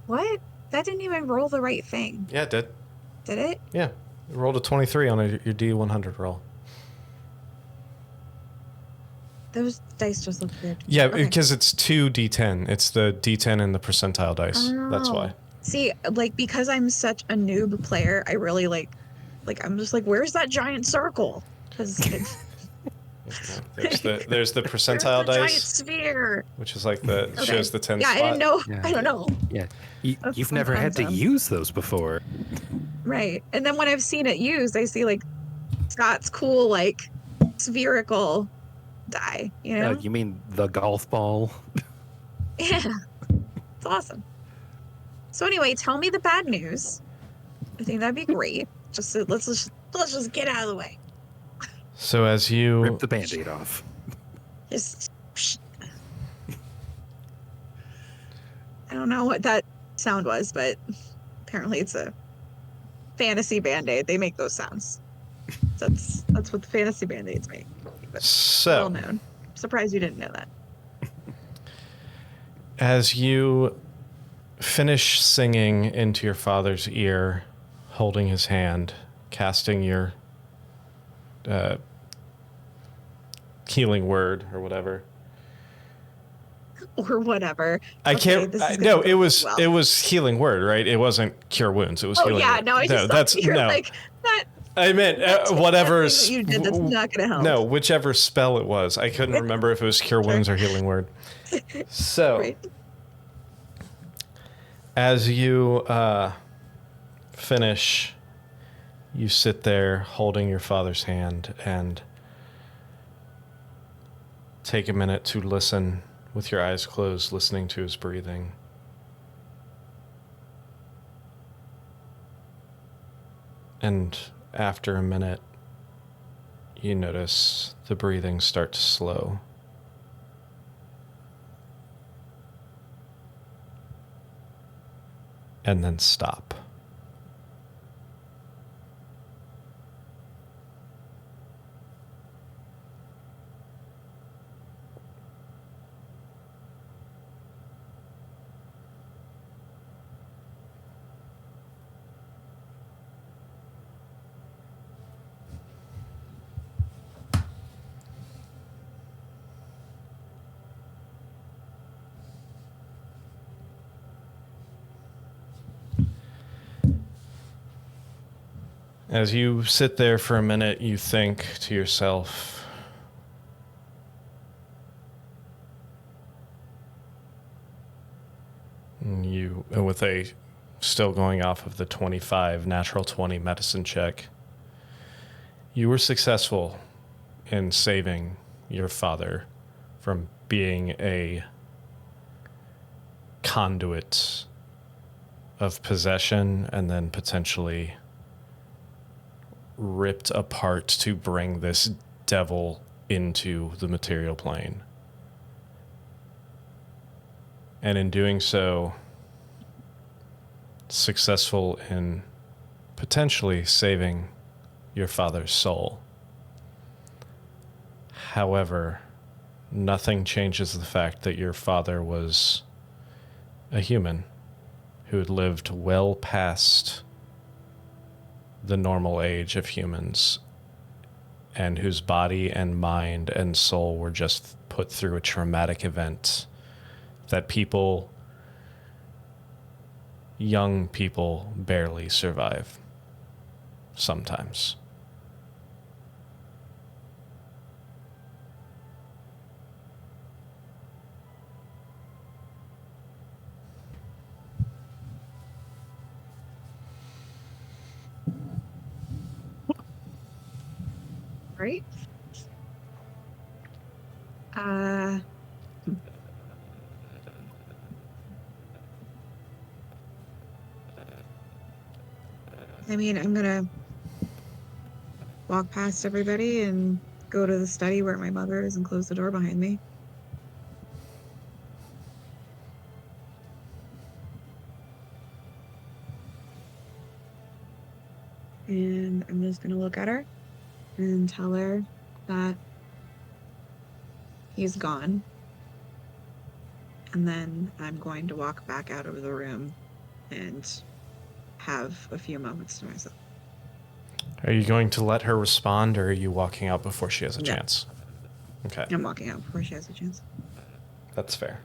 What? That didn't even roll the right thing, yeah, it did. did it? Yeah. You rolled a 23 on your D100 roll. Those dice just look weird. Yeah, Okay. because it's 2 D10. It's the D10 and the percentile dice. That's Oh. why. See, like, because I'm such a noob player, I really like I'm just like, where's that giant circle? Because There's the percentile giant dice, sphere. which is like the Okay. shows the 10 Yeah, spot. I didn't know. Yeah. I don't know. yeah. That's You've never had to dumb. use those before. Right. And then when I've seen it used, I see like Scott's cool, like spherical die, you know? You mean the golf ball? Yeah. It's awesome. So anyway, tell me the bad news. I think that'd be great. Let's just get out of the way. So as you Rip the band-aid off. Just I don't know what that sound was, but apparently it's a fantasy band-aid. They make those sounds. That's what the fantasy band-aids make. Well so known. Surprised you didn't know that. as you finish singing into your father's ear, holding his hand, casting your healing word or whatever. Or whatever. I Okay, can't. this is No, gonna it go was well. it was healing word, right? It wasn't cure wounds. It was Oh healing. yeah, word. no, I just thought that's you're no. like that. I meant whatever. That you did that's not going to help. No, whichever spell it was. I couldn't remember if it was cure wounds or healing word. So, Right. as you finish, you sit there holding your father's hand and take a minute to listen with your eyes closed, listening to his breathing. And after a minute, you notice the breathing start to slow. And then stop. As you sit there for a minute, you think to yourself, with a still going off of the 25 natural 20 medicine check, you were successful in saving your father from being a conduit of possession and then potentially ripped apart to bring this devil into the material plane. And in doing so, successful in potentially saving your father's soul. However, nothing changes the fact that your father was a human who had lived well past the normal age of humans and whose body and mind and soul were just put through a traumatic event that young people barely survive sometimes. Right? I mean, I'm gonna walk past everybody and go to the study where my mother is and close the door behind me. And I'm just gonna look at her and tell her that he's gone. And then I'm going to walk back out of the room and have a few moments to myself. Are you going to let her respond, or are you walking out before she has a No. chance? Okay, I'm walking out before she has a chance. that's fair.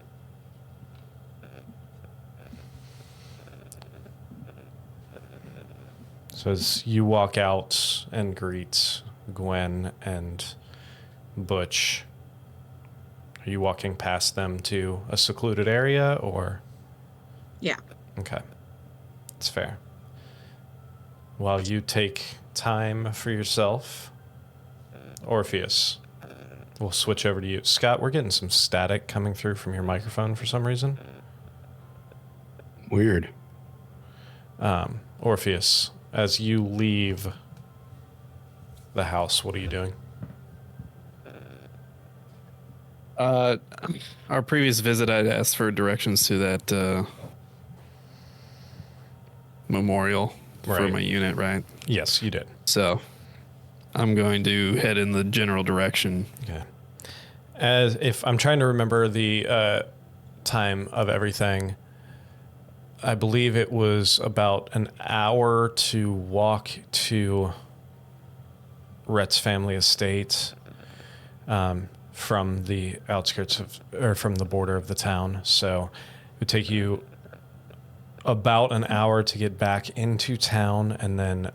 So as you walk out and greet Gwen and Butch, are you walking past them to a secluded area, or? Yeah. Okay, that's fair. While you take time for yourself, Orpheus, we'll switch over to you. Scott, we're getting some static coming through from your microphone for some reason. Weird. Orpheus, as you leave the house, what are you doing? Our previous visit, I'd asked for directions to that memorial for Right. my unit, right? Yes, you did. So I'm going to head in the general direction. Okay. As if I'm trying to remember the time of everything, I believe it was about an hour to walk to Rhett's family estate from the outskirts of, or from the border of the town. So it would take you about an hour to get back into town, and then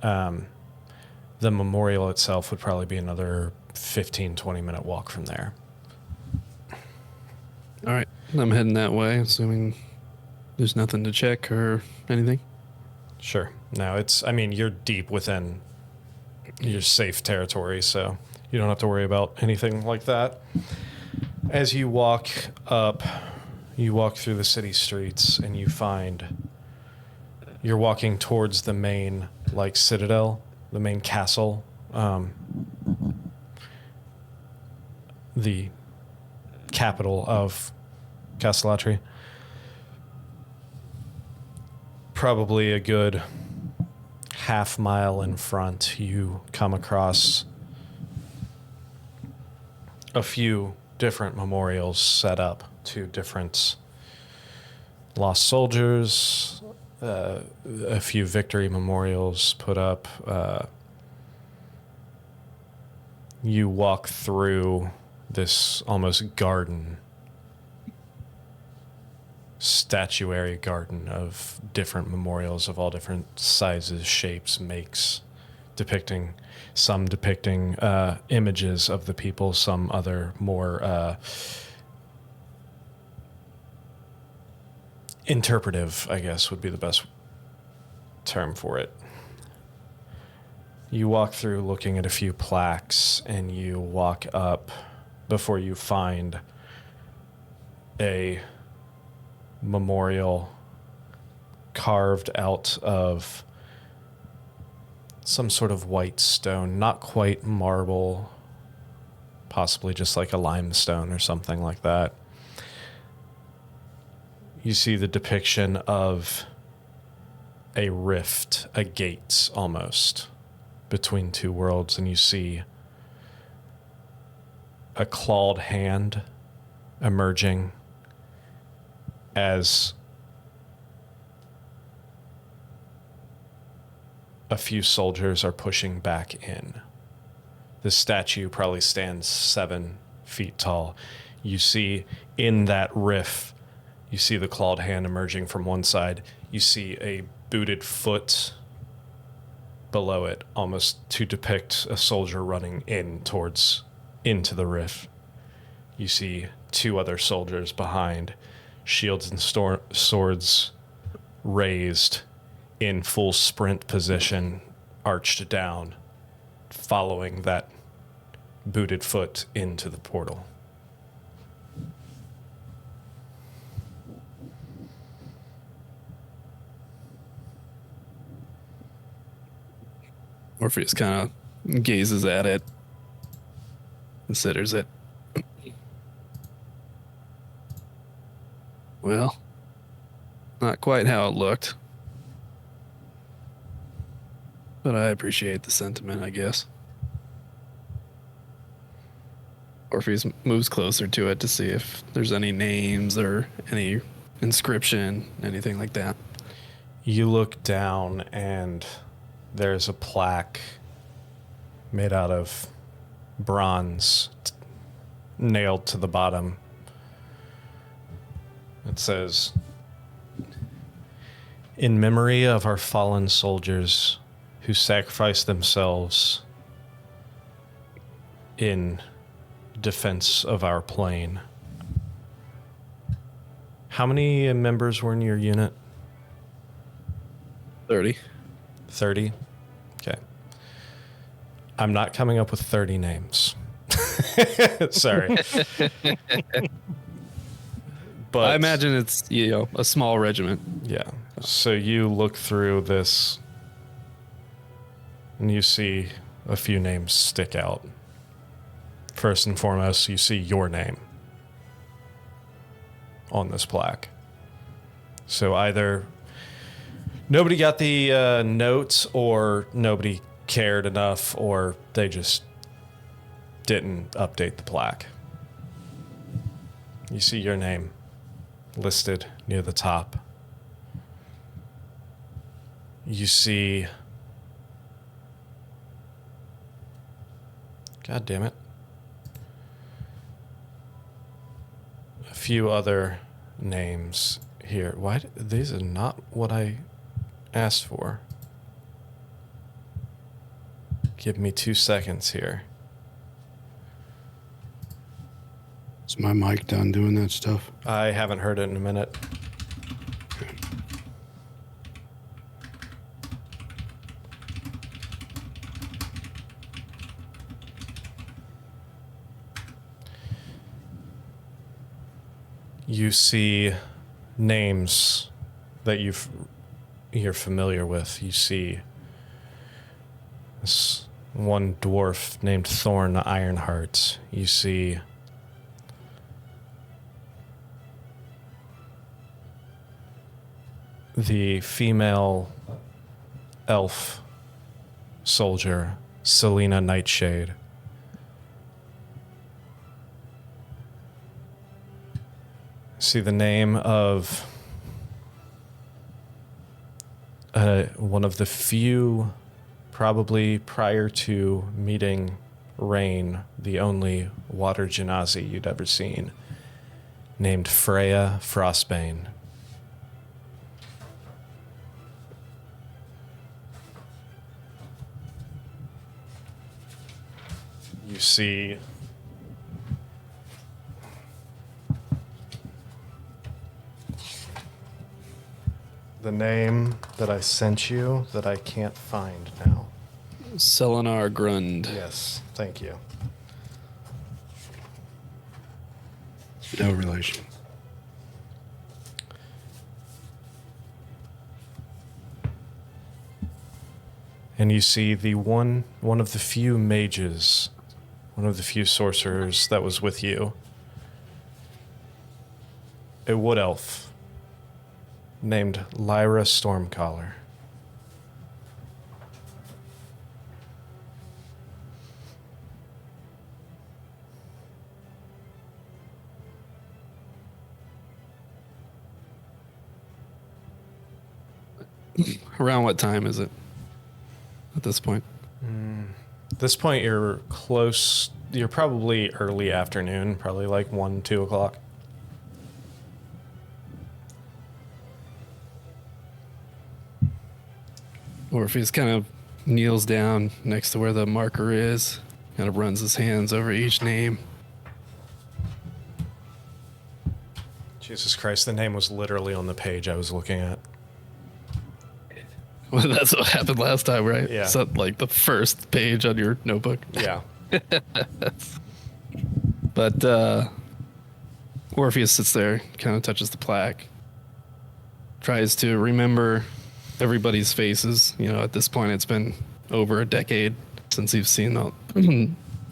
The memorial itself would probably be another 15, 20-minute walk from there. All right, I'm heading that way, assuming there's nothing to check or anything. Sure. No, you're deep within your safe territory, so you don't have to worry about anything like that. As you walk up, you walk through the city streets, and you're walking towards the main, citadel, the main castle, the capital of Castalatri. Probably a good half mile in front, you come across a few different memorials set up to different lost soldiers, a few victory memorials put up. You walk through this almost garden, statuary garden of different memorials of all different sizes, shapes, makes, depicting images of the people, some other more interpretive, I guess, would be the best term for it. You walk through looking at a few plaques, and you walk up before you find a memorial carved out of some sort of white stone, not quite marble, possibly just like a limestone or something like that. You see the depiction of a rift, a gate almost, between two worlds, and you see a clawed hand emerging as a few soldiers are pushing back in. The statue probably stands 7 feet tall. You see in that rift, you see the clawed hand emerging from one side. You see a booted foot below it, almost to depict a soldier running into the rift. You see 2 other soldiers behind, shields and swords raised in full sprint position, arched down, following that booted foot into the portal. Orpheus kind of gazes at it, considers it. Well, not quite how it looked. But I appreciate the sentiment, I guess. Orpheus moves closer to it to see if there's any names or any inscription, anything like that. You look down, and there's a plaque made out of bronze nailed to the bottom. It says, "In memory of our fallen soldiers who sacrificed themselves in defense of our plane." How many members were in your unit? 30. 30? Okay. I'm not coming up with 30 names. Sorry. But I imagine it's, a small regiment. yeah. So you look through this, and you see a few names stick out. First and foremost, you see your name on this plaque. So either nobody got the notes, or nobody cared enough, or they just didn't update the plaque. You see your name listed near the top. You see, God damn it, a few other names here. These are not what I asked for. Give me 2 seconds here. Is my mic done doing that stuff? I haven't heard it in a minute. You see names that you're familiar with. You see this one dwarf named Thorn Ironheart. You see the female elf soldier, Selena Nightshade. See the name of one of the few, probably prior to meeting Rain, the only water genasi you'd ever seen, named Freya Frostbane. You see the name that I sent you that I can't find now. Selenar Grund. Yes, thank you. No relation. And you see the one of the few mages, one of the few sorcerers that was with you. A wood elf named Lyra Stormcaller. Around what time is it at this point? At this point, you're close. You're probably early afternoon, probably like 1, 2 o'clock. Orpheus kind of kneels down next to where the marker is, kind of runs his hands over each name. Jesus Christ, the name was literally on the page I was looking at. Well, that's what happened last time, right? Yeah. So, like the first page on your notebook. Yeah. But Orpheus sits there, kind of touches the plaque, tries to remember everybody's faces. You know, at this point, it's been over a decade since he's seen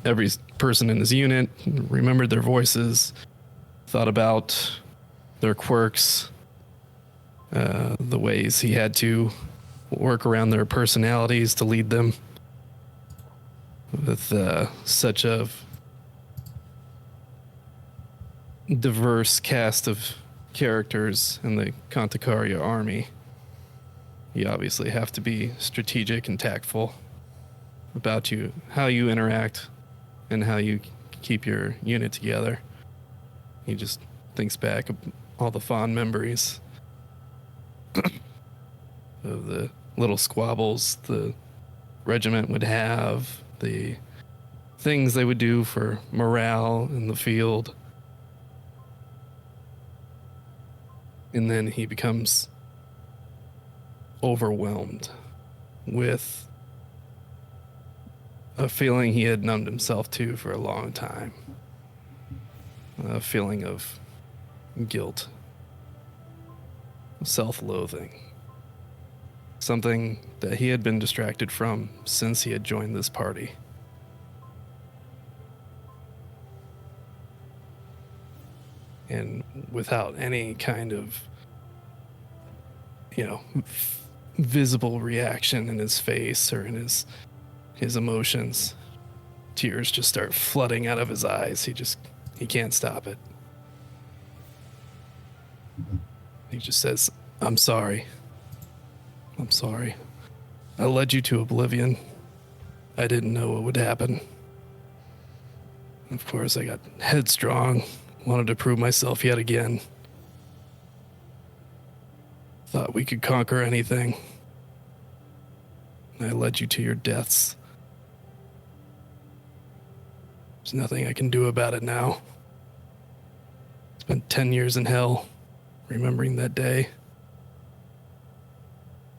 every person in his unit, remembered their voices, thought about their quirks, the ways he had to work around their personalities to lead them with such a diverse cast of characters in the Conticaria army. You obviously have to be strategic and tactful about how you interact and how you keep your unit together. He just thinks back of all the fond memories of the little squabbles the regiment would have, the things they would do for morale in the field. And then he becomes overwhelmed with a feeling he had numbed himself to for a long time. A feeling of guilt, self-loathing. Something that he had been distracted from since he had joined this party. And without any kind of, visible reaction in his face or in his emotions, tears just start flooding out of his eyes. He can't stop it. He just says, "I'm sorry. I'm sorry. I led you to oblivion. I didn't know what would happen. Of course, I got headstrong, wanted to prove myself yet again. Thought we could conquer anything. I led you to your deaths. There's nothing I can do about it now. It's been 10 years in hell, remembering that day.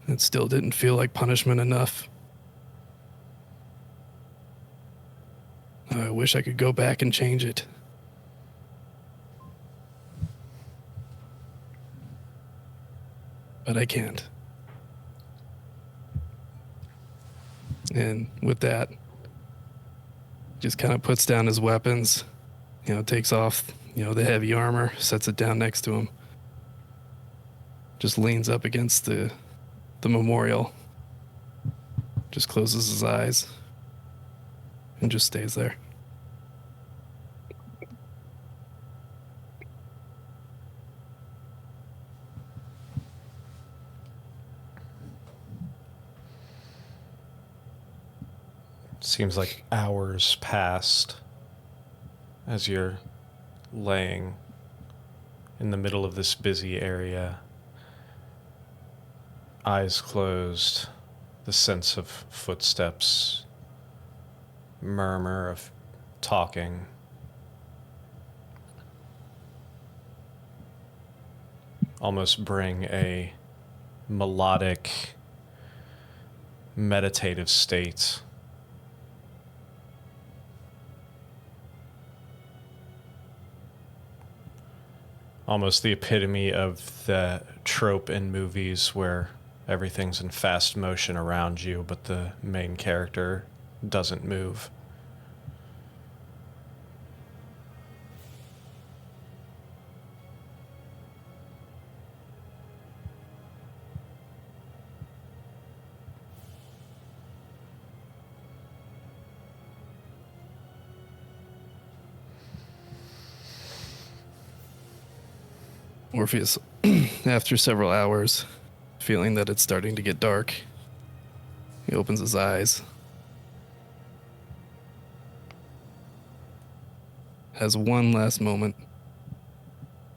It still didn't feel like punishment enough. I wish I could go back and change it. But I can't. And with that, just kind of puts down his weapons, takes off, the heavy armor, sets it down next to him. Just leans up against the memorial. Just closes his eyes and just stays there. Seems like hours passed as you're laying in the middle of this busy area, eyes closed, the sense of footsteps, murmur of talking. Almost bring a melodic, meditative state. Almost the epitome of the trope in movies where everything's in fast motion around you, but the main character doesn't move. Orpheus, after several hours, feeling that it's starting to get dark, he opens his eyes, has one last moment,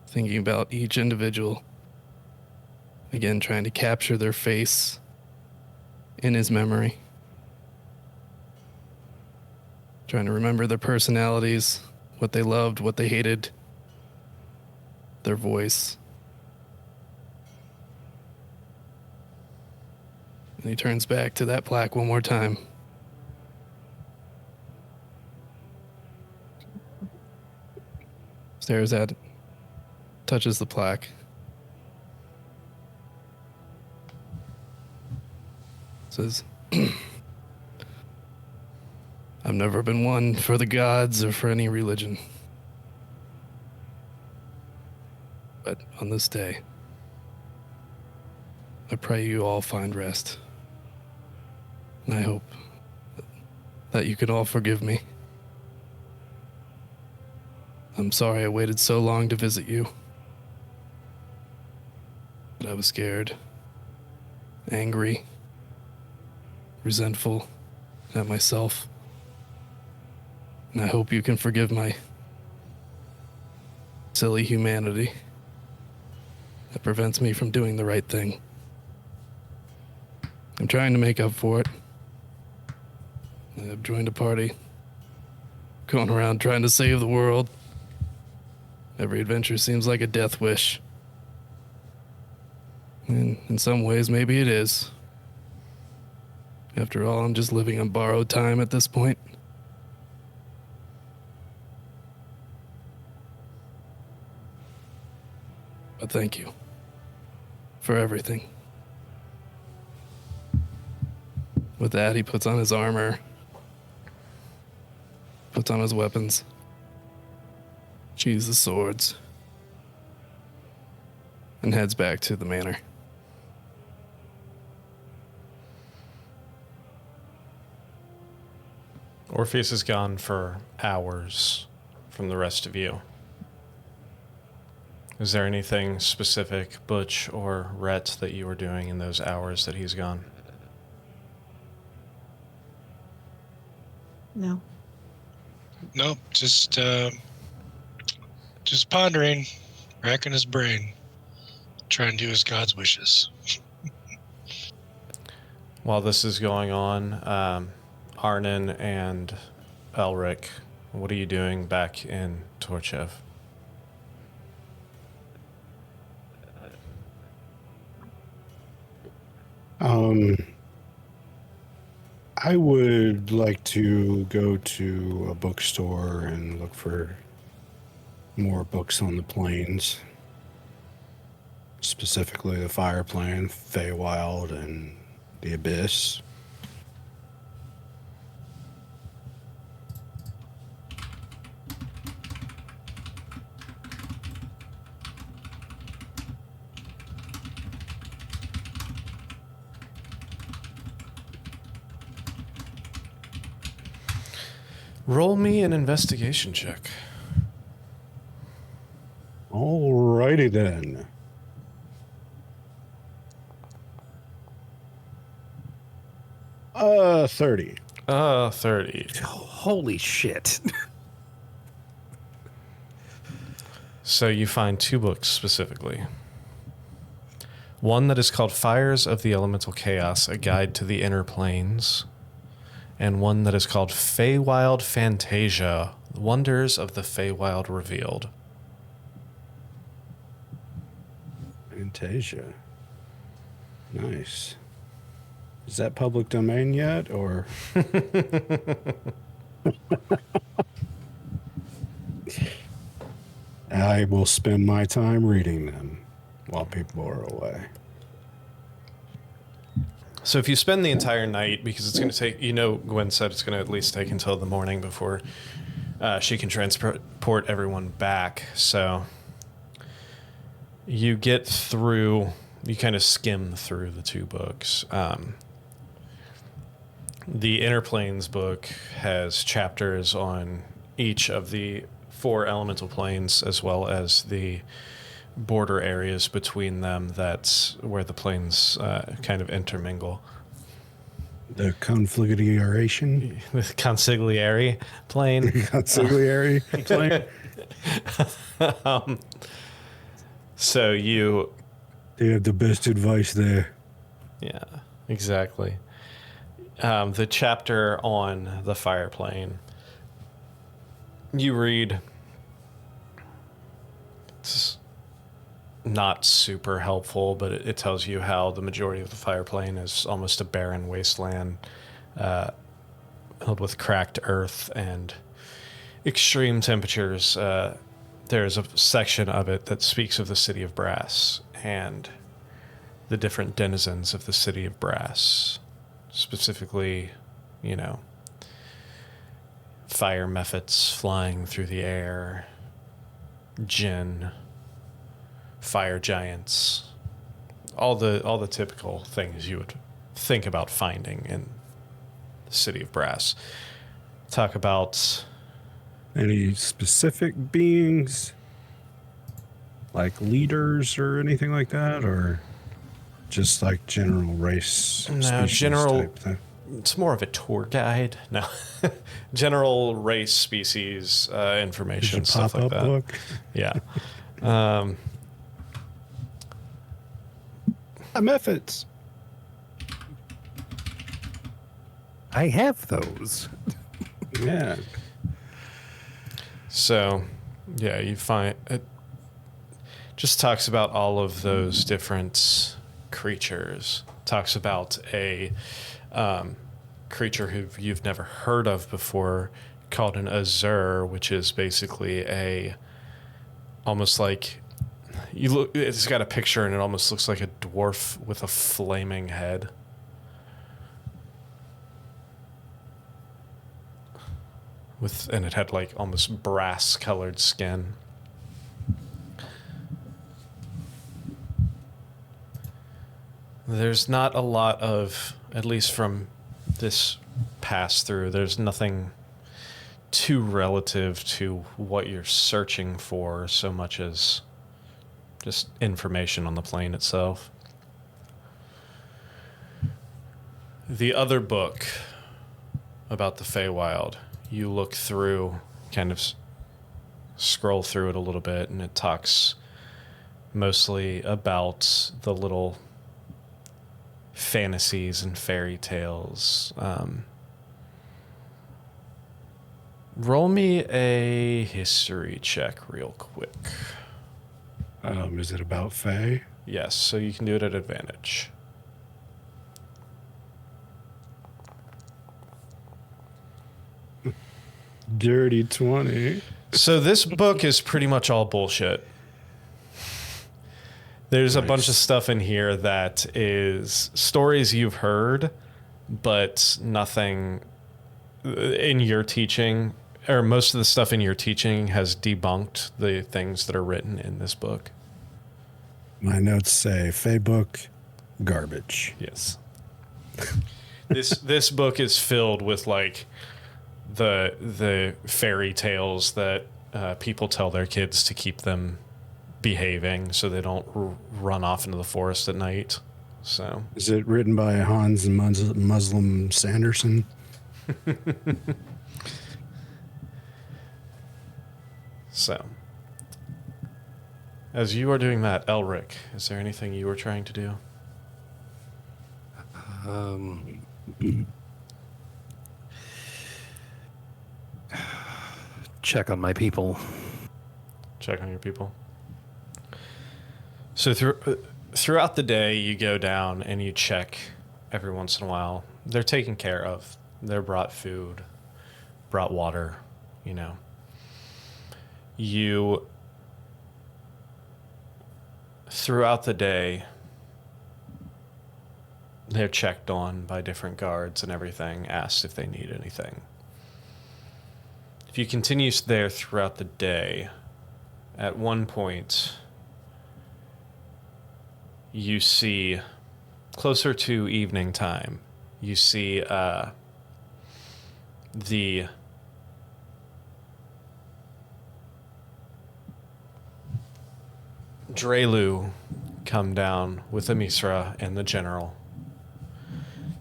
thinking about each individual, again trying to capture their face in his memory, trying to remember their personalities, what they loved, what they hated, their voice. And he turns back to that plaque one more time. Stares at it, touches the plaque. Says, I've never been one for the gods or for any religion. But on this day, I pray you all find rest. And I hope that you can all forgive me. I'm sorry I waited so long to visit you. But I was scared, angry, resentful at myself. And I hope you can forgive my silly humanity that prevents me from doing the right thing. I'm trying to make up for it. I've joined a party, going around trying to save the world. Every adventure seems like a death wish. And in some ways, maybe it is. After all, I'm just living on borrowed time at this point. But thank you for everything. With that, he puts on his armor, puts on his weapons, sheathes the swords, and heads back to the manor. Orpheus is gone for hours from the rest of you. Is there anything specific, Butch or Rhett, that you were doing in those hours that he's gone? No. Nope, just pondering, racking his brain, trying to do his God's wishes. While this is going on, Arnon and Elric what are you doing back in Torchev? I would like to go to a bookstore and look for more books on the plains. Specifically the Fire Plane, Feywild, and the Abyss. Roll me an investigation check. Alrighty then. Uh, 30. 30. Holy shit. So you find 2 books specifically. One that is called Fires of the Elemental Chaos, A Guide to the Inner Planes. And one that is called Feywild Fantasia, Wonders of the Feywild Revealed. Fantasia. Nice. Is that public domain yet, or? I will spend my time reading them while people are away. So if you spend the entire night, because it's going to take, Gwen said it's going to at least take until the morning before she can transport everyone back. So you get through, you kind of skim through the 2 books. The Inner Planes book has chapters on each of the 4 elemental planes, as well as the border areas between them. That's where the planes kind of intermingle. The conflagration? The consigliere plane. Consigliere plane? So you... They have the best advice there. Yeah, exactly. The chapter on the fire plane, you read... It's not super helpful, but it tells you how the majority of the fire plane is almost a barren wasteland filled with cracked earth and extreme temperatures. There's a section of it that speaks of the city of Brass and the different denizens of the city of Brass. Specifically, fire mephits flying through the air, djinn, fire giants, all the typical things you would think about finding in the city of Brass. Talk about any specific beings, like leaders or anything like that, or just like general race? No, general. Type thing? It's more of a tour guide. No, general race, species, information, stuff like that. Book? Yeah. Methods. I have those. Yeah. So, yeah, you find it just talks about all of those different creatures. Talks about a creature who you've never heard of before called an Azur, which is basically almost like it's got a picture and it almost looks like a dwarf with a flaming head. And it had like almost brass colored skin. There's not a lot of, at least from this pass through, there's nothing too relative to what you're searching for so much as just information on the plane itself. The other book about the Feywild, you look through, kind of scroll through it a little bit, and it talks mostly about the little fantasies and fairy tales Roll me a history check real quick. Is it about Faye? Yes, so you can do it at advantage. Dirty 20. So this book is pretty much all bullshit. There's a bunch of stuff in here that is stories you've heard, but nothing in your teaching, or most of the stuff in your teaching has debunked the things that are written in this book. My notes say Faye book, garbage. Yes. This book is filled with like the fairy tales that people tell their kids to keep them behaving so they don't run off into the forest at night. So Is it written by Hans Muslim Sanderson? So as you are doing that, Elric, is there anything you were trying to do? Check on my people. Check on your people. So throughout the day, you go down and you check every once in a while. They're taken care of. They're brought food, brought water, you know. You, throughout the day, they're checked on by different guards and everything, asked if they need anything. If you continue there throughout the day, at one point, you see, closer to evening time, you see the Drelu come down with Amisra and the general.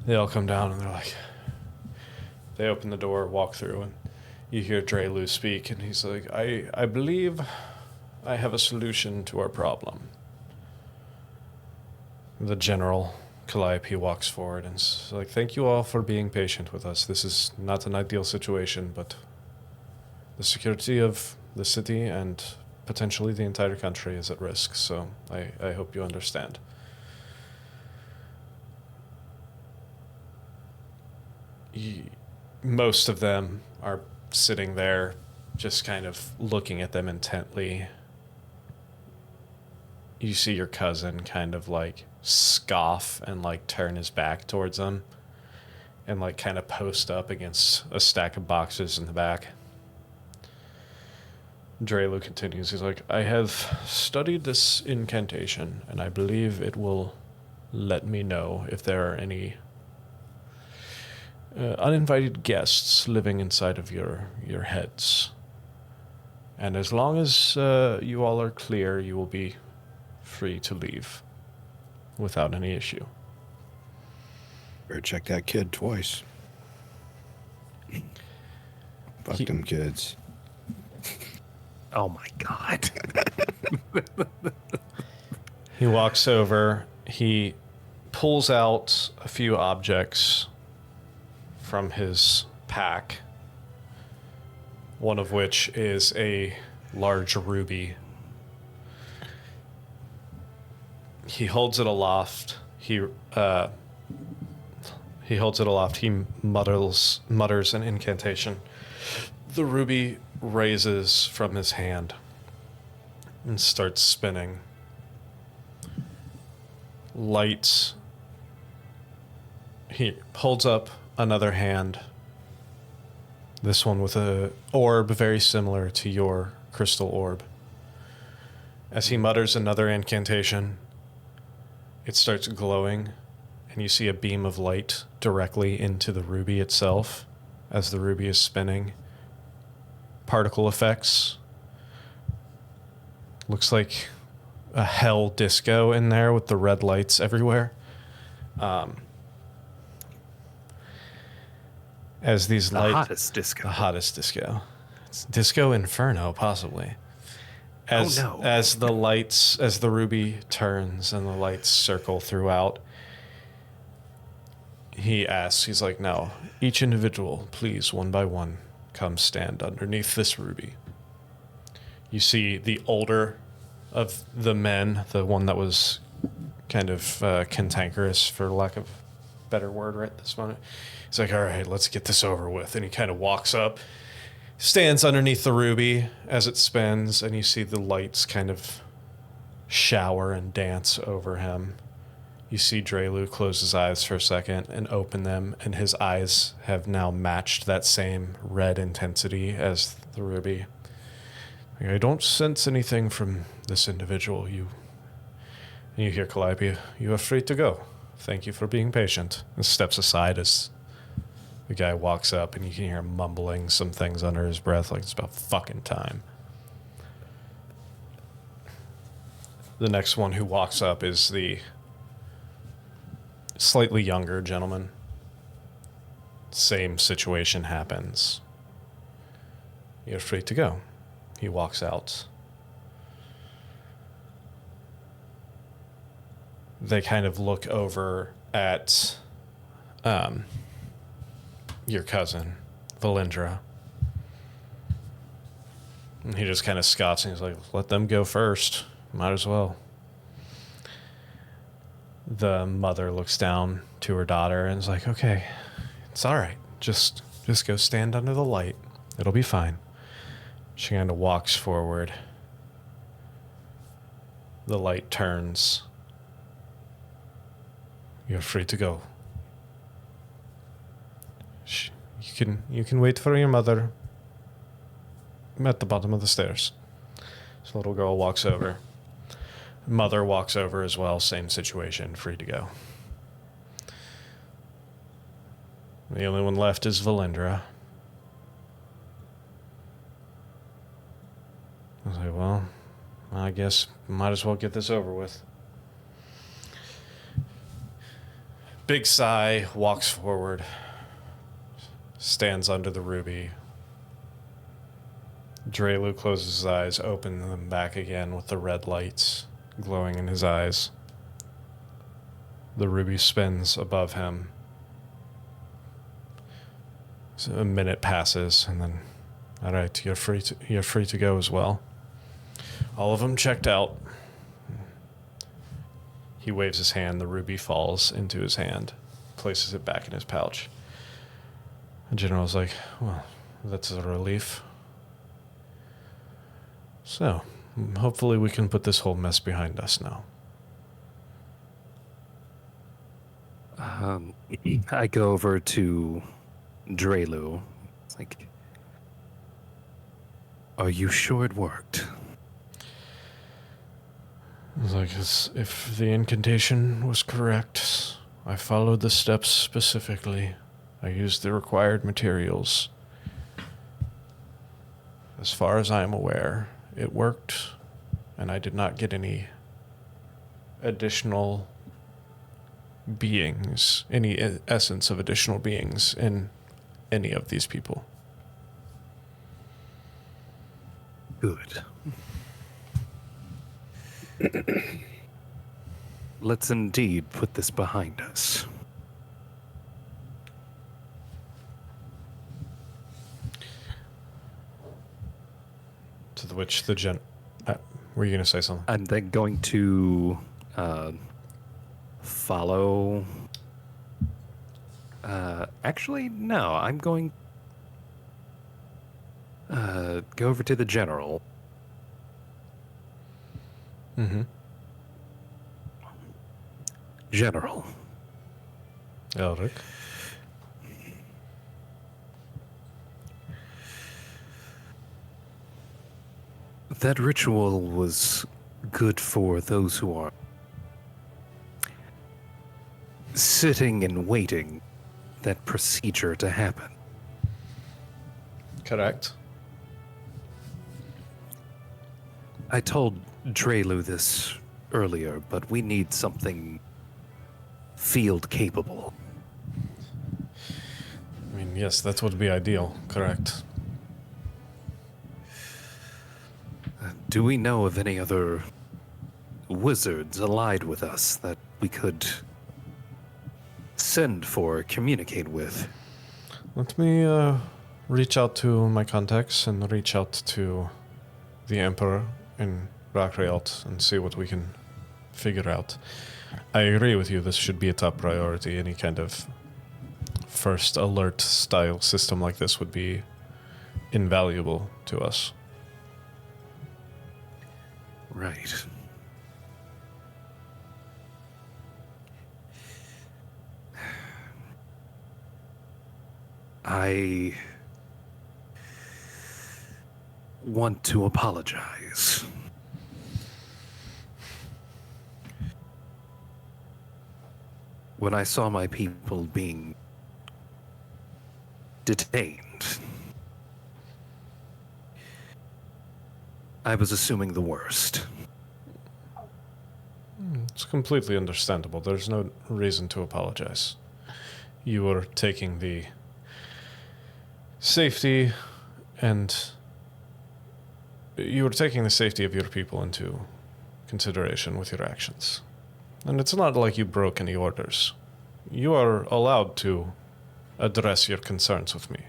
They all come down and they're like, they open the door, walk through, and you hear Drelu speak, and he's like, I believe I have a solution to our problem. The general, Calliope, walks forward and is like, thank you all for being patient with us. This is not an ideal situation, but the security of the city and potentially the entire country is at risk, so I hope you understand. Most of them are sitting there just kind of looking at them intently. You see your cousin kind of like scoff and like turn his back towards them and like kind of post up against a stack of boxes in the back. Drelu continues. He's like, I have studied this incantation, and I believe it will let me know if there are any uninvited guests living inside of your heads. And as long as you all are clear, you will be free to leave without any issue. Better check that kid twice. Fuck them kids. Oh my God. He walks over. He pulls out a few objects from his pack, one of which is a large ruby. He holds it aloft. He holds it aloft. He mutters an incantation. The ruby raises from his hand and starts spinning. Light. He holds up another hand. This one with a orb very similar to your crystal orb. As he mutters another incantation, it starts glowing, and you see a beam of light directly into the ruby itself as the ruby is spinning. Particle effects. Looks like a hell disco in there with the red lights everywhere. As these The lights, hottest disco. the hottest disco, it's Disco Inferno, possibly. As no. as the lights, as the ruby turns and the lights circle throughout, he asks. He's like, "No, each individual, please, one by one, come stand underneath this ruby. You see the older of the men, the one that was kind of cantankerous, for lack of a better word right this moment. He's like, all right, let's get this over with. And he kind of walks up, stands underneath the ruby as it spins, and you see the lights kind of shower and dance over him. You see Drelu close his eyes for a second and open them, and his eyes have now matched that same red intensity as the ruby. I don't sense anything from this individual. You hear Calliope, you are free to go. Thank you for being patient. And steps aside as the guy walks up, and you can hear him mumbling some things under his breath like it's about fucking time. The next one who walks up is the slightly younger gentleman. Same situation happens. You're free to go. He walks out. They kind of look over at your cousin, Valindra. And he just kind of scoffs and he's like, let them go first. Might as well. The mother looks down to her daughter and is like, okay, it's all right. Just go stand under the light. It'll be fine. She kind of walks forward. The light turns. You're free to go. You can wait for your mother at the bottom of the stairs. So the little girl walks over. Mother walks over as well. Same situation. Free to go. The only one left is Valindra. I was like, well, I guess might as well get this over with. Big sigh, walks forward, stands under the ruby. Drelu closes his eyes, opens them back again with the red lights glowing in his eyes. The ruby spins above him. So a minute passes, and then, all right, you're free to go as well. All of them checked out. He waves his hand. The ruby falls into his hand, places it back in his pouch. The general's like, well, that's a relief. So, hopefully we can put this whole mess behind us now. I go over to Drelu. It's like, are you sure it worked? I was like, if the incantation was correct, I followed the steps specifically. I used the required materials. As far as I am aware, it worked, and I did not get any additional beings, any essence of additional beings in any of these people. Good. Let's indeed put this behind us. To which the were you going to say something? I'm then going to follow. Actually, no. I'm going go over to the general. Mm-hmm. General. Elric. That ritual was good for those who are sitting and waiting that procedure to happen. Correct. I told Drelu this earlier, but we need something field capable. I mean, yes, that would be ideal. Correct. Do we know of any other wizards allied with us that we could send for, communicate with? Let me reach out to my contacts and reach out to the Emperor in Rockrialt and see what we can figure out. I agree with you, this should be a top priority. Any kind of first alert style system like this would be invaluable to us. Right. I want to apologize. When I saw my people being detained, I was assuming the worst. It's completely understandable. There's no reason to apologize. You were taking the safety of your people into consideration with your actions. And it's not like you broke any orders. You are allowed to address your concerns with me.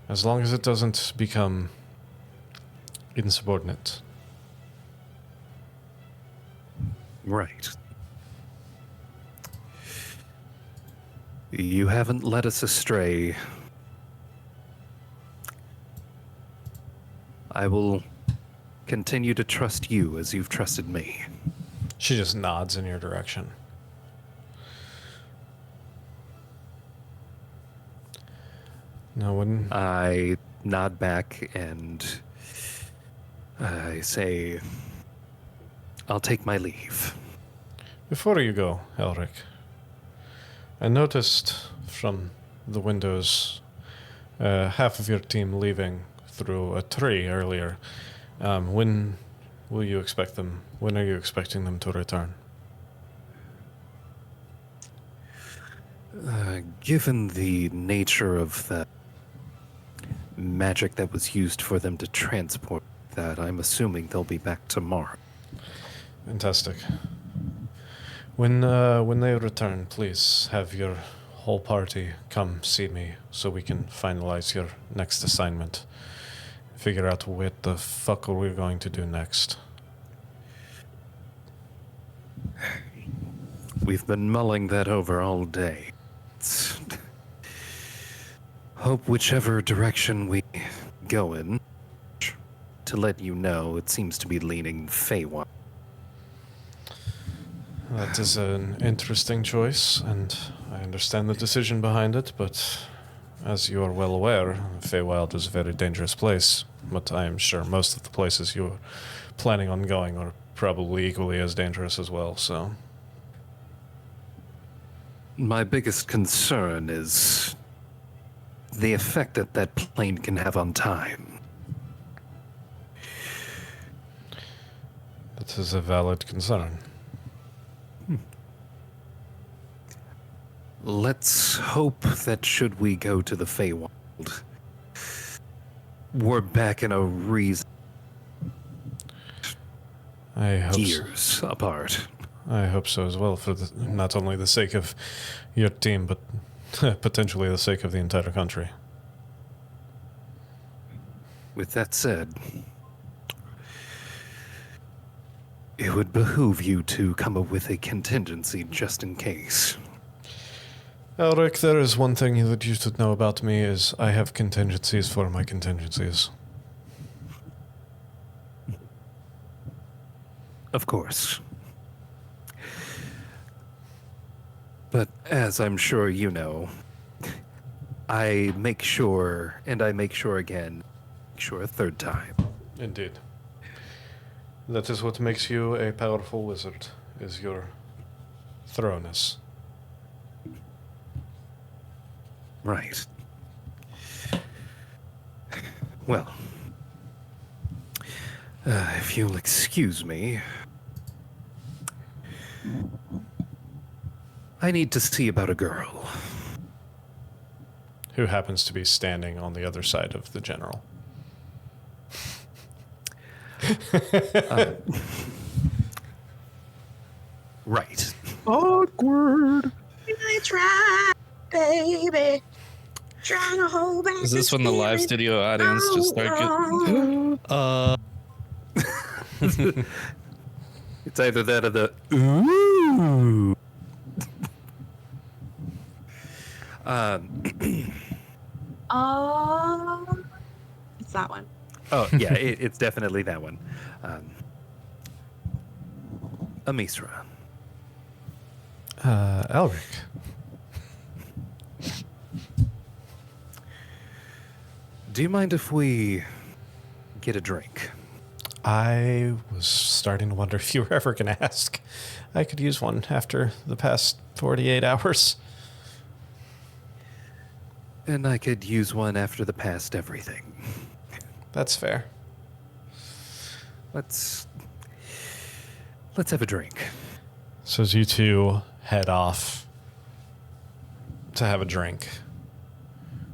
As long as it doesn't become insubordinate. Right. You haven't led us astray. I will continue to trust you as you've trusted me. She just nods in your direction. Now, when I nod back and I say, I'll take my leave. Before you go, Elric, I noticed from the windows half of your team leaving through a tree earlier. When will you expect them? When are you expecting them to return? Given the nature of the magic that was used for them to transport that, I'm assuming they'll be back tomorrow. Fantastic. When they return, please have your whole party come see me so we can finalize your next assignment. Figure out what the fuck are we going to do next. We've been mulling that over all day. Hope whichever direction we go in, to let you know, it seems to be leaning Feywild. That is an interesting choice, and I understand the decision behind it, but as you are well aware, Feywild is a very dangerous place, but I am sure most of the places you're planning on going are probably equally as dangerous as well, so... My biggest concern is the effect that that plane can have on time. That is a valid concern. Let's hope that should we go to the Feywild, we're back in a reason I hope so. years apart. I hope so as well, for not only the sake of your team, but potentially the sake of the entire country. With that said, it would behoove you to come up with a contingency just in case. Elric, there is one thing that you should know about me is I have contingencies for my contingencies. Of course. But as I'm sure you know, I make sure, and I make sure again, make sure a third time. Indeed. That is what makes you a powerful wizard, is your thoroughness. Right. Well, if you'll excuse me, I need to see about a girl. Who happens to be standing on the other side of the general. Right. Awkward. I try, baby. Trying to hold back. Is this when the live studio audience just start getting? It's either that or the ooh. It's that one. Oh yeah, it's definitely that one. Amisra. Elric. Do you mind if we get a drink? I was starting to wonder if you were ever going to ask. I could use one after the past 48 hours. And I could use one after the past everything. That's fair. Let's have a drink. So as you two head off to have a drink,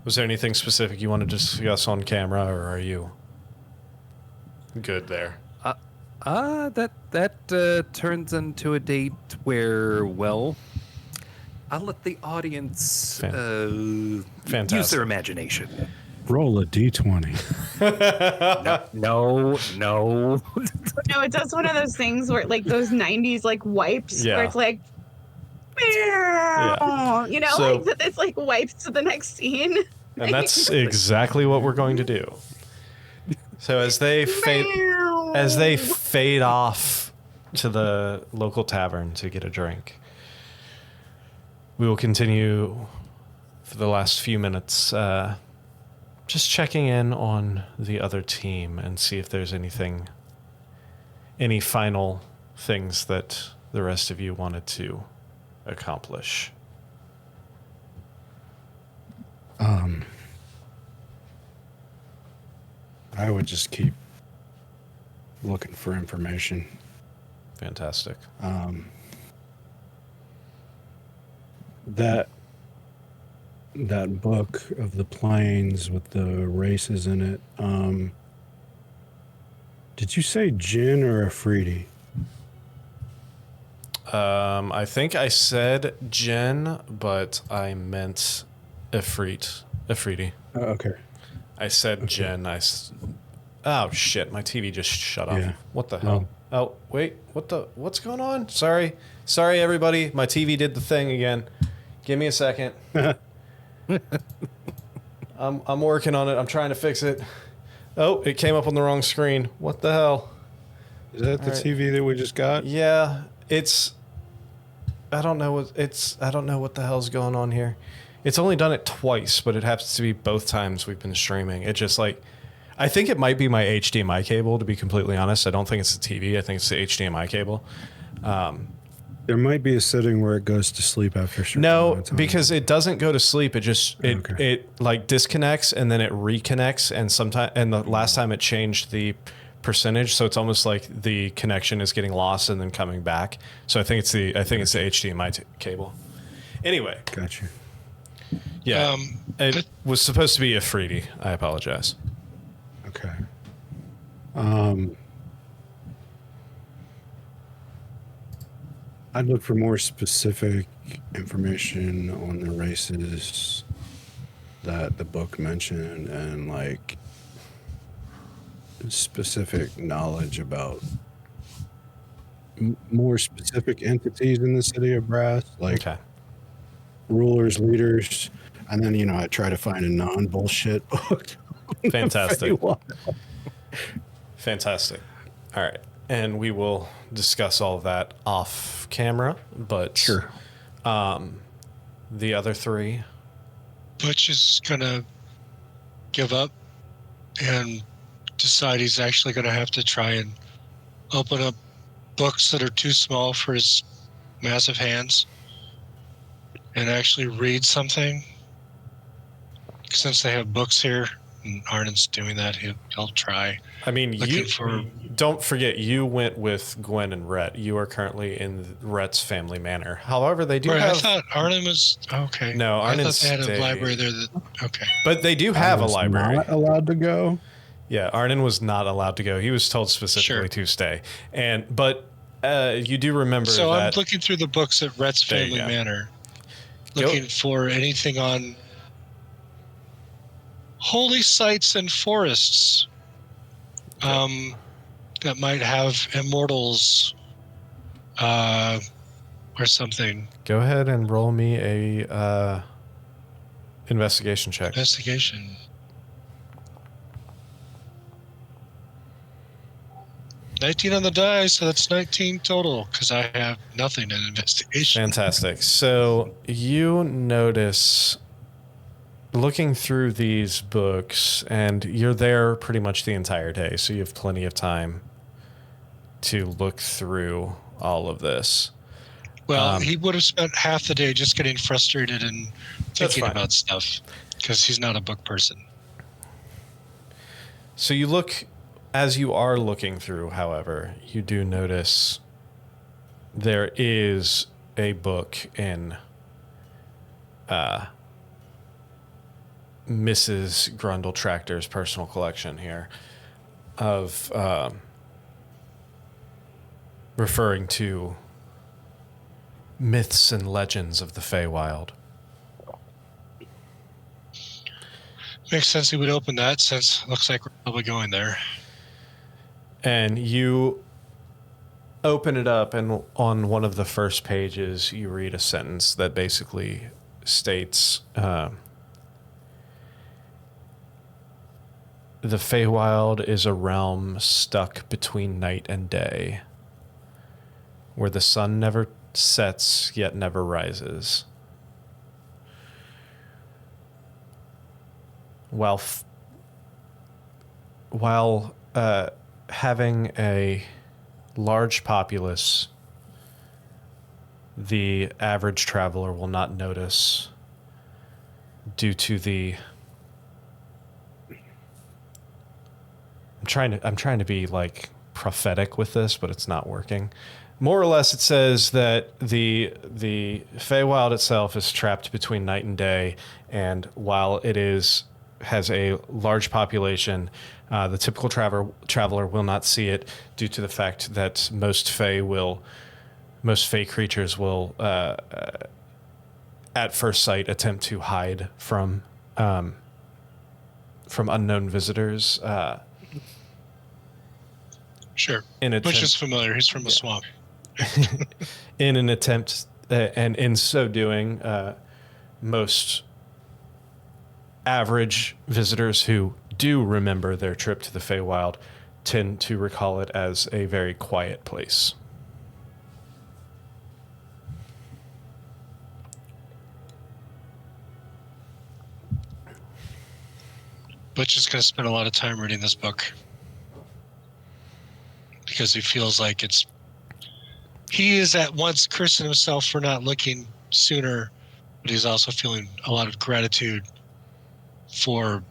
was there anything specific you wanted to discuss on camera, or are you good there? That turns into a date where, well, I'll let the audience use Fantastic. their imagination. Roll a d20. No. No, it does one of those things where like those 90s like wipes Yeah. where it's like you know, So- like it's like wipes to the next scene. And that's exactly what we're going to do. So as they fade off to the local tavern to get a drink, we will continue for the last few minutes just checking in on the other team and see if there's any final things that the rest of you wanted to accomplish. I would just keep looking for information. Fantastic. That book of the plains with the races in it. Did you say gin or Afridi? I think I said Jen, but I meant Afridi. Oh, okay. I said Jen. Oh shit! My TV just shut off. Yeah. What the hell? Oh wait, what's going on? Sorry, everybody. My TV did the thing again. Give me a second. I'm working on it. I'm trying to fix it. Oh, it came up on the wrong screen. What the hell? Is that the All right. TV that we just got? Yeah, I don't know what the hell's going on here. It's only done it twice, but it happens to be both times we've been streaming. It just like, I think it might be my HDMI cable, to be completely honest. I don't think it's the TV. I think it's the HDMI cable. There might be a setting where it goes to sleep after a certain amount No, of time. because it doesn't go to sleep. It just Okay. it like disconnects and then it reconnects, and the last time it changed the percentage, so it's almost like the connection is getting lost and then coming back. So I think it's the HDMI cable. Anyway, Gotcha. yeah, it but- was supposed to be Afridi. I apologize. Okay. I'd look for more specific information on the races that the book mentioned and like specific knowledge about more specific entities in the city of Brass, like Okay. rulers, leaders, and then I try to find a non-bullshit book. Fantastic. Feywild. Fantastic. All right. And we will discuss all of that off camera, but Sure. The other three. Butch is gonna give up and decide he's actually gonna have to try and open up books that are too small for his massive hands and actually read something. Since they have books here and Arden's doing that, he'll try. I mean, Looking for- don't forget, you went with Gwen and Rhett. You are currently in Rhett's family manor. However, they do Right, I have, thought Arden was okay. No, I thought Arden's they had a staying. library there. Okay. but they do have I a was library. Not allowed to go. Yeah, Arden was not allowed to go. He was told specifically to stay. But you do remember So that. I'm looking through the books at Rhett's There you Family go. Manor, Go- looking for anything on holy sites and forests that might have immortals or something. Go ahead and roll me a investigation check. Investigation. $19 on the die, so that's 19 total, because I have nothing in investigation. Fantastic. So you notice, looking through these books, and you're there pretty much the entire day, so you have plenty of time to look through all of this. Well, he would have spent half the day just getting frustrated and thinking fine. about stuff, because he's not a book person. So you look, as you are looking through, however, you do notice there is a book in Mrs. Grundle Tractor's personal collection here of referring to myths and legends of the Feywild. Makes sense he would open that, since it looks like we're probably going there. And you open it up, and on one of the first pages, you read a sentence that basically states, the Feywild is a realm stuck between night and day, where the sun never sets yet never rises. While having a large populace, the average traveler will not notice due to the I'm trying to be like prophetic with this, but it's not working. More or less, it says that the Feywild itself is trapped between night and day, and while it has a large population, the typical traveler will not see it due to the fact that most Fey creatures will at first sight attempt to hide from unknown visitors. Sure. Which Butch is familiar. He's from the swamp. In an attempt, and in so doing, most average visitors who do remember their trip to the Feywild tend to recall it as a very quiet place. Butch is going to spend a lot of time reading this book, because he feels like he is at once cursing himself for not looking sooner, but he's also feeling a lot of gratitude for,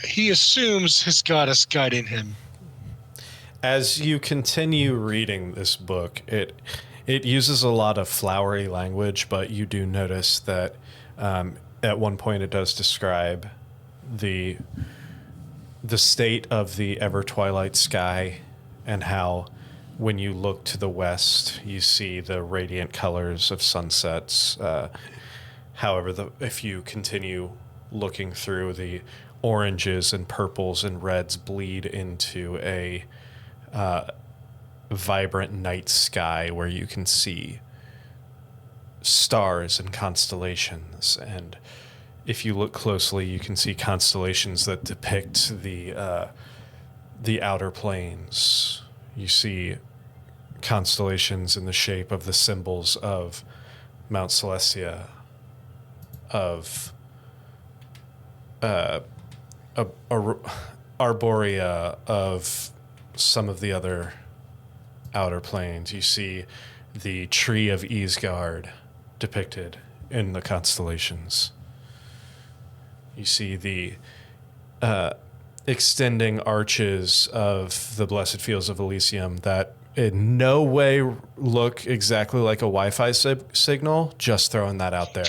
he assumes, his goddess guiding him. As you continue reading this book, it uses a lot of flowery language, but you do notice that at one point it does describe the state of the ever twilight sky, and how when you look to the west, you see the radiant colors of sunsets. However, if you continue looking through, the oranges and purples and reds bleed into a vibrant night sky where you can see stars and constellations. And if you look closely, you can see constellations that depict the outer planes. You see constellations in the shape of the symbols of Mount Celestia, of Arborea, of some of the other outer planes. You see the tree of Easgard depicted in the constellations. You see the extending arches of the Blessed Fields of Elysium that in no way look exactly like a Wi-Fi signal. Just throwing that out there.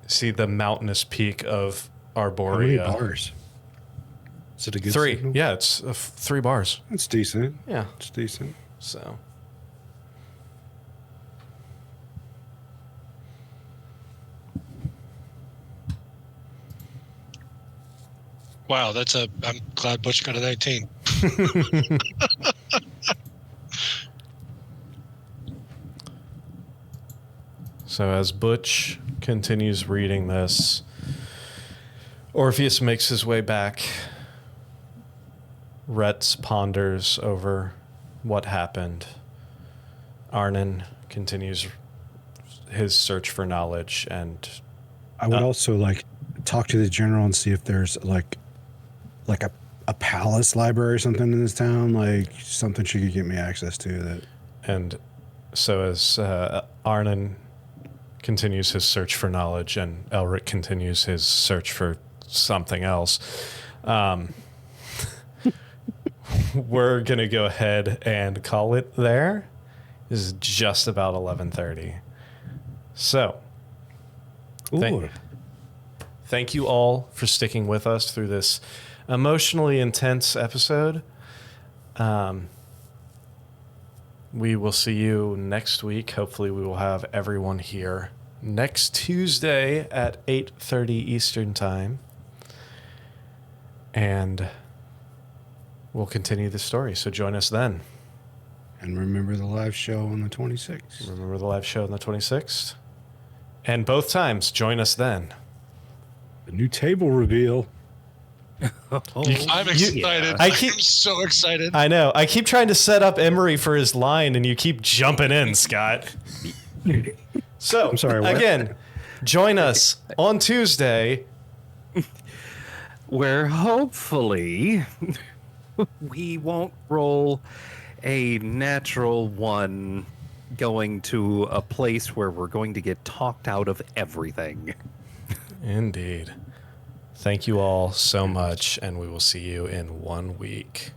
See the mountainous peak of Arborea. How many bars? Is it a good 3. signal? Yeah, it's 3 bars. It's decent. Yeah. It's decent. Wow, I'm glad Butch got an 18. So as Butch continues reading this, Orpheus makes his way back. Retz ponders over what happened. Arnon continues his search for knowledge, and I would also like talk to the general and see if there's like a palace library or something in this town, like something she could get me access to. That. And so as Arnon continues his search for knowledge and Elric continues his search for something else, we're going to go ahead and call it there. This is just about 11:30. So, thank you all for sticking with us through this emotionally intense episode. We will see you next week. Hopefully we will have everyone here next Tuesday at 8:30 Eastern Time. And we'll continue the story. So join us then. And remember the live show on the 26th. Remember the live show on the 26th. And both times, join us then. The new table reveal. I'm excited. I'm so excited. I know. I keep trying to set up Emery for his line, and you keep jumping in, Scott. So, I'm sorry, what? Again, join us on Tuesday, where hopefully we won't roll a natural one going to a place where we're going to get talked out of everything. Indeed. Thank you all so much, and we will see you in 1 week.